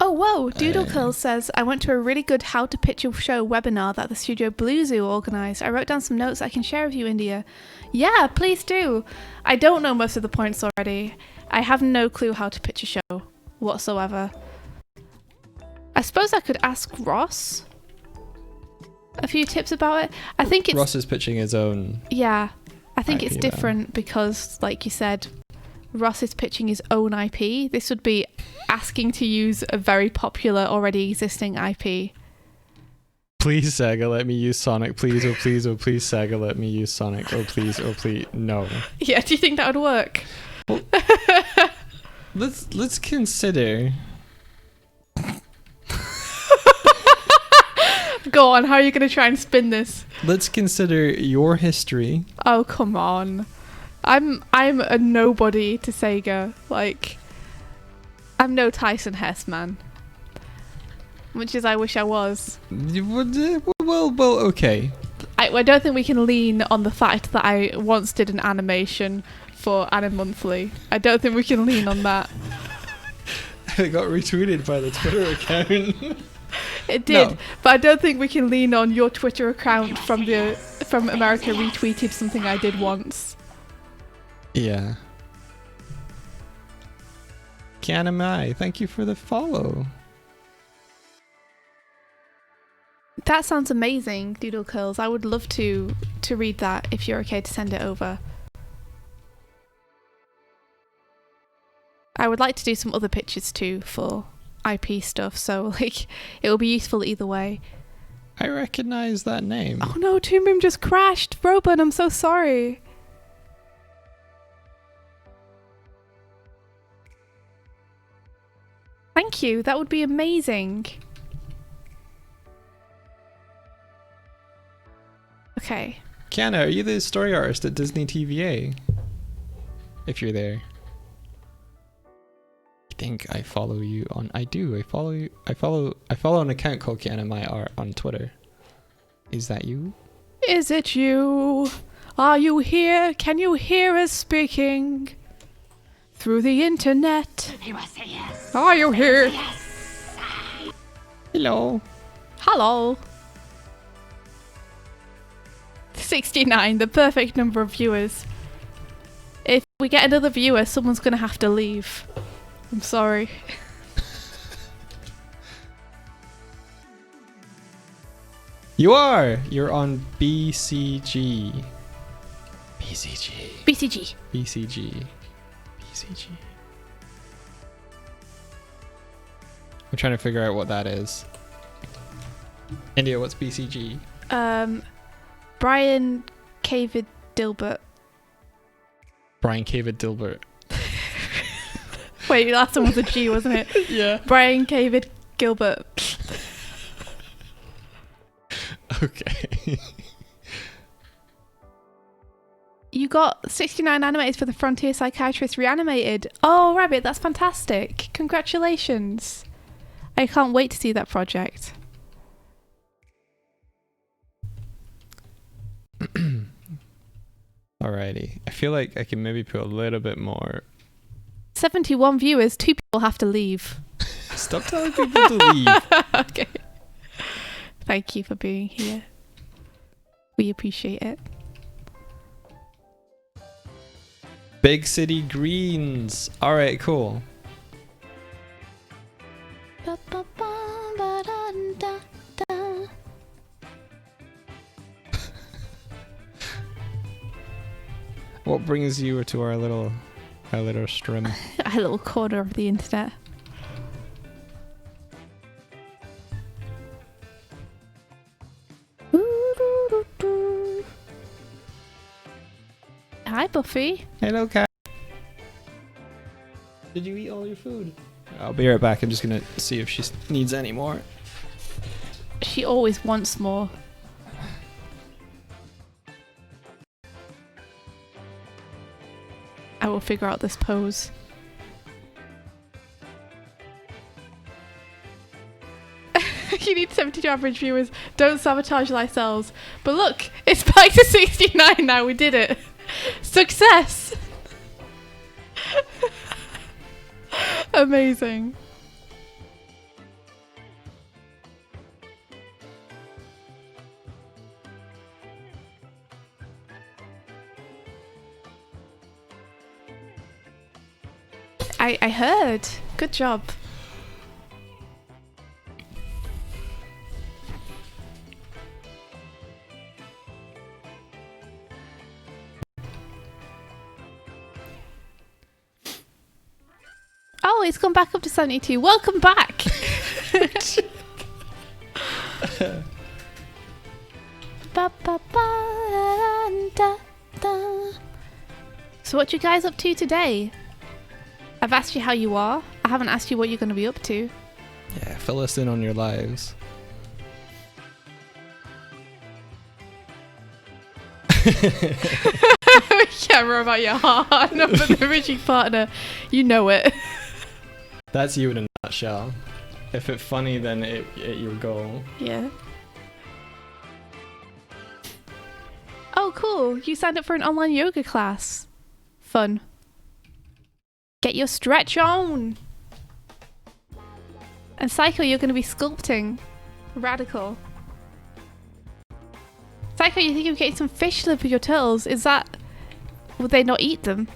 Oh, whoa. Doodle Curl says, I went to a really good How to Pitch a Show webinar that the Studio Blue Zoo organised. I wrote down some notes I can share with you, India. Yeah, please do. I don't know most of the points already. I have no clue how to pitch a show whatsoever. I suppose I could ask Ross a few tips about it. I think it's... Ross is pitching his own... Yeah. I think IP it's different because, like you said, Ross is pitching his own IP. This would be asking to use a very popular, already existing IP. Please, Sega, let me use Sonic. Please, oh please, oh please, Sega, let me use Sonic. Oh please, no. Yeah, do you think that would work? Well, let's consider... Go on, how are you going to try and spin this? Let's consider your history. Oh, come on. I'm a nobody to Sega. Like, I'm no Tyson Hess, man. Much as I wish I was. Well, okay. I don't think we can lean on the fact that I once did an animation for Anim Monthly. I don't think we can lean on that. It got retweeted by the Twitter account. It did, No. but I don't think we can lean on your Twitter account from America retweeted something I did once. Yeah. Canamai, thank you for the follow. That sounds amazing, Doodle Curls. I would love to read that if you're okay to send it over. I would like to do some other pictures too for IP stuff, so like it will be useful either way. I recognize that name. Oh no, Toon Boom just crashed. Robin, I'm so sorry. Thank you, that would be amazing. Okay. Kiana, are you the story artist at Disney TVA? If you're there. I think I follow you on... I do. I follow you. I follow an account called Kiana My Art on Twitter. Is that you? Is it you? Are you here? Can you hear us speaking? Through the internet. He must say yes. Are you here? Yes. Hello. Hello. 69, the perfect number of viewers. If we get another viewer, someone's going to have to leave. I'm sorry. You are! You're on BCG. BCG. BCG. BCG. BCG. I'm trying to figure out what that is. India, what's BCG? Brian Cavid Dilbert. Brian Cavid Dilbert. Wait, last one was a G, wasn't it? Yeah. Brian Cavid Gilbert. Okay. You got 69 animators for the Frontier Psychiatrist Reanimated. Oh, Rabbit, that's fantastic. Congratulations. I can't wait to see that project. Alrighty. I feel like I can maybe put a little bit more. 71 viewers, 2 people have to leave. Stop telling people to leave. Okay. Thank you for being here. We appreciate it. Big City Greens. Alright, cool. What brings you to our little stream? A little corner of the internet. Hi, Buffy. Hello, cat. Did you eat all your food? I'll be right back. I'm just gonna see if she needs any more. She always wants more. I will figure out this pose. You need 72 average viewers. Don't sabotage thyself. But look, it's back to 69 now. We did it. Success. Amazing. I heard. Good job. Oh, it's gone back up to 72. Welcome back. So what you guys up to today? I've asked you how you are. I haven't asked you what you're going to be up to. Yeah, fill us in on your lives. Yeah, we're about your heart. No, but the bridging partner, you know it. That's you in a nutshell. If it's funny, then it your goal. Yeah. Oh, cool. You signed up for an online yoga class. Fun. Get your stretch on. And Psycho, you're going to be sculpting. Radical. Psycho, you think you're getting some fish liver with your turtles? Is that... Would they not eat them?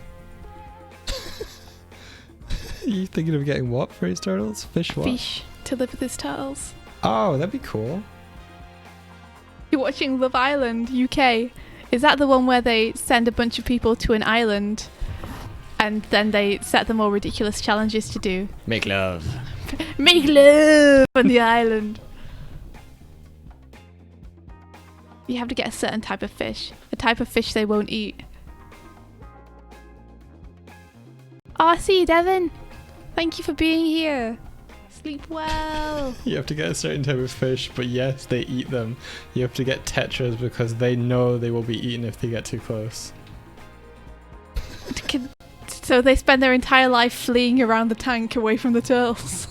You thinking of getting what for his turtles? Fish what? Fish to live with his turtles. Oh, that'd be cool. You're watching Love Island UK. Is that the one where they send a bunch of people to an island and then they set them all ridiculous challenges to do? Make love. Make love on the island. You have to get a certain type of fish. A type of fish they won't eat. Oh, I see you, Devin. Thank you for being here. Sleep well. You have to get a certain type of fish, but yes, they eat them. You have to get tetras because they know they will be eaten if they get too close. So they spend their entire life fleeing around the tank away from the turtles.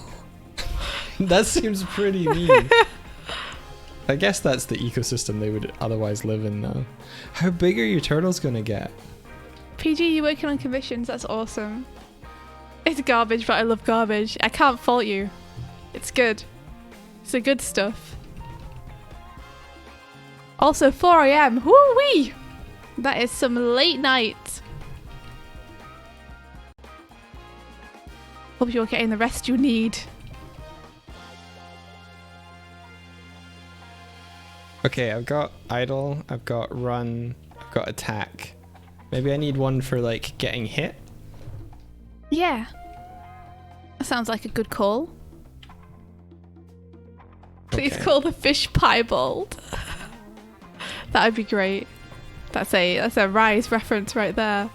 That seems pretty mean. I guess that's the ecosystem they would otherwise live in now. How big are your turtles gonna get? PG, you're working on commissions. That's awesome. It's garbage, but I love garbage. I can't fault you. It's good. It's the good stuff. Also, 4 a.m. Woo-wee! That is some late night. Hope you're getting the rest you need. Okay, I've got idle, I've got run, I've got attack. Maybe I need one for like getting hit. Yeah. That sounds like a good call. Please Okay. call the fish piebald. That would be great. That's a Rise reference right there.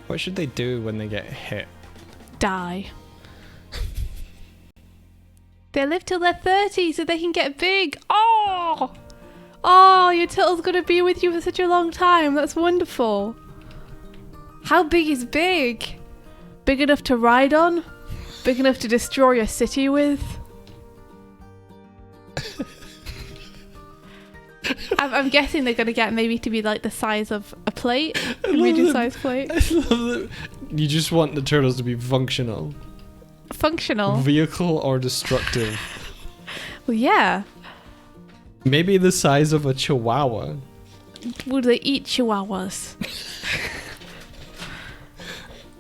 What should they do when they get hit? Die. They live till they're 30 so they can get big. Oh! Oh, your turtle's going to be with you for such a long time. That's wonderful. How big is big? Big enough to ride on? Big enough to destroy a city with? I'm guessing they're going to get maybe to be like the size of a plate. A medium-sized plate. I love that. You just want the turtles to be functional. Functional? Vehicle or destructive. Well, yeah. Maybe the size of a chihuahua. Would they eat chihuahuas?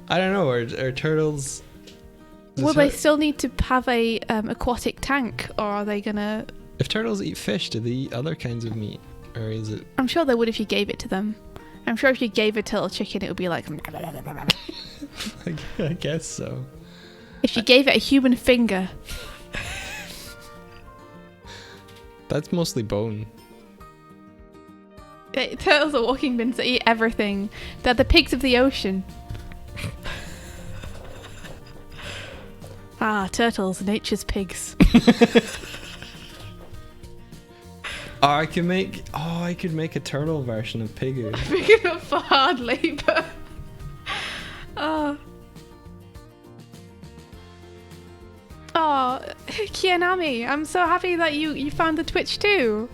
I don't know. Are turtles... Will they still need to have a aquatic tank, or are they gonna... If turtles eat fish, do they eat other kinds of meat? Or is it... I'm sure they would if you gave it to them. I'm sure if you gave a turtle chicken, it would be like... I guess so. If you gave it a human finger... That's mostly bone. Turtles are walking bins that eat everything. They're the pigs of the ocean. Ah, turtles, nature's pigs. I could make a turtle version of Piggy. Big enough for hard labour. Oh. Oh, Kianami, I'm so happy that you found the Twitch too.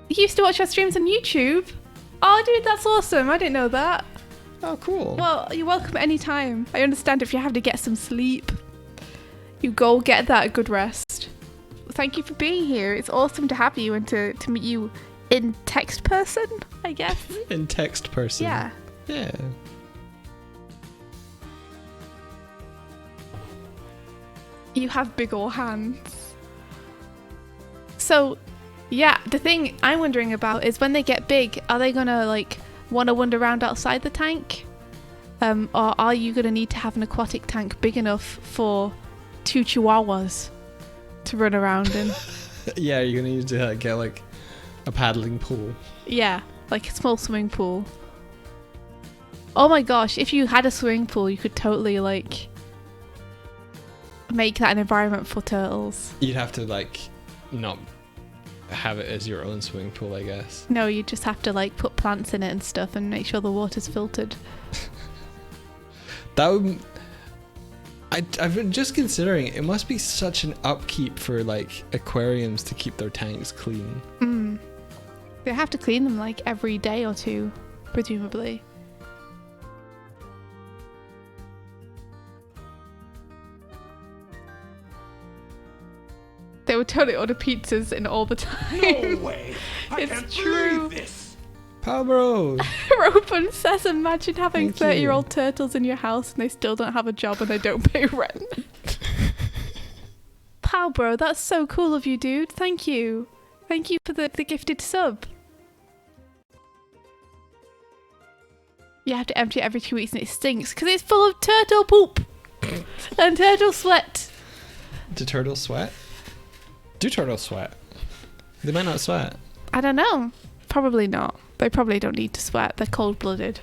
You used to watch our streams on YouTube? Oh, dude, that's awesome. I didn't know that. Oh, cool. Well, you're welcome anytime. I understand if you have to get some sleep. You go get that good rest. Thank you for being here. It's awesome to have you and to meet you in text person, I guess. In text person. Yeah. Yeah. You have big ol' hands. So, yeah, the thing I'm wondering about is when they get big, are they gonna like want to wander around outside the tank? Or are you gonna need to have an aquatic tank big enough for 2 chihuahuas to run around in? Yeah, you're gonna need to get like a paddling pool. Yeah, like a small swimming pool. Oh my gosh, if you had a swimming pool, you could totally like make that an environment for turtles. You'd have to like not have it as your own swimming pool, I guess. No, you just have to like put plants in it and stuff and make sure the water's filtered. That would... I've been just considering, it must be such an upkeep for like aquariums to keep their tanks clean. They have to clean them like every day or two, presumably. They would totally order pizzas in all the time. No way! I It's can't true. believe this! Pal bro! Ropen says, imagine having Thank you. 30-year-old turtles in your house and they still don't have a job and they don't pay rent. Pow bro, that's so cool of you, dude. Thank you. Thank you for the gifted sub. You have to empty it every 2 weeks and it stinks because it's full of turtle poop and turtle sweat. Do turtles sweat? Do turtles sweat? They might not sweat. I don't know. Probably not. They probably don't need to sweat. They're cold-blooded.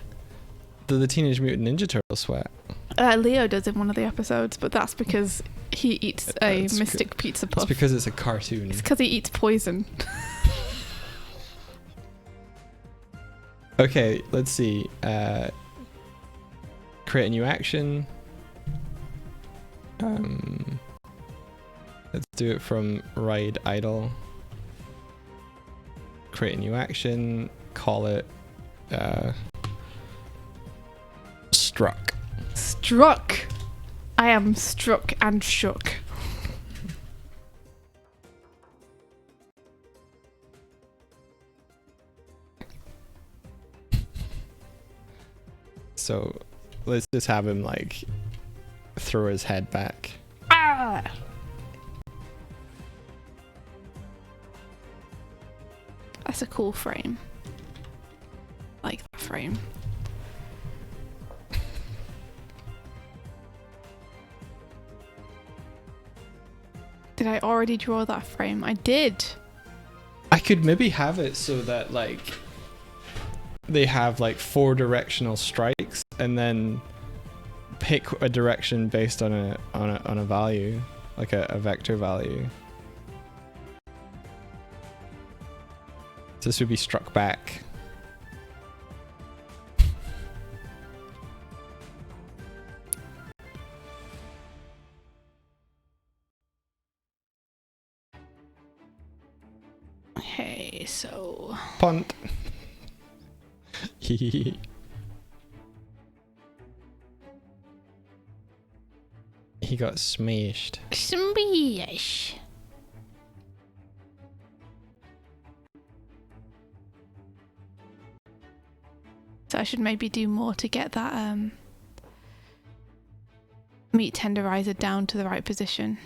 Do the Teenage Mutant Ninja Turtles sweat? Leo does in one of the episodes, but that's because he eats a That's Mystic Pizza It's Puff. because it's a cartoon. It's because he eats poison. Okay, let's see. Create a new action. Let's do it from ride idle. Create a new action. Call it struck. Struck. I am struck and shook. So let's just have him like throw his head back. Ah! That's a cool frame. I like that frame. Did I already draw that frame? I did. I could maybe have it so that like they have like 4 directional strikes and then pick a direction based on a value. like a vector value. So this would be struck back. Okay, so Punt. He got smashed. smash. So I should maybe do more to get that meat tenderizer down to the right position.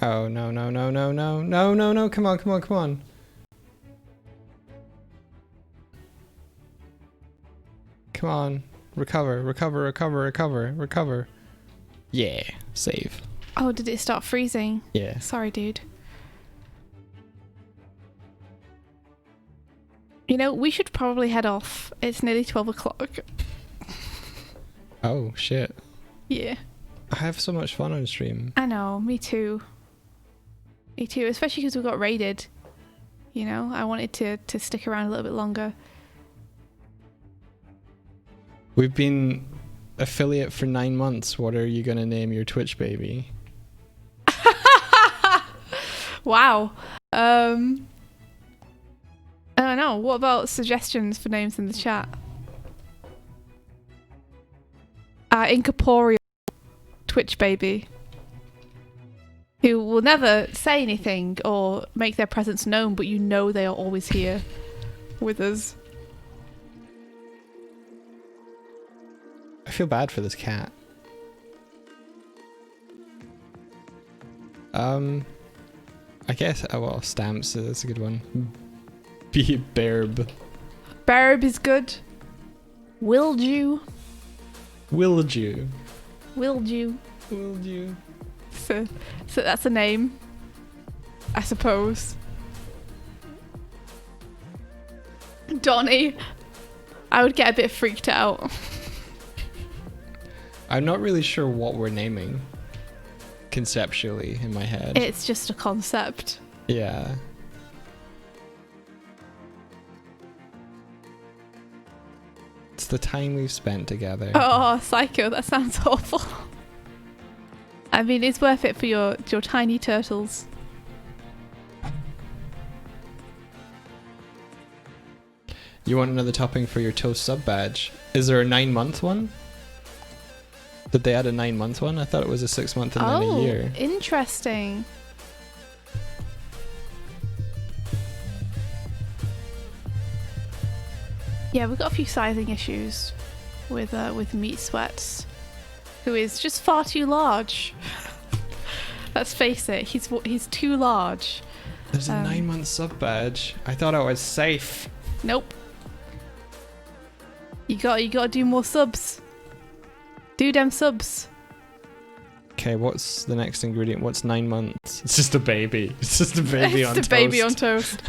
Oh no no no no no no no no! Come on come on come on! Come on! Recover recover recover recover recover! Yeah, save. Oh, did it start freezing? Yeah. Sorry, dude. You know, we should probably head off. It's nearly 12 o'clock. Oh shit! Yeah. I have so much fun on stream. I know, me too. Me too, especially because we got raided. You know, I wanted to stick around a little bit longer. We've been affiliate for 9 months. What are you gonna name your Twitch baby? Wow. I don't know. What about suggestions for names in the chat? Incorporeal Twitch baby, who will never say anything or make their presence known, but you know they are always here with us. I feel bad for this cat. I guess, oh well, stamps, that's a good one. Be Berb. Barb is good. Wildew. Wildew. Wildew. Wildew. So that's a name, I suppose. Donnie. I would get a bit freaked out. I'm not really sure what we're naming conceptually in my head. It's just a concept. Yeah. It's the time we've spent together. Oh, Psycho, that sounds awful. I mean, it's worth it for your tiny turtles. You want another topping for your toast sub badge? Is there a 9-month one? Did they add a 9-month one? I thought it was a 6-month and then a year. Interesting. Yeah, we've got a few sizing issues with Meat Sweats, who is just far too large. Let's face it, he's too large. There's a 9-month sub badge. I thought I was safe. Nope. You gotta do more subs. Do them subs. Okay, what's the next ingredient? What's 9 months? It's just a baby. It's just a baby on toast. It's a baby on toast.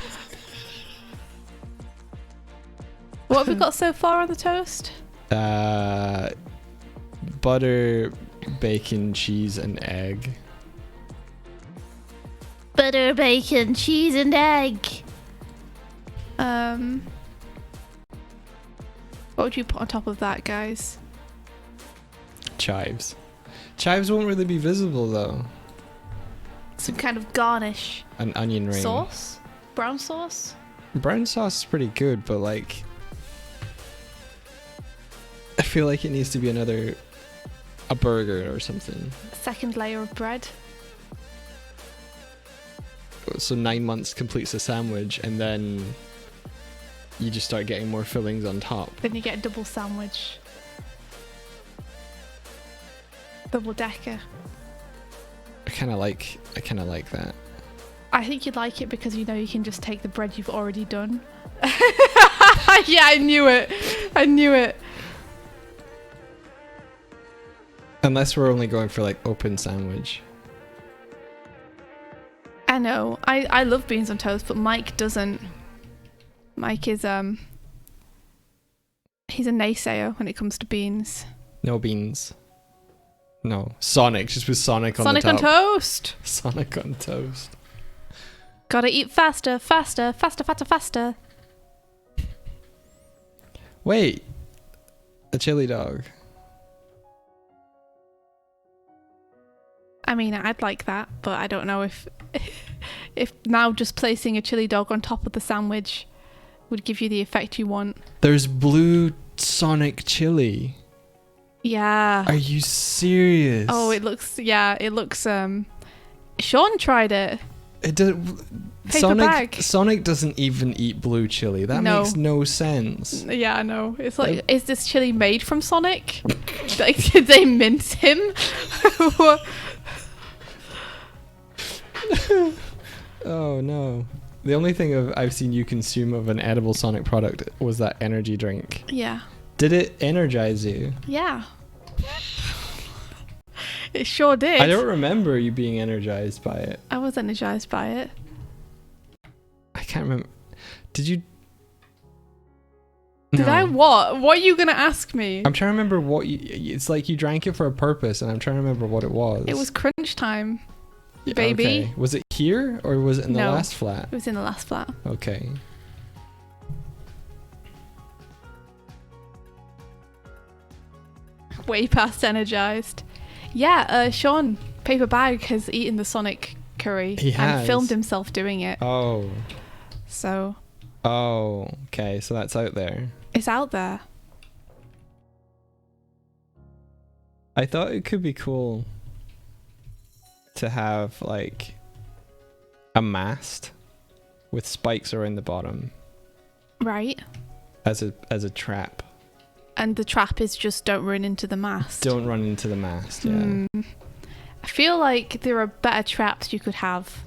What have we got so far on the toast? Butter, bacon, cheese, and egg. Butter, bacon, cheese, and egg. What would you put on top of that, guys? Chives. Chives won't really be visible though. Some kind of garnish. An onion ring. Sauce? Brown sauce? Brown sauce is pretty good, but like, I feel like it needs to be a burger or something. Second layer of bread. So 9 months completes a sandwich, and then you just start getting more fillings on top. Then you get a double sandwich. Double decker. I kind of like that. I think you'd like it because you know you can just take the bread you've already done. Yeah, I knew it. I knew it. Unless we're only going for like open sandwich. I know. I love beans on toast, but Mike doesn't. Mike is he's a naysayer when it comes to beans. No beans. No. Sonic. Just with Sonic on Sonic the on top. toast. Sonic on toast. Gotta eat faster, faster, faster, faster, faster. Wait. A chili dog. I mean, I'd like that, but I don't know if now just placing a chili dog on top of the sandwich would give you the effect you want. There's blue Sonic chili. Yeah. Are you serious? Oh, it looks. Sean tried it. It does. Paper bag. Sonic doesn't even eat blue chili. That No. makes no sense. Yeah, I know. It's like, is this chili made from Sonic? Like, did they mince him? Oh no. The only thing I've seen you consume of an edible Sonic product was that energy drink. Yeah. Did it energize you? Yeah. It sure did. I don't remember you being energized by it. I was energized by it. I can't remember. Did you? Did I what? What are you gonna ask me? I'm trying to remember what you. It's like you drank it for a purpose, and I'm trying to remember what it was. It was crunch time. Yeah, baby. Okay. Was it here or was it in the No. last flat? It was in the last flat. Okay. Way past energized. Yeah, Sean, Paper Bag, has eaten the Sonic curry He has. and filmed himself doing it. Oh. So Oh. Okay. So that's out there. it's out there. I thought it could be cool to have like a mast with spikes around the bottom Right. as a trap. And the trap is just don't run into the mast. Don't run into the mast. Yeah. I feel like there are better traps you could have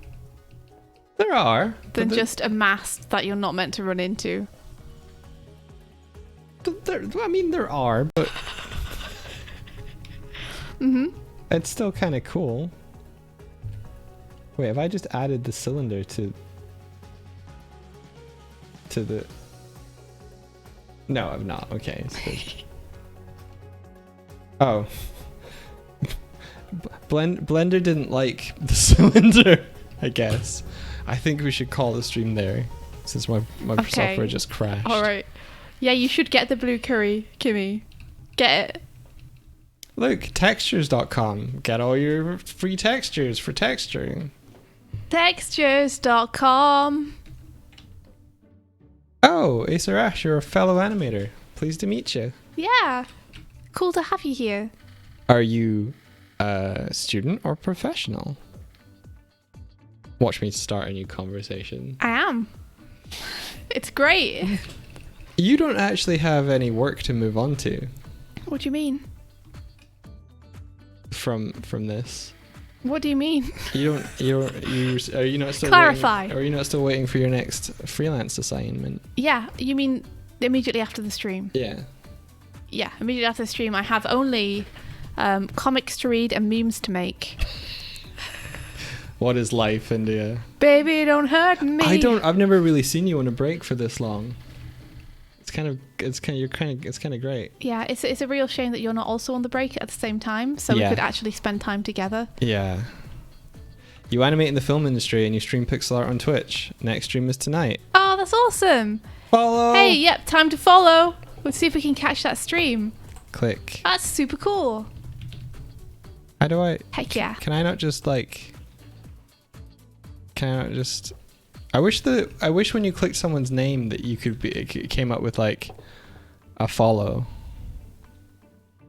There are. than but just a mast that you're not meant to run into. I mean, there are, but it's still kind of cool. Wait, have I just added the cylinder to the? No, I've not. Okay. It's good. Oh. Blender didn't like the cylinder, I guess. I think we should call the stream there, since my Okay. software just crashed. All right. Yeah, you should get the blue curry, Kimmy. Get it. Look, textures.com. Get all your free textures for texturing. Textures.com. Oh, Acer Ash, you're a fellow animator. Pleased to meet you. Yeah. Cool to have you here. Are you a student or professional? Watch me start a new conversation. I am. It's great. You don't actually have any work to move on to What do you mean? from this. What do you mean? Are you not still Clarify. Waiting, are you not still waiting for your next freelance assignment? Yeah, you mean immediately after the stream? Yeah. Yeah, immediately after the stream, I have only comics to read and memes to make. What is life, India? Baby, don't hurt me. I've never really seen you on a break for this long. It's kind of great. Yeah, it's a real shame that you're not also on the break at the same time, so we Yeah. could actually spend time together. Yeah. You animate in the film industry and you stream pixel art on Twitch. Next stream is tonight. Oh, that's awesome. Follow. Hey, yep, time to follow. Let's see if we can catch that stream. Click. That's super cool. How do I? Heck yeah. Can I not just like? Can I not just? I wish when you clicked someone's name that you could be. It came up with like a follow.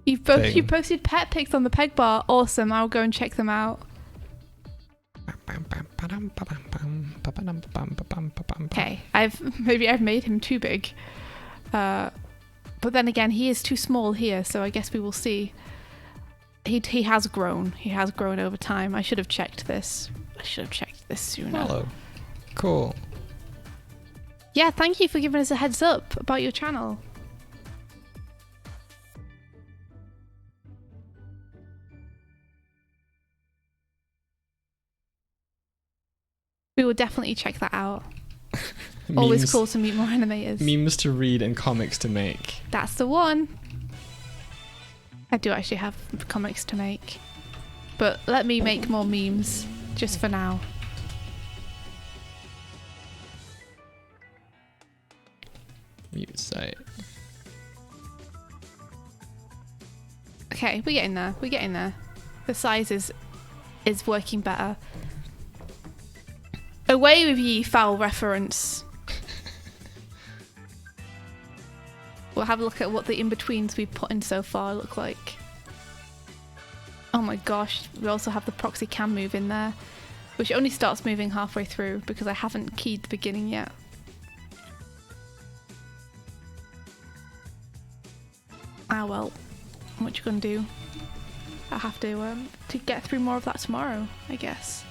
You posted pet pics on the peg bar. Awesome. I'll go and check them out. Okay. Maybe I've made him too big. But then again, he is too small here, so I guess we will see. He has grown. He has grown over time. I should have checked this. I should have checked this sooner. Follow. Cool. Yeah, thank you for giving us a heads up about your channel. We will definitely check that out. Always Memes- cool to meet more animators. Memes to read and comics to make. That's the one. I do actually have comics to make. But let me make more memes, just for now. Mute site. Okay, we're getting there. We're getting there. The size is working better. Away with ye foul reference. We'll have a look at what the in-betweens we've put in so far look like. Oh my gosh, we also have the proxy cam move in there, which only starts moving halfway through because I haven't keyed the beginning yet. Ah well, what you gonna do? I have to get through more of that tomorrow, I guess.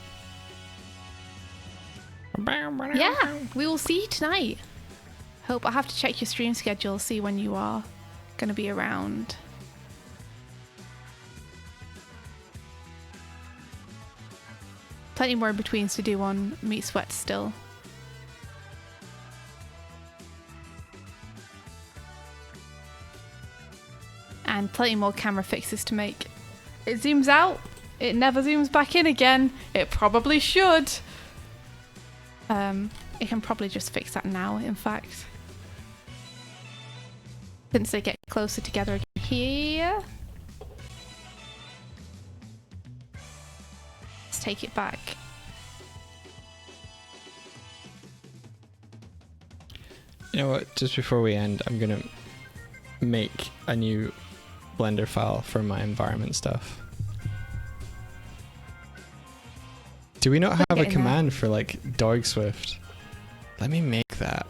Yeah, we will see you tonight. Hope I have to check your stream schedule, see when you are gonna be around. Plenty more in-betweens to do on Meat Sweat still. And plenty more camera fixes to make. It zooms out. It never zooms back in again. It probably should. It can probably just fix that now, in fact. Since they get closer together again here. Let's take it back. You know what? Just before we end, I'm gonna make a new Blender file for my environment stuff. Do we not have a getting there. command for like Doig Swift? Let me make that.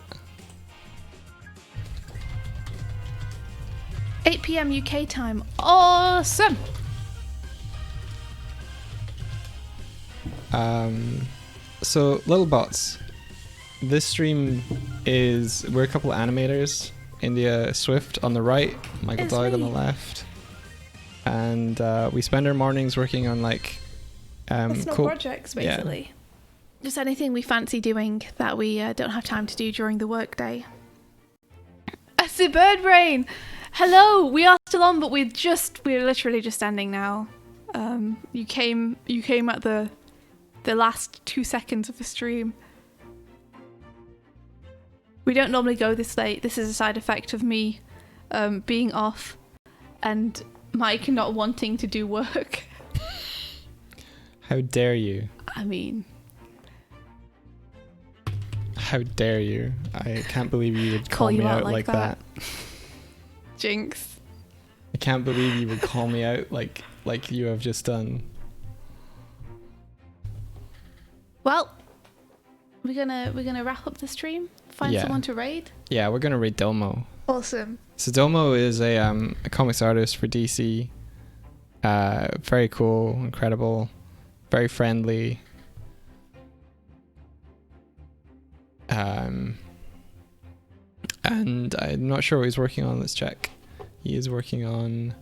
8 PM UK time. Awesome! So little bots. This stream is we're a couple of animators. India Swift on the right, Michael It's Doig on the me. left, and we spend our mornings working on like Personal cool projects, yeah. basically. Just anything we fancy doing that we don't have time to do during the workday. That's the bird brain! Hello! We are still on, but we're literally just ending now. You came at the last 2 seconds of the stream. We don't normally go this late. This is a side effect of me being off and Mike not wanting to do work. How dare you? I mean, How dare you? I can't believe you would Call call you me out out like like that. jinx. I can't believe you would call me out like you have just done. Well, we're gonna wrap up the stream. Find Yeah. someone to raid. Yeah, we're gonna read Domo. Awesome. So Domo is a comics artist for DC. Very cool, incredible, very friendly. And I'm not sure what he's working on. Let's check. He is working on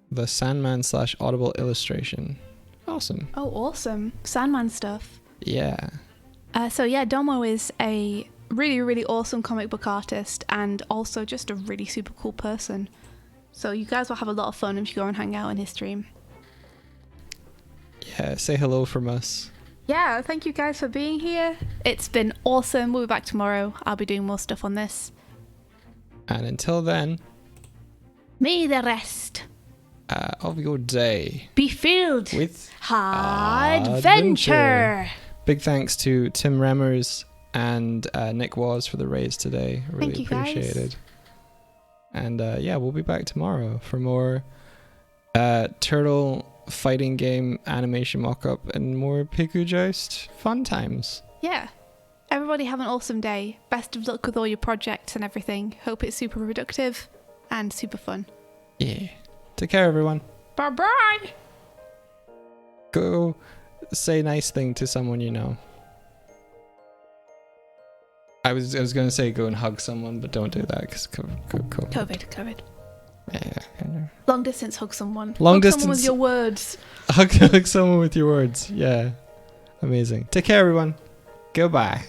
the Sandman / Audible illustration. Awesome. Oh, awesome. Sandman stuff. Yeah. So yeah, Domo is a really, really awesome comic book artist and also just a really super cool person. So you guys will have a lot of fun if you go and hang out in his stream. Yeah. Say hello from us. Yeah, thank you guys for being here. It's been awesome. We'll be back tomorrow. I'll be doing more stuff on this. And until then, May the rest of your day be filled with adventure. Big thanks to Tim Remmers and Nick Was for the raids today. I really Thank you, guys. appreciate it. And yeah, we'll be back tomorrow for more turtle fighting game animation mock-up and more Piku Joust fun times. Yeah. Everybody have an awesome day. Best of luck with all your projects and everything. Hope it's super productive and super fun. Yeah. Take care, everyone. Bye-bye. Go say a nice thing to someone you know. I was going to say go and hug someone, but don't do that because COVID. Yeah. Long distance hug someone. Long hug someone with distance- your words. Hug someone with your words. Yeah. Amazing. Take care, everyone. Goodbye.